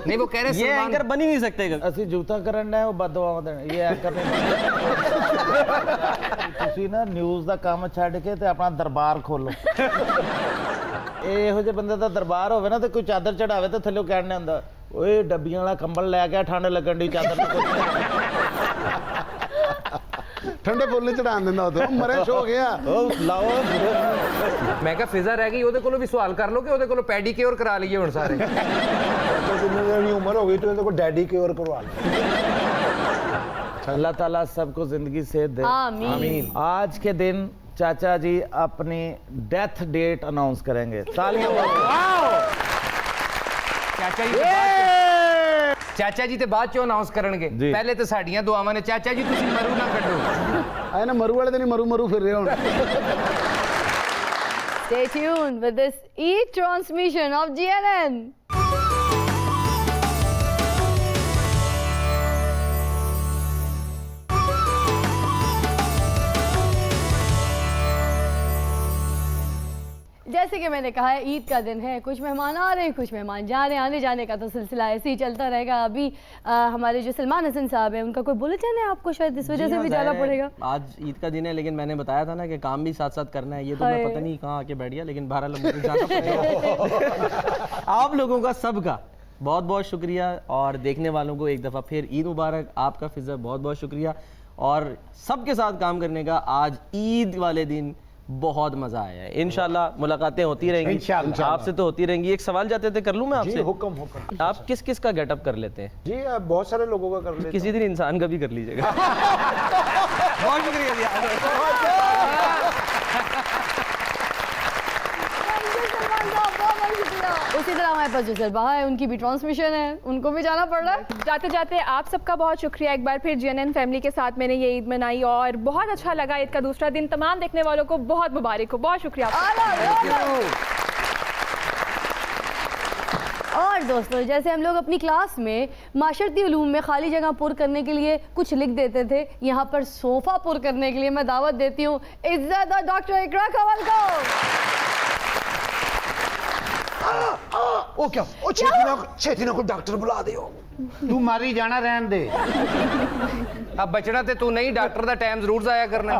नहीं वो कह रहे हैं ये एंकर बन ही नहीं सकते। ਅਸੀਂ ਜੂਤਾ ਕਰਨ ਦਾ ਉਹ ਬਦਦੁਆਵਾਂ ਦੇਣ ਇਹ ਐਂਕਰ ਨਹੀਂ। ਤੁਸੀਂ ਨਾ ਨਿਊਜ਼ ਦਾ ਕੰਮ ਛੱਡ ਕੇ ਤੇ ਆਪਣਾ ਦਰਬਾਰ ਖੋਲੋ। ਇਹੋ ਜਿਹੇ ਬੰਦੇ ਦਾ ਦਰਬਾਰ ਹੋਵੇ ਨਾ ਤੇ ਕੋਈ ਚਾਦਰ ਚੜਾਵੇ ਤੇ ਥੱਲੇ ਕਹਿਣ ਹੁੰਦਾ ਓਏ ਡੱਬੀਆਂ ਵਾਲਾ ਕੰਬਲ ਲੈ ਕੇ ਠੰਡ ਲੱਗਣ ਦੀ ਚਾਦਰ ठंडे फुल नहीं चढ़ा देना तो मरे शो हो गया। ਲਾਓ मैं क्या फिजा रह गई ਉਹਦੇ ਕੋਲੋਂ ਵੀ ਸਵਾਲ ਕਰ ਲਓ ਕਿ ਉਹਦੇ ਕੋਲੋਂ ਪੈਡੀਕਿਉਰ ਕਰਾ ਲਈਏ ਹੁਣ ਸਾਰੇ। तो जितनी उम्र हो गई तो इनको डैडी की ओर करवा लो। अल्लाह ताला सबको जिंदगी से दे आमीन। आज के दिन चाचा जी अपनी डेथ डेट अनाउंस करेंगे। तालियां। ਚਾਚਾ ਜੀ ਤੇ ਬਾਅਦ ਚੋਂ ਅਨਾਉਂਸ ਕਰਨਗੇ। ਪਹਿਲੇ ਤੇ ਸਾਡੀਆਂ ਦੁਆਵਾਂ ਨੇ ਚਾਚਾ ਜੀ ਤੁਸੀਂ ਮਰੂ ਨਾ ਕੱਢੋ। ਆਏ ਨਾ ਮਰੂ ਵਾਲੇ ਦਿਨ ਮਰੂ ਮਰੂ ਫਿਰ ਰਹੇ ਹੁਣ। Stay tuned with this e-transmission of GNN. जैसे कि मैंने कहा है ईद का दिन है, कुछ मेहमान आ रहे हैं, कुछ मेहमान जा रहे हैं। आने जाने का तो सिलसिला ऐसे ही चलता रहेगा। अभी हमारे जो सलमान हसन साहब हैं उनका कोई बुलेटिन है, आपको शायद इस वजह से भी जाना पड़ेगा। आज ईद का दिन है लेकिन मैंने बताया था ना कि काम भी साथ साथ करना है। ये तो मैं पता नहीं कहाँ आके बैठ गया, लेकिन बहरहाल मुझे जाना पड़ेगा। आप लोगों का सबका बहुत बहुत शुक्रिया और देखने वालों को एक दफ़ा फिर ईद मुबारक। आपका फिजा बहुत बहुत शुक्रिया और सबके साथ काम करने का आज ईद वाले दिन बहुत मजा आया है। इंशाल्लाह मुलाकातें होती रहेंगी, इंशाल्लाह आपसे तो होती रहेंगी। एक सवाल जाते थे, कर लूं मैं आपसे? हुक्म। आप किस किस का गेटअप कर लेते हैं? जी बहुत सारे लोगों का कर लेते हैं। किसी दिन इंसान का भी कर लीजिएगा। बहुत शुक्रिया। उसी तरह हमारे पास जो सरबा है उनकी भी ट्रांसमिशन है, उनको भी जाना पड़ रहा है। जाते जाते आप सबका बहुत शुक्रिया एक बार फिर GNN फैमिली के साथ मैंने ये ईद मनाई और बहुत अच्छा लगा। ईद का दूसरा दिन तमाम देखने वालों को बहुत मुबारक हो। बहुत शुक्रिया। और दोस्तों जैसे हम लोग अपनी क्लास में माशरती उलूम में खाली जगह पुर करने के लिए कुछ लिख देते थे, यहाँ पर सोफा पुर करने के लिए मैं दावत देती हूँ इज्जत और डॉक्टर इकरा कंवल को। ओ क्या ओ छेती ना कोई डॉक्टर बुला दियो तू मारी जाना रहन दे अब बचना ते तू नहीं डॉक्टर दा टाइम जरूर जाया करना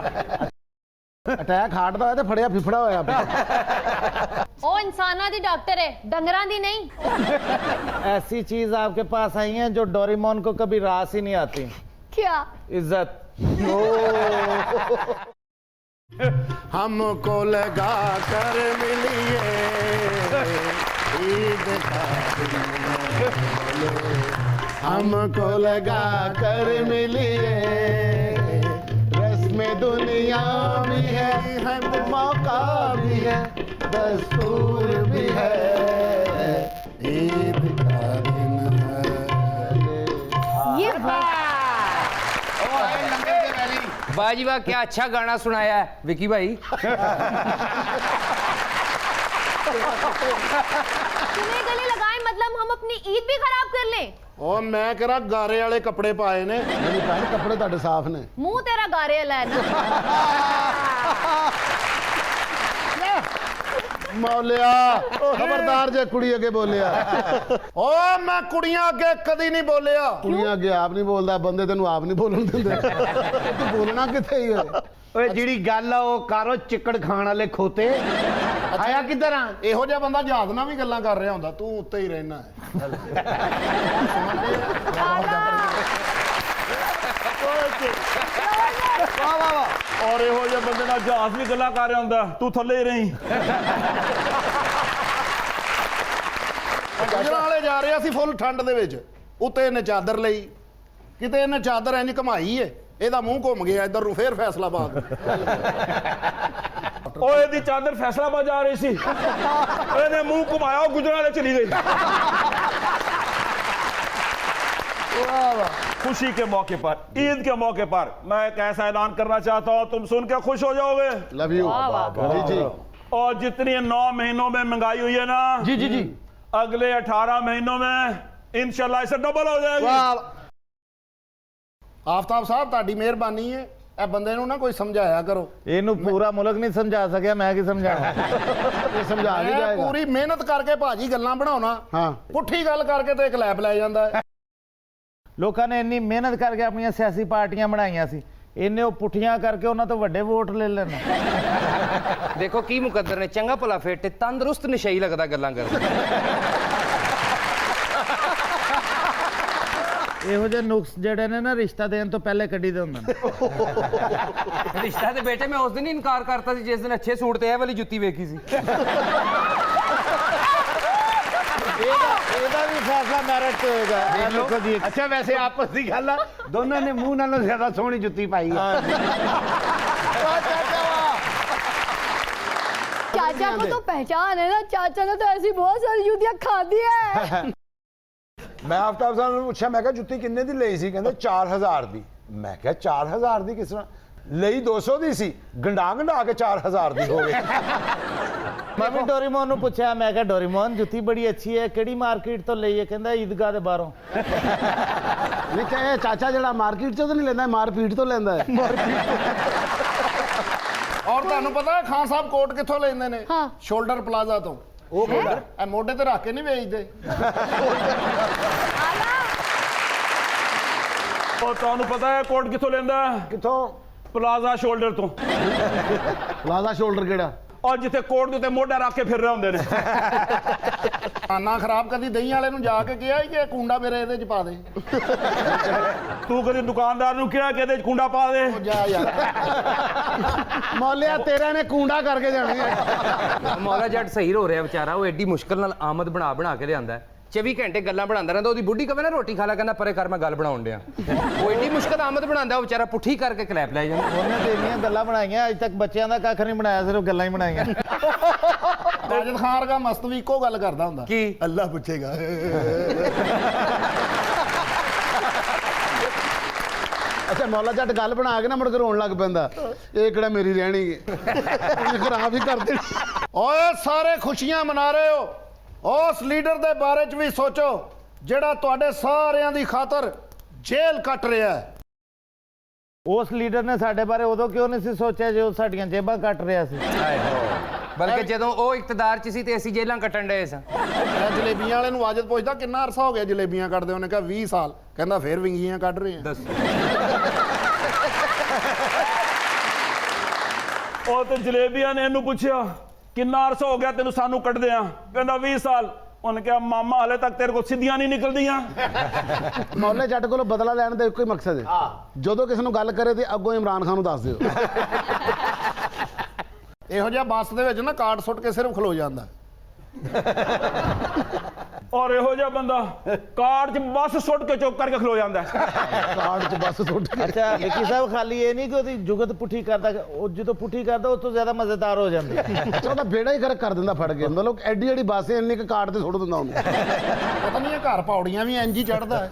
अटैक हार्ट दा है ते फड़िया फिफड़ा होया ओ इंसाना दी डॉक्टर है, डंगरां दी नहीं। ऐसी चीज आपके पास आई है जो डोरेमोन को कभी रास ही नहीं आती। क्या? इज्जत। हमको लगा कर मिलिए ईद का दिन, हमको लगा कर मिलिए रस्म दुनिया भी है मौका भी है दस्तूर भी है ईद का दिन है। ये वाह जी वाह, क्या अच्छा गाना सुनाया है विकी भाई। तुम्हें गले लगाए मतलब हम अपनी ईद भी खराब कर लें? और मैं कह रहा गारे वाले कपड़े पाए ने मेरी भैन कपड़े ਤੁਹਾਡੇ साफ ने मुंह तेरा गारे वाला है मौलिया खबरदार जे कुड़ी अगे बोलिया ओ मैं कुड़ियां अगे कदी नहीं बोलिया। कुड़ियां अगे आप नहीं बोलदा बंदे तेनू आप नहीं बोलन दिंदे तू बोलना किथे ही है ਓਏ ਜਿਹੜੀ ਗੱਲ ਆ ਉਹ ਕਰੋ ਚਿੱਕੜ ਖਾਣ ਵਾਲੇ ਖੋਤੇ ਆਇਆ ਕਿੱਧਰ ਆ ਇਹੋ ਜਿਹਾ ਬੰਦਾ ਜਹਾਜ਼ ਨਾਲ ਵੀ ਗੱਲਾਂ ਕਰ ਰਿਹਾ ਹੁੰਦਾ ਤੂੰ ਉੱਤੇ ਹੀ ਰਹਿਣਾ ਹੈ। ਵਾਹ ਵਾਹ ਵਾਹ ਔਰ ਇਹੋ ਜਿਹੇ ਬੰਦੇ ਨਾਲ ਜਹਾਜ਼ ਵੀ ਗੱਲਾਂ ਕਰ ਰਿਹਾ ਹੁੰਦਾ ਤੂੰ ਥੱਲੇ ਹੀ ਰਹੀਂ। ਗੁਜਰਾਂ ਵਾਲੇ ਜਾ ਰਹੇ ਸੀ ਫੁੱਲ ਠੰਡ ਦੇ ਵਿੱਚ ਉੱਤੇ ਇਹਨੇ ਚਾਦਰ ਲਈ ਕਿਤੇ ਇਹਨੇ ਚਾਦਰ ਇੰਜ ਘਮਾਈ ਏ ਇਹਦਾ ਮੂੰਹ ਘੁੰਮ ਗਿਆ ਇੱਧਰ ਨੂੰ ਫੇਰ ਫੈਸਲਾਬਾਦ। ਓਏ ਇਹਦੀ ਚਾਦਰ ਫੈਸਲਾਬਾਦ ਜਾ ਰਹੀ ਸੀ ਇਹਨੇ ਮੂੰਹ ਘੁਮਾਇਆ ਉਹ ਗੁਜਰਾਂ ਵਾਲੇ ਚਲੀ गई। खुशी के मौके पर ईद के मौके पर मैं एक ऐसा ऐलान करना चाहता हूँ तुम सुन के खुश हो जाओगे। लव यू जी जी। और जितनी 9 महीनों में महंगाई हुई है ना जी जी जी अगले 18 महीनों में इंशाल्लाह इसे डबल हो जाएगी। ਆਫਤਾਬ ਸਾਹਿਬ ਤੁਹਾਡੀ ਮਿਹਰਬਾਨੀ ਹੈ ਇਹ ਬੰਦੇ ਨੂੰ ਨਾ ਕੋਈ ਸਮਝਾਇਆ ਕਰੋ। ਇਹਨੂੰ ਪੂਰਾ ਮੁਲਕ ਨਹੀਂ ਸਮਝਾ ਸਕਿਆ ਮੈਂ ਕੀ ਸਮਝਾਣਾ। ਇਹ ਸਮਝਾ ਨਹੀਂ ਜਾਏਗਾ ਪੂਰੀ ਮਿਹਨਤ ਕਰਕੇ ਭਾਜੀ ਗੱਲਾਂ ਬਣਾਉਣਾ ਹਾਂ ਪੁੱਠੀ ਗੱਲ ਕਰਕੇ ਤੇ ਕਲੈਪ ਲੈ ਜਾਂਦਾ ਹੈ। ਲੋਕਾਂ ਨੇ ਇੰਨੀ ਮਿਹਨਤ ਕਰਕੇ ਆਪਣੀਆਂ ਸਿਆਸੀ ਪਾਰਟੀਆਂ ਬਣਾਈਆਂ ਸੀ ਇਹਨੇ ਉਹ ਪੁੱਠੀਆਂ ਕਰਕੇ ਉਹਨਾਂ ਤੋਂ ਵੱਡੇ ਵੋਟ ਲੈ ਲੈਣਾ। देखो की मुकद्दर ने चंगा भला फिट तंदुरुस्त नशई लगता गल्लां करदा। ਇਹੋ ਜਿਹੇ ਨੁਕਸ ਜਿਹੜੇ ਨੇ ਨਾ ਰਿਸ਼ਤਾ ਦੇਣ ਤੋਂ ਪਹਿਲੇ ਕੱਢੀ ਦੇ ਹੁੰਦੇ ਨੇ। रिश्ता ते बेटे मैं उस दिन ही इनकार करता सी जिस दिन अच्छे सूट ते वाली जुत्ती वेखी सी। ਇਹਦਾ ਵੀ ਫੈਸਲਾ ਮੈਰਿਟ ਤੇ ਹੋਏਗਾ। ਲੋਕਾਂ ਦੀ ਅੱਛਾ ਵੈਸੇ ਆਪਸ ਦੀ ਗੱਲ ਆ ਦੋਨਾਂ ਨੇ ਮੂੰਹ ਨਾਲੋਂ ਜ਼ਿਆਦਾ ਸੋਹਣੀ ਜੁੱਤੀ ਪਾਈ ਆ। चाचा को तो पहचान है ना, चाचा ने तो ऐसी बहुत सारी जूतियां खा दी है। मैं आफ्ताब साहब ਨੂੰ ਪੁੱਛਿਆ ਮੈਂ ਕਿਹਾ ਜੁੱਤੀ ਕਿੰਨੇ ਦੀ ਲਈ ਸੀ ਕਹਿੰਦੇ 4000 ਦੀ। ਮੈਂ ਕਿਹਾ 4000 ਦੀ ਕਿਸ ਤਰ੍ਹਾਂ ਲਈ 200 ਦੀ ਸੀ ਗੰਡਾ ਗੰਡਾ ਕੇ 4000 ਦੀ ਹੋ ਗਈ। ਮੈਂ ਵੀ ਡੋਰੀਮੋਨ ਨੂੰ ਪੁੱਛਿਆ ਮੈਂ ਕਿਹਾ ਡੋਰੀਮੋਨ ਜੁੱਤੀ ਬੜੀ ਅੱਛੀ ਹੈ ਕਿਹੜੀ ਮਾਰਕੀਟ ਤੋਂ ਲਈ ਹੈ ਕਹਿੰਦਾ ਈਦਗਾਹ ਦੇ ਬਾਹਰੋਂ। ਨਹੀਂ ਚਾਹੇ ਚਾਚਾ ਜਿਹੜਾ ਮਾਰਕੀਟ ਚੋਂ ਤਾਂ ਨਹੀਂ ਲੈਂਦਾ ਮਾਰਪੀਟ ਤੋਂ ਲੈਂਦਾ ਹੈ। ਔਰ ਤੁਹਾਨੂੰ ਪਤਾ ਹੈ ਖਾਨ ਸਾਹਿਬ ਕੋਟ ਕਿੱਥੋਂ ਲੈਂਦੇ ਨੇ? ਸ਼ੋਲਡਰ ਪਲਾਜ਼ਾ ਤੋਂ। ਉਹ ਕੋਟ ਇਹ ਮੋਢੇ ਤੇ ਰੱਖ ਕੇ ਨਹੀਂ ਵੇਚਦੇ। और ਤੁਹਾਨੂੰ ਪਤਾ ਹੈ ਕੋਟ ਕਿੱਥੋਂ ਲੈਂਦਾ? ਕਿੱਥੋਂ? ਪਲਾਜ਼ਾ ਸ਼ੋਲਡਰ ਤੋਂ। ਪਲਾਜ਼ਾ ਸ਼ੋਲਡਰ ਕਿਹੜਾ? ਔਰ ਜਿੱਥੇ ਕੋਟ ਦੇ ਉੱਤੇ ਮੋਢਾ ਰੱਖ ਕੇ ਫਿਰ ਰਹੇ ਹੁੰਦੇ ਨੇ। ਖਾਨਾ ਖਰਾਬ ਕਦੀ ਦਹੀਂ ਵਾਲੇ ਨੂੰ ਜਾ ਕੇ ਕਿਹਾ ਕਿ ਕੁੰਡਾ ਮੇਰੇ ਇਹਦੇ ਚ ਪਾ ਦੇ। ਤੂੰ ਕਦੀ ਦੁਕਾਨਦਾਰ ਨੂੰ ਕਿਹਾ ਕਿ ਇਹਦੇ ਚ ਕੁੰਡਾ ਪਾ ਦੇ? ਜਾ ਯਾਰ ਮੌਲਿਆ ਤੇਰਾ ਨੇ ਕੁੰਡਾ ਕਰਕੇ ਜਾਣੀ ਹੈ। ਮੌਲਾ ਜੱਟ ਸਹੀ ਹੋ ਰਿਹਾ ਵਿਚਾਰਾ ਉਹ ਐਡੀ ਮੁਸ਼ਕਲ ਨਾਲ ਆਮਦ ਬਣਾ ਕੇ ਲਿਆਂਦਾ 24 ਘੰਟੇ ਗੱਲਾਂ ਬਣਾਉਂਦਾ ਰਹਿੰਦਾ ਉਹਦੀ ਬੁੱਢੀ ਕਵੇ ਨਾ ਰੋਟੀ ਖਾ ਲੈ ਕਹਿੰਦਾ ਪਰੇ ਕਰ ਮੈਂ ਗੱਲ ਬਣਾਉਣ ਡਿਆ। ਉਹ ਐਡੀ ਮੁਸ਼ਕਲ ਆਮਦ ਬਣਾਉਂਦਾ ਉਹ ਵਿਚਾਰਾ ਪੁੱਠੀ ਕਰਕੇ ਕਲੈਪ ਲੈ ਜਾਂਦਾ। ਉਹਨੇ ਤੇ ਇੰਨੀਆਂ ਗੱਲਾਂ ਬਣਾਈਆਂ ਅੱਜ ਤੱਕ ਬੱਚਿਆਂ ਦਾ ਕੱਖ ਨਹੀਂ ਬਣਾਇਆ ਸਿਰਫ ਗੱਲਾਂ ਹੀ ਬਣਾਈਆਂ। ਮਾਜਿਦ ਖਾਨ ਵਰਗਾ ਮਸਤ ਵੀ ਇੱਕੋ ਗੱਲ ਕਰਦਾ ਹੁੰਦਾ ਕੀ ਅੱਲਾ ਪੁੱਛੇਗਾ। ਅੱਛਾ ਮੌਲਾ ਜੱਟ ਗੱਲ ਬਣਾ ਕੇ ਨਾ ਮੁੜ ਕੇ ਰੋਣ ਲੱਗ ਪੈਂਦਾ ਇਹ ਕਿਹੜਾ ਮੇਰੀ ਰਹਿਣੀ ਹੈ ਖਰਾਬ ਹੀ ਕਰ ਦੇਣੀ। ਓਏ ਸਾਰੇ ਖੁਸ਼ੀਆਂ ਮਨਾ ਰਹੇ ਹੋ ਉਸ ਲੀਡਰ ਦੇ ਬਾਰੇ ਚ ਵੀ ਸੋਚੋ ਜਿਹੜਾ ਤੁਹਾਡੇ ਸਾਰਿਆਂ ਦੀ ਖਾਤਰ ਜੇਲ੍ਹ ਕੱਟ ਰਿਹਾ ਹੈ। ਉਸ ਲੀਡਰ ਨੇ ਸਾਡੇ ਬਾਰੇ ਉਦੋਂ ਕਿਉਂ ਨਹੀਂ ਸੀ ਸੋਚਿਆ ਜੋ ਸਾਡੀਆਂ ਜੇਬਾਂ ਕੱਟ ਰਿਹਾ ਸੀ? ਬਲਕਿ ਜਦੋਂ ਉਹ ਇਕਤਦਾਰ 'ਚ ਸੀ ਤੇ ਅਸੀਂ ਜੇਲਾਂ ਕੱਟਣ ਡਏ ਸਾਂ। ਮੈਂ ਜਲੇਬੀਆਂ ਵਾਲੇ ਨੂੰ ਵਾਜਦ ਪੁੱਛਦਾ ਕਿੰਨਾ ਅਰਸਾ ਹੋ ਗਿਆ ਜਲੇਬੀਆਂ ਕੱਢਦੇ? ਉਹਨੇ ਕਿਹਾ 20 ਸਾਲ। ਕਹਿੰਦਾ ਫੇਰ ਵਿੰਗੀਆਂ ਕੱਢ ਰਹੇ ਆ। ਦੱਸ ਉਹ ਤੇ ਜਲੇਬੀਆਂ ਨੇ ਇਹਨੂੰ ਪੁੱਛਿਆ ਕਿੰਨਾ ਅਰਸਾ ਹੋ ਗਿਆ ਤੈਨੂੰ ਸਾਨੂੰ ਕੱਢਦੇ ਆ? ਕਹਿੰਦਾ 20 ਸਾਲ। ਉਹਨੇ ਕਿਹਾ ਮਾਮਾ ਹਲੇ ਤੱਕ ਤੇਰੇ ਕੋਲ ਸਿੱਧੀਆਂ ਨਹੀਂ ਨਿਕਲਦੀਆਂ। ਮੌਲੇ ਜੱਟ ਕੋਲੋਂ ਬਦਲਾ ਲੈਣ ਦਾ ਇੱਕੋ ਹੀ ਮਕਸਦ ਹੈ, ਜਦੋਂ ਕਿਸੇ ਨੂੰ ਗੱਲ ਕਰੇ ਤੇ ਅੱਗੋਂ ਇਮਰਾਨ ਖਾਨ ਨੂੰ ਦੱਸ ਦਿਓ। ਇਹੋ ਜਿਹਾ ਬੱਸ ਦੇ ਵਿੱਚ ਨਾ ਕਾਰਡ ਸੁੱਟ ਕੇ ਸਿਰਫ ਖਲੋ ਜਾਂਦਾ। ਔਰ ਇਹੋ ਜਿਹਾ ਬੰਦਾ ਕਾਰਡ 'ਚ ਬੱਸ ਸੁੱਟ ਕੇ ਚੁੱਕ ਕਰਕੇ ਖਲੋ ਜਾਂਦਾ। ਕਾਰਡ 'ਚ ਬੱਸ ਸੁੱਟ ਕੇ। अच्छा विकी साहब खाली ये नहीं कि ਉਹਦੀ ਜੁਗਤ ਪੁੱਠੀ ਕਰਦਾ, ਉਹ ਜਦੋਂ ਪੁੱਠੀ ਕਰਦਾ ਉਸ ਤੋਂ ਜ਼ਿਆਦਾ ਮਜ਼ੇਦਾਰ ਹੋ ਜਾਂਦੀ। ਅੱਛਾ ਉਹਦਾ ਬੇੜਾ ਹੀ ਗਰਕ ਕਰ ਦਿੰਦਾ ਫੜ ਕੇ, ਮਤਲਬ ਐਡੀ ਐਡੀ ਬੱਸ ਇੰਨੀ ਕੁ ਕਾਰਡ ਤੇ ਸੁੱਟ ਦਿੰਦਾ ਉਹਨੂੰ। ਪਤਾ ਨਹੀਂ ਇਹ ਘਰ ਪੌੜੀਆਂ ਵੀ ਇੰਜ ਹੀ ਚੜਦਾ ਹੈ।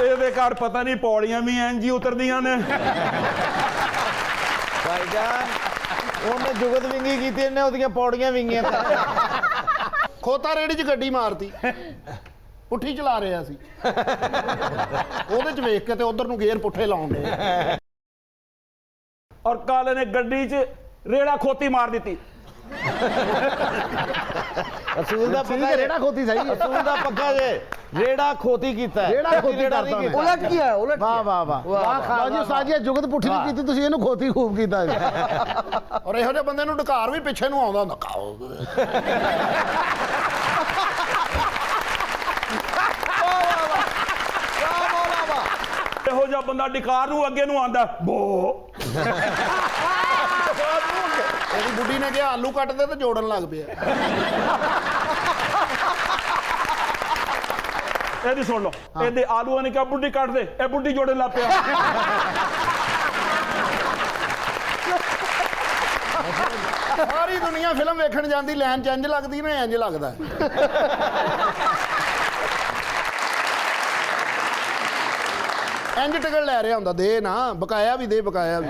ਇਹਦੇ ਘਰ ਪਤਾ ਨਹੀਂ ਪੌੜੀਆਂ ਵੀ ਇੰਜ ਹੀ ਉਤਰਦੀਆਂ ਨੇ। ਭਾਈਜਾਨ ਉਹਨੇ ਜੁਗਤ ਵਿੰਗੀ ਕੀਤੀ, ਇਹਨੇ ਉਹਦੀਆਂ ਪੌੜੀਆਂ ਵਿੰਗੀਆਂ। ਖੋਤਾ ਰੇੜੀ 'ਚ ਗੱਡੀ ਮਾਰਤੀ, ਪੁੱਠੀ ਚਲਾ ਰਿਹਾ ਸੀ। ਉਹਦੇ 'ਚ ਵੇਖ ਕੇ ਤੇ ਉਧਰ ਨੂੰ ਗੇਅਰ ਪੁੱਠੇ ਲਾਉਣ ਦੇ। ਔਰ ਕਾਲੇ ਨੇ ਗੱਡੀ 'ਚ ਰੇੜਾ ਖੋਤੀ ਮਾਰ ਦਿੱਤੀ। ਅਸੂਲ ਦਾ ਪੱਕਾ ਰੇੜਾ ਖੋਤੀ ਸਹੀ ਹੈ। ਅਸੂਲ ਦਾ ਪੱਕਾ ਜੇ ਰੇੜਾ ਖੋਤੀ ਕੀਤਾ ਹੈ। ਰੇੜਾ ਖੋਤੀ ਕਰਤਾ ਉਹਨੇ। उलट किया है, उलट ਵਾਹ ਵਾਹ ਵਾਹ ਵਾਹ ਜੀ ਉਸਤਾਦ ਜੀ, ਜੁਗਤ ਪੁੱਠੀ ਨਹੀਂ ਕੀਤੀ ਤੁਸੀਂ, ਇਹਨੂੰ ਖੋਤੀ ਖੂਬ ਕੀਤਾ। ਔਰ ਇਹੋ ਜਿਹੇ ਬੰਦੇ ਨੂੰ ਢਕਾਰ ਵੀ ਪਿੱਛੇ ਨੂੰ ਆਉਂਦਾ ਹੁੰਦਾ। ਇਹੋ ਜਿਹਾ ਬੰਦਾ ਡਿਕਾਰ ਨੂੰ ਅੱਗੇ ਨੂੰ ਆਂਦਾ ਬੋ। ਇਹਦੀ ਬੁੱਢੀ ਨੇ ਕਿਹਾ ਆਲੂ ਕੱਟ ਦੇ ਤੇ ਜੋੜਨ ਲੱਗ ਪਿਆ। ਇਹਦੀ ਸੁਣ ਲਓ, ਇਹਦੇ ਆਲੂਆਂ ਨੇ ਕਿਹਾ ਬੁੱਢੀ ਕੱਟ ਦੇ, ਇਹ ਬੁੱਢੀ ਜੋੜਨ ਲੱਗ ਪਿਆ। ਸਾਰੀ ਦੁਨੀਆ ਫਿਲਮ ਵੇਖਣ ਜਾਂਦੀ, ਲਾਈਨ ਚ ਇੰਜ ਲੱਗਦੀ ਨਾ ਇੰਜ ਲੱਗਦਾ। ਇੰਜ ਟਿਕਟ ਲੈ ਰਿਹਾ ਹੁੰਦਾ, ਦੇ ਨਾ ਬਕਾਇਆ ਵੀ ਦੇ, ਬਕਾਇਆ ਵੀ।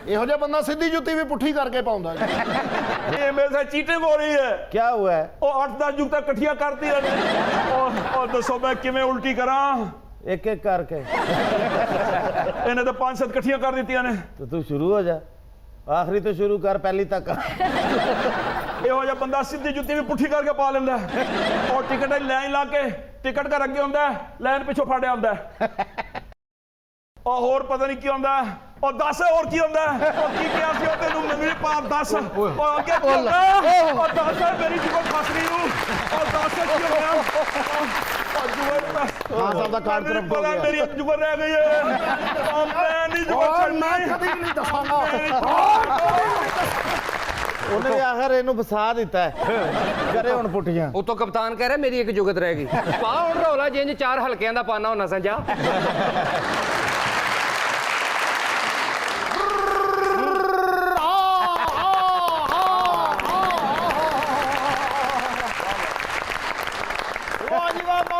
ਇਹੋ ਜਿਹਾ ਬੰਦਾ ਸਿੱਧੀ ਜੁੱਤੀ ਵੀ ਪੁੱਠੀ ਕਰਕੇ ਪਾਉਂਦਾ। ये मेरे साथ चीटिंग हो रही है। क्या हुआ है? और 8-10 जुगता कठिया करती है। और दसो मैं किवें उल्टी करा? एक एक करके इन्हें तो 5-7 कठिया कर दी ने। तो तू शुरू हो जा, आखिरी तो शुरू कर, पहली तक। ਇਹੋ ਜਿਹਾ ਬੰਦਾ ਸਿੱਧੀ ਜੁੱਤੀ ਵੀ ਪੁੱਠੀ ਕਰਕੇ ਪਾ ਲੈਂਦਾ ਔਰ ਟਿਕਟ ਦੀ ਲਾਈਨ ਲਾ ਕੇ ਟਿਕਟ ਘਰ ਅੱਗੇ ਹੁੰਦਾ, ਲਾਈਨ ਪਿੱਛੋਂ ਫੜਿਆ ਹੁੰਦਾ। ਔਰ ਹੋਰ ਪਤਾ ਨਹੀਂ ਕੀ ਹੁੰਦਾ। और 10 और की होता है और की क्या सी होते हैं मेरे पास 10 और आगे क्या होता है और 10 मेरी जुगत फंस रही हूँ और 10 की हो गया और जुगत हाँ साहब का कार्ड करप्ट हो गया, मेरी अब जुगत रह गई है और मैं नहीं जुगत मैं कभी नहीं दसाऊंगा। ਉਹਨੇ ਆਖਰ ਇਹਨੂੰ ਫਸਾ ਦਿੱਤਾ ਹੈ। ਕਰੇ ਹੁਣ ਪੁੱਠੀਆਂ। ਉਤੋਂ ਕਪਤਾਨ ਕਹਿ ਰਿਹਾ ਮੇਰੀ ਇੱਕ ਜੁਗਤ ਰਹਿ ਗਈ। ਪਾ ਹੁਣ ਰੌਲਾ ਜਿੰਜ 4 ਹਲਕਿਆਂ ਦਾ ਪਾਣਾ ਹੋਣਾ ਸੰਜਾ।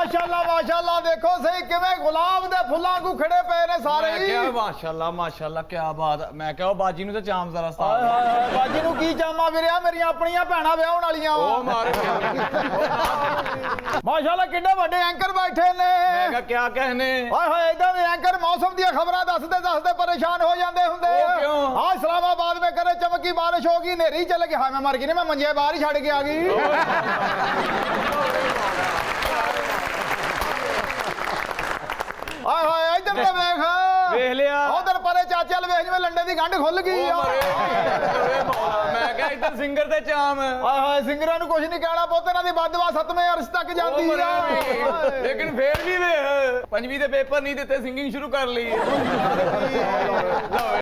माशाल्लाह माशाल्लाह, देखो सही किवें गुलाब दे फुल्लां को खड़े पे ने सारे ही। क्या माशाल्लाह माशाल्लाह, क्या बात। मैं कहो बाजी नु ते चाम जरा सा। हाय हाय हाय, बाजी नु की चामा वीरिया, मेरियां अपनियां भैणां विआहण वालियां। ओ मारे माशाल्लाह किड्डे वड्डे एंकर बैठे ने। मैं कहा क्या कहने। हाय हाय, इदां दे एंकर मौसम दी खबरां दसदे परेशान हो जांदे हुंदे। क्यों? हां इस्लामाबाद में करे चमकी बारिश हो गई, नेरी चल गई। हाय मैं मर गई नहीं, मैं मंजे बाहर ही छड़ के आ गई। हाय हाय, इधर ते देख लिया उधर परे चाचे वाल वेख, जिवें लंडे दी गंढ खुल गई। मैं कहा इधर सिंगर ते चाम। हाय हाय, सिंगरां नूं कुछ नहीं कहना पुੱਤ, ਇਹਨਾਂ ਦੀ ਬਦਦੁਆ 7ਵੇਂ ਅਰਸ਼ ਤੱਕ ਜਾਂਦੀ ਆ। लेकिन फिर भी वे 5वीं दे पेपर नहीं देते, सिंगिंग शुरू कर ली।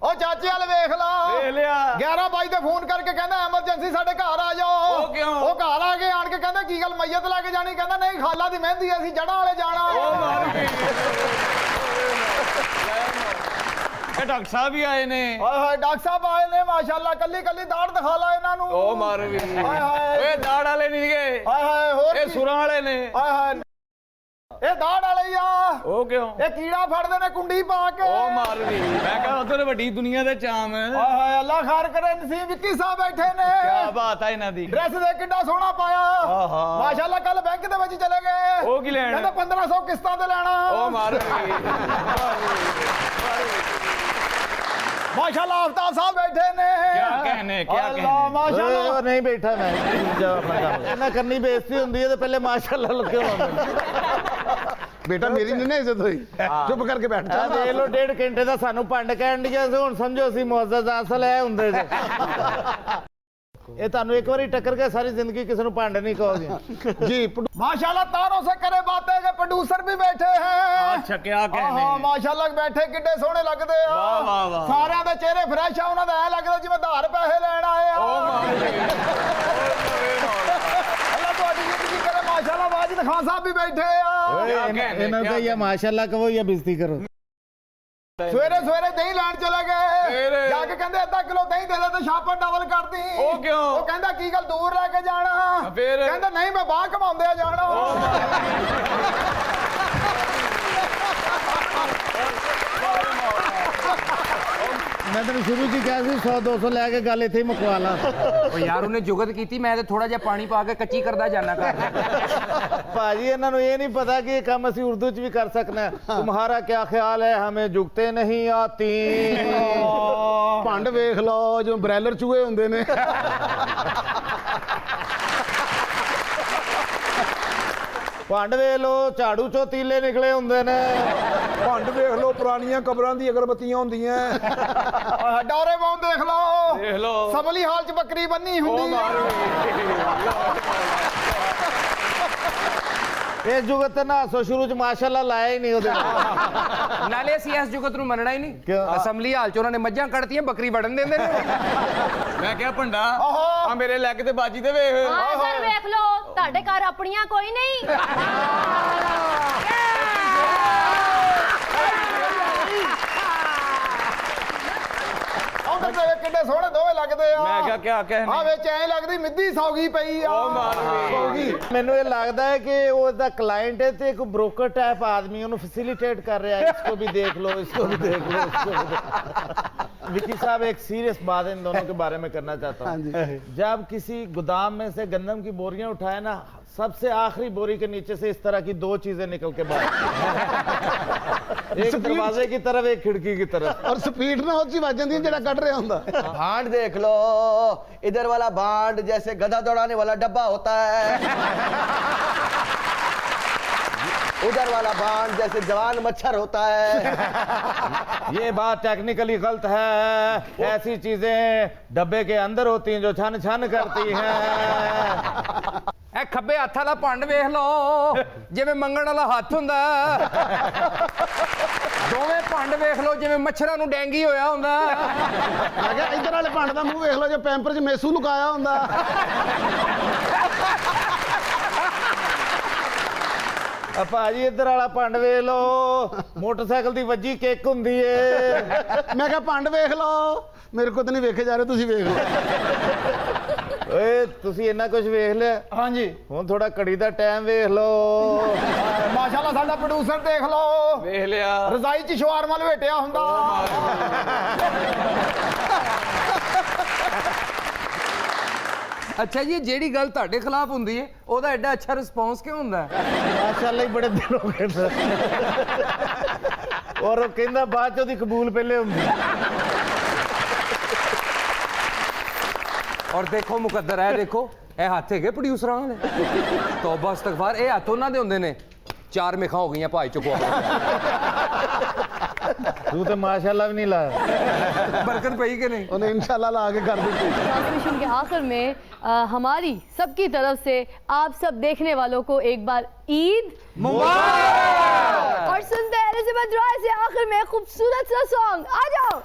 ओ चाचे वाल वेख ला, देख लिया 11 22 ਤੇ ਫੋਨ ਕਰਕੇ ਕਹਿੰਦਾ ਐਮਰਜੈਂਸੀ ਸਾਡੇ ਘਰ ਆ ਜਾਓ। ਉਹ ਕਿਉਂ? ਉਹ ਘਰ ਆ ਕੇ ਆਣ ਕੇ ਕਹਿੰਦਾ ਕੀ ਗੱਲ ਮਈਅਤ ਲੈ ਕੇ ਜਾਣੀ? ਕਹਿੰਦਾ ਨਹੀਂ, ਖਾਲਾ ਦੀ ਮਹਿੰਦੀ ਅਸੀਂ ਜੜਾਂ ਵਾਲੇ ਜਾਣਾ। ओ मार गई। डॉक्टर साहब भी आए ने। हाय हाय, डॉक्टर साहब आए ने माशाल्लाह, कल्ली कल्ली दाढ़ दिखा ला ਇਹਨਾਂ ਨੂੰ। ओ मार गई। हाय हाय, ए दाढ़ वाले नहीं गए। हाय हाय, ਹੋਰ ए सुरां वाले ने। हाय हाय, ਇਹ ਦਾੜ ਵਾਲੇ ਆ ਉਹ ਕਿਉਂ ਇਹ ਕੀੜਾ ਫੜਦੇ ਨੇ ਕੁੰਡੀ ਪਾ ਕੇ ਉਹ ਮਾਰਦੀ ਮੈਂ ਕਹਾਂ ਉਧਰ ਵੱਡੀ ਦੁਨੀਆ ਦੇ ਚਾਮ ਹਾਏ ਹਾਏ ਅੱਲਾ ਖਾਰ ਕਰੇ ਨਸੀਬ ਵਿੱਕੀ ਸਾਹਿਬ ਬੈਠੇ ਨੇ ਕੀ ਬਾਤ ਹੈ ਇਹਨਾਂ ਦੀ ਡਰੈਸ ਦੇ ਕਿੱਡਾ ਸੋਹਣਾ ਪਾਇਆ ਆਹਾ ਮਾਸ਼ਾਅੱਲਾ ਕੱਲ ਬੈਂਕ ਦੇ ਵਿੱਚ ਚਲੇ ਗਏ ਉਹ ਕੀ ਲੈਣ ਕਹਿੰਦੇ 1500 ਕਿਸ਼ਤਾਂ ਤੇ ਲੈਣਾ ਉਹ ਮਾਰਦੀ माशाल्लाह आफ्ताब साहब बैठे ने क्या कहने अल्लाह माशाल्लाह ਉਹ ਨਹੀਂ ਬੈਠਾ ਮੈਂ ਜਾ ਆਪਣਾ ਕੰਮ ਇਹਨਾਂ ਕਰਨੀ ਬੇਇੱਜ਼ਤੀ ਹੁੰਦੀ ਹੈ ਤੇ ਪਹਿਲੇ ਮਾਸ਼ਾਅੱਲਾ ਲਿਖੇ ਹੋਣਾ बेटा मेरी नहीं ना इज्जत हुई चुप करके बैठ जा ਦੇਖ ਲੋ 1.5 ਘੰਟੇ ਦਾ ਸਾਨੂੰ ਭੰਡ ਕਹਿਣ ਦੀਆਂ ਸੀ ਹੁਣ ਸਮਝੋ ਅਸੀਂ ਮੁਅੱਜ਼ਜ਼ ਅਸਲ ਹੈ ਹੁੰਦੇ ਜੇ ਇਹ ਤੁਹਾਨੂੰ ਇੱਕ ਵਾਰੀ टक्कर के सारी जिंदगी किसी ਨੂੰ ਭੰਡ नहीं कहोगे जी माशाल्लाह तारों से करे बातें के प्रोड्यूसर भी बैठे हैं अच्छा क्या कहने हाँ माशाल्लाह बैठे किड्डे सोहने लगदे आ वाह वाह वाह सारिਆਂ ਦੇ ਚਿਹਰੇ ਫਰੈਸ਼ ਆ ਉਹਨਾਂ ਦਾ ਐ ਲੱਗਦਾ ਜਿਵੇਂ ਧਾਰ ਪੈਸੇ ਲੈਣ ਆਏ ਆ ਅੱਲਾ ਤੁਹਾਡੀ ਜ਼ਿੰਦਗੀ ਕਰੇ ਮਾਸ਼ਾल्लाह ਵਾजिद खान साहब भी बैठे आ ਇਹਨਾਂ ਦਾ ਇਹ ਮਾਸ਼ਾਅੱਲਾ ਕਹੋ ਜਾਂ ਬੇਇੱਜ਼ਤੀ ਕਰੋ ਸਵੇਰੇ ਸਵੇਰੇ ਦਹੀਂ ਲੈਣ ਚਲੇ ਗਏ ਜਾ ਕੇ ਕਹਿੰਦੇ ਅੱਧਾ ਕਿਲੋ ਦਹੀਂ ਦੇ ਦੇ ਤੇ ਛਾਪਾ ਡਬਲ ਕਰਦੀ ਉਹ ਕਿਉਂ ਉਹ ਕਹਿੰਦਾ ਕੀ ਗੱਲ ਦੂਰ ਲੈ ਕੇ ਜਾਣਾ ਫਿਰ ਕਹਿੰਦਾ ਨਹੀਂ ਮੈਂ ਬਾਹਰ ਘਮਾਉਂਦੇ ਆ ਜਾਣਾ ਮੈਂ ਤੈਨੂੰ ਸ਼ੁਰੂ 'ਚ ਕਿਹਾ ਸੀ 100 200 ਲੈ ਕੇ ਗੱਲ ਇੱਥੇ ਹੀ ਮੁਕਵਾ ਲਾ ਉਹ ਯਾਰ ਉਹਨੇ ਜੁਗਤ ਕੀਤੀ ਮੈਂ ਤੇ ਥੋੜਾ ਜਿਹਾ ਪਾਣੀ ਪਾ ਕੇ ਕੱਚੀ ਕਰਦਾ ਜਾਣਾ ਘਰ ਭਾਜੀ ਇਹਨਾਂ ਨੂੰ ਇਹ ਨਹੀਂ ਪਤਾ ਕਿ ਇਹ ਕੰਮ ਅਸੀਂ ਉਰਦੂ 'ਚ ਵੀ ਕਰ ਸਕਨਾ तुम्हारा क्या ख्याल है हमें जुगते नहीं आती ਭੰਡ ਵੇਖ ਲਓ ਜਿਵੇਂ ਬ੍ਰੈਲਰ ਚੂਹੇ ਹੁੰਦੇ ਨੇ ਭੰਡ ਵੇਖ ਲੋ ਝਾੜੂ ਚੋਂ ਤੀਲੇ ਨਿਕਲੇ ਹੁੰਦੇ ਨੇ ਭੰਡ ਵੇਖ ਲਓ ਪੁਰਾਣੀਆਂ ਕਬਰਾਂ ਦੀ ਅਗਰਬੱਤੀਆਂ ਹੁੰਦੀਆਂ ਡੋਰੇ ਬਾਉਂ ਦੇਖ ਲਓ ਸਬਲੀ ਹਾਲ ਚ ਬੱਕਰੀ ਬੰਨੀ ਹੁੰਦੀ ਇਸ ਜੁਗਤ ਤੇ ਨਾ ਹੱਸੋ ਸ਼ੁਰੂ ਚ ਮਾਸ਼ਾਅੱਲਾ ਲਾਇਆ ਹੀ ਨਹੀਂ ਉਹਦੇ ਨਾਲੇ ਅਸੀਂ ਇਸ ਜੁਗਤ ਨੂੰ ਮੰਨਣਾ ਹੀ ਨਹੀਂ ਅਸੈਂਬਲੀ ਹਾਲ ਚ ਉਹਨਾਂ ਨੇ ਮੱਝਾਂ ਕੱਢਤੀਆਂ ਬੱਕਰੀ ਵੜਨ ਦਿੰਦੇ ਨੇ ਮੈਂ ਕਿਹਾ ਭੰਡਾ ਆ ਮੇਰੇ ਲੈਗ ਤੇ ਬਾਜੀ ਤੇ ਵੇਖ ਹਾਂ ਸਰ ਵੇਖ ਲਓ ਤੁਹਾਡੇ ਘਰ ਆਪਣੀਆਂ ਕੋਈ ਨਹੀਂ ਕਿੱਡੇ ਸੋਹਣੇ ਦੋਵੇਂ ਲੱਗਦੇ ਆ ਮੈਂ ਕਿਹਾ ਕਿਆ ਕਹਿਣੇ ਆ ਵਿੱਚ ਐ ਲੱਗਦੀ ਮਿੱਦੀ ਸੌਗੀ ਪਈ ਆ ਮੈਨੂੰ ਇਹ ਲੱਗਦਾ ਹੈ ਕਿ ਉਹ ਦਾ ਕਲਾਇੰਟ ਹੈ ਤੇ ਇੱਕ ਬ੍ਰੋਕਰ ਟਾਈਪ ਆਦਮੀ ਉਹਨੂੰ ਫੈਸਿਲਿਟੇਟ ਕਰ ਰਿਹਾ ਹੈ इसको भी देख लो इसको भी देख लो इसको भी विकी साहब एक सीरियस बात इन दोनों के बारे में करना चाहता हूँ जब किसी गोदाम में से गंदम की बोरियां उठाए ना सबसे आखिरी बोरी के नीचे से इस तरह की 2 चीजें निकल के बाहर एक दरवाजे की तरफ एक खिड़की की तरफ और स्पीड ना होती वज जाती जेड़ा कट रहा होंदा भांड देख लो इधर वाला भांड जैसे गधा दौड़ाने वाला डब्बा होता है उधर वाला भांड जैसे जवान मच्छर होता है ये बात टेक्निकली गलत है ऐसी चीजें डब्बे के अंदर होती हैं जो छन छन करती हैं ਇਹ ਖੱਬੇ ਹੱਥ ਵਾਲਾ ਭੰਡ ਵੇਖ ਲਓ ਜਿਵੇਂ ਮੰਗਣ ਵਾਲਾ ਹੱਥ ਹੁੰਦਾ ਦੋਵੇਂ ਭੰਡ ਵੇਖ ਲਓ ਜਿਵੇਂ ਮੱਛਰਾਂ ਨੂੰ ਡੈਂਗੀ ਹੋਇਆ ਹੁੰਦਾ ਮੈਂ ਕਿਹਾ ਇੱਧਰ ਵਾਲੇ ਭੰਡ ਦਾ ਮੂੰਹ ਵੇਖ ਲਓ ਜੇ ਪੈਂਪਰ 'ਚ ਮੇਸੂ ਲੁਕਾਇਆ ਹੁੰਦਾ ਭਾਜੀ ਇੱਧਰ ਵਾਲਾ ਭੰਡ ਵੇਖ ਲਓ ਮੋਟਰਸਾਈਕਲ ਦੀ ਵੱਜੀ ਕਿੱਕ ਹੁੰਦੀ ਏ ਮੈਂ ਕਿਹਾ ਭੰਡ ਵੇਖ ਲਓ ਮੇਰੇ ਕੋਲ ਤਾਂ ਨਹੀਂ ਵੇਖੇ ਜਾ ਰਹੇ ਤੁਸੀਂ ਵੇਖ ਲਓ ਓਏ ਤੁਸੀਂ ਇੰਨਾ ਕੁਝ ਵੇਖ ਲਿਆ ਹਾਂਜੀ ਹੁਣ ਥੋੜਾ ਘੜੀ ਦਾ ਟਾਈਮ ਵੇਖ ਲਓ ਮਾਸ਼ਾਅੱਲਾ ਸਾਡਾ ਪ੍ਰੋਡਿਊਸਰ ਦੇਖ ਲਓ ਵੇਖ ਲਿਆ ਰਜ਼ਾਈ ਚ ਸ਼ਵਾਰਮਾ ਲਵੇਟਿਆ ਹੁੰਦਾ ਅੱਛਾ ਜੀ ਜਿਹੜੀ ਗੱਲ ਤੁਹਾਡੇ ਖਿਲਾਫ ਹੁੰਦੀ ਹੈ ਉਹਦਾ ਐਡਾ ਅੱਛਾ ਰਿਸਪੌਂਸ ਕਿਉਂ ਹੁੰਦਾ ਮਾਸ਼ਾਅੱਲਾ ਹੀ ਬੜੇ ਦਿਨ ਹੋ ਗਏ ਔਰ ਉਹ ਕਹਿੰਦਾ ਬਾਅਦ ਚ ਉਹਦੀ ਕਬੂਲ ਪਹਿਲੇ ਹੁੰਦੀ ਔਰ ਦੇਖੋ ਮੁਕੱਦਰ ਹੈ ਦੇਖੋ ਇਹ ਹੱਥ ਹੈਗੇ ਪ੍ਰੋਡਿਊਸਰਾਂ ਵਾਲੇ ਤੌਬਾ ਇਸਤਗਫਾਰ ਇਹ ਹੱਥ ਉਹਨਾਂ ਦੇ ਹੁੰਦੇ ਨੇ 4 ਮੇਖਾਂ ਹੋ ਗਈਆਂ ਭਾਈ ਚੁੱਕੋ तू तो माशाल्लाह भी नहीं लाया बरकत पई कि नहीं उन्हें इंशाल्लाह ला के कर देती ट्रांसमिशन के आखिर में हमारी सबकी तरफ से आप सब देखने वालों को एक बार ईद मुबारक और सुनते हैं एलिज़ाबेथ रॉय से आखिर में खूबसूरत सा सॉन्ग आ जाओ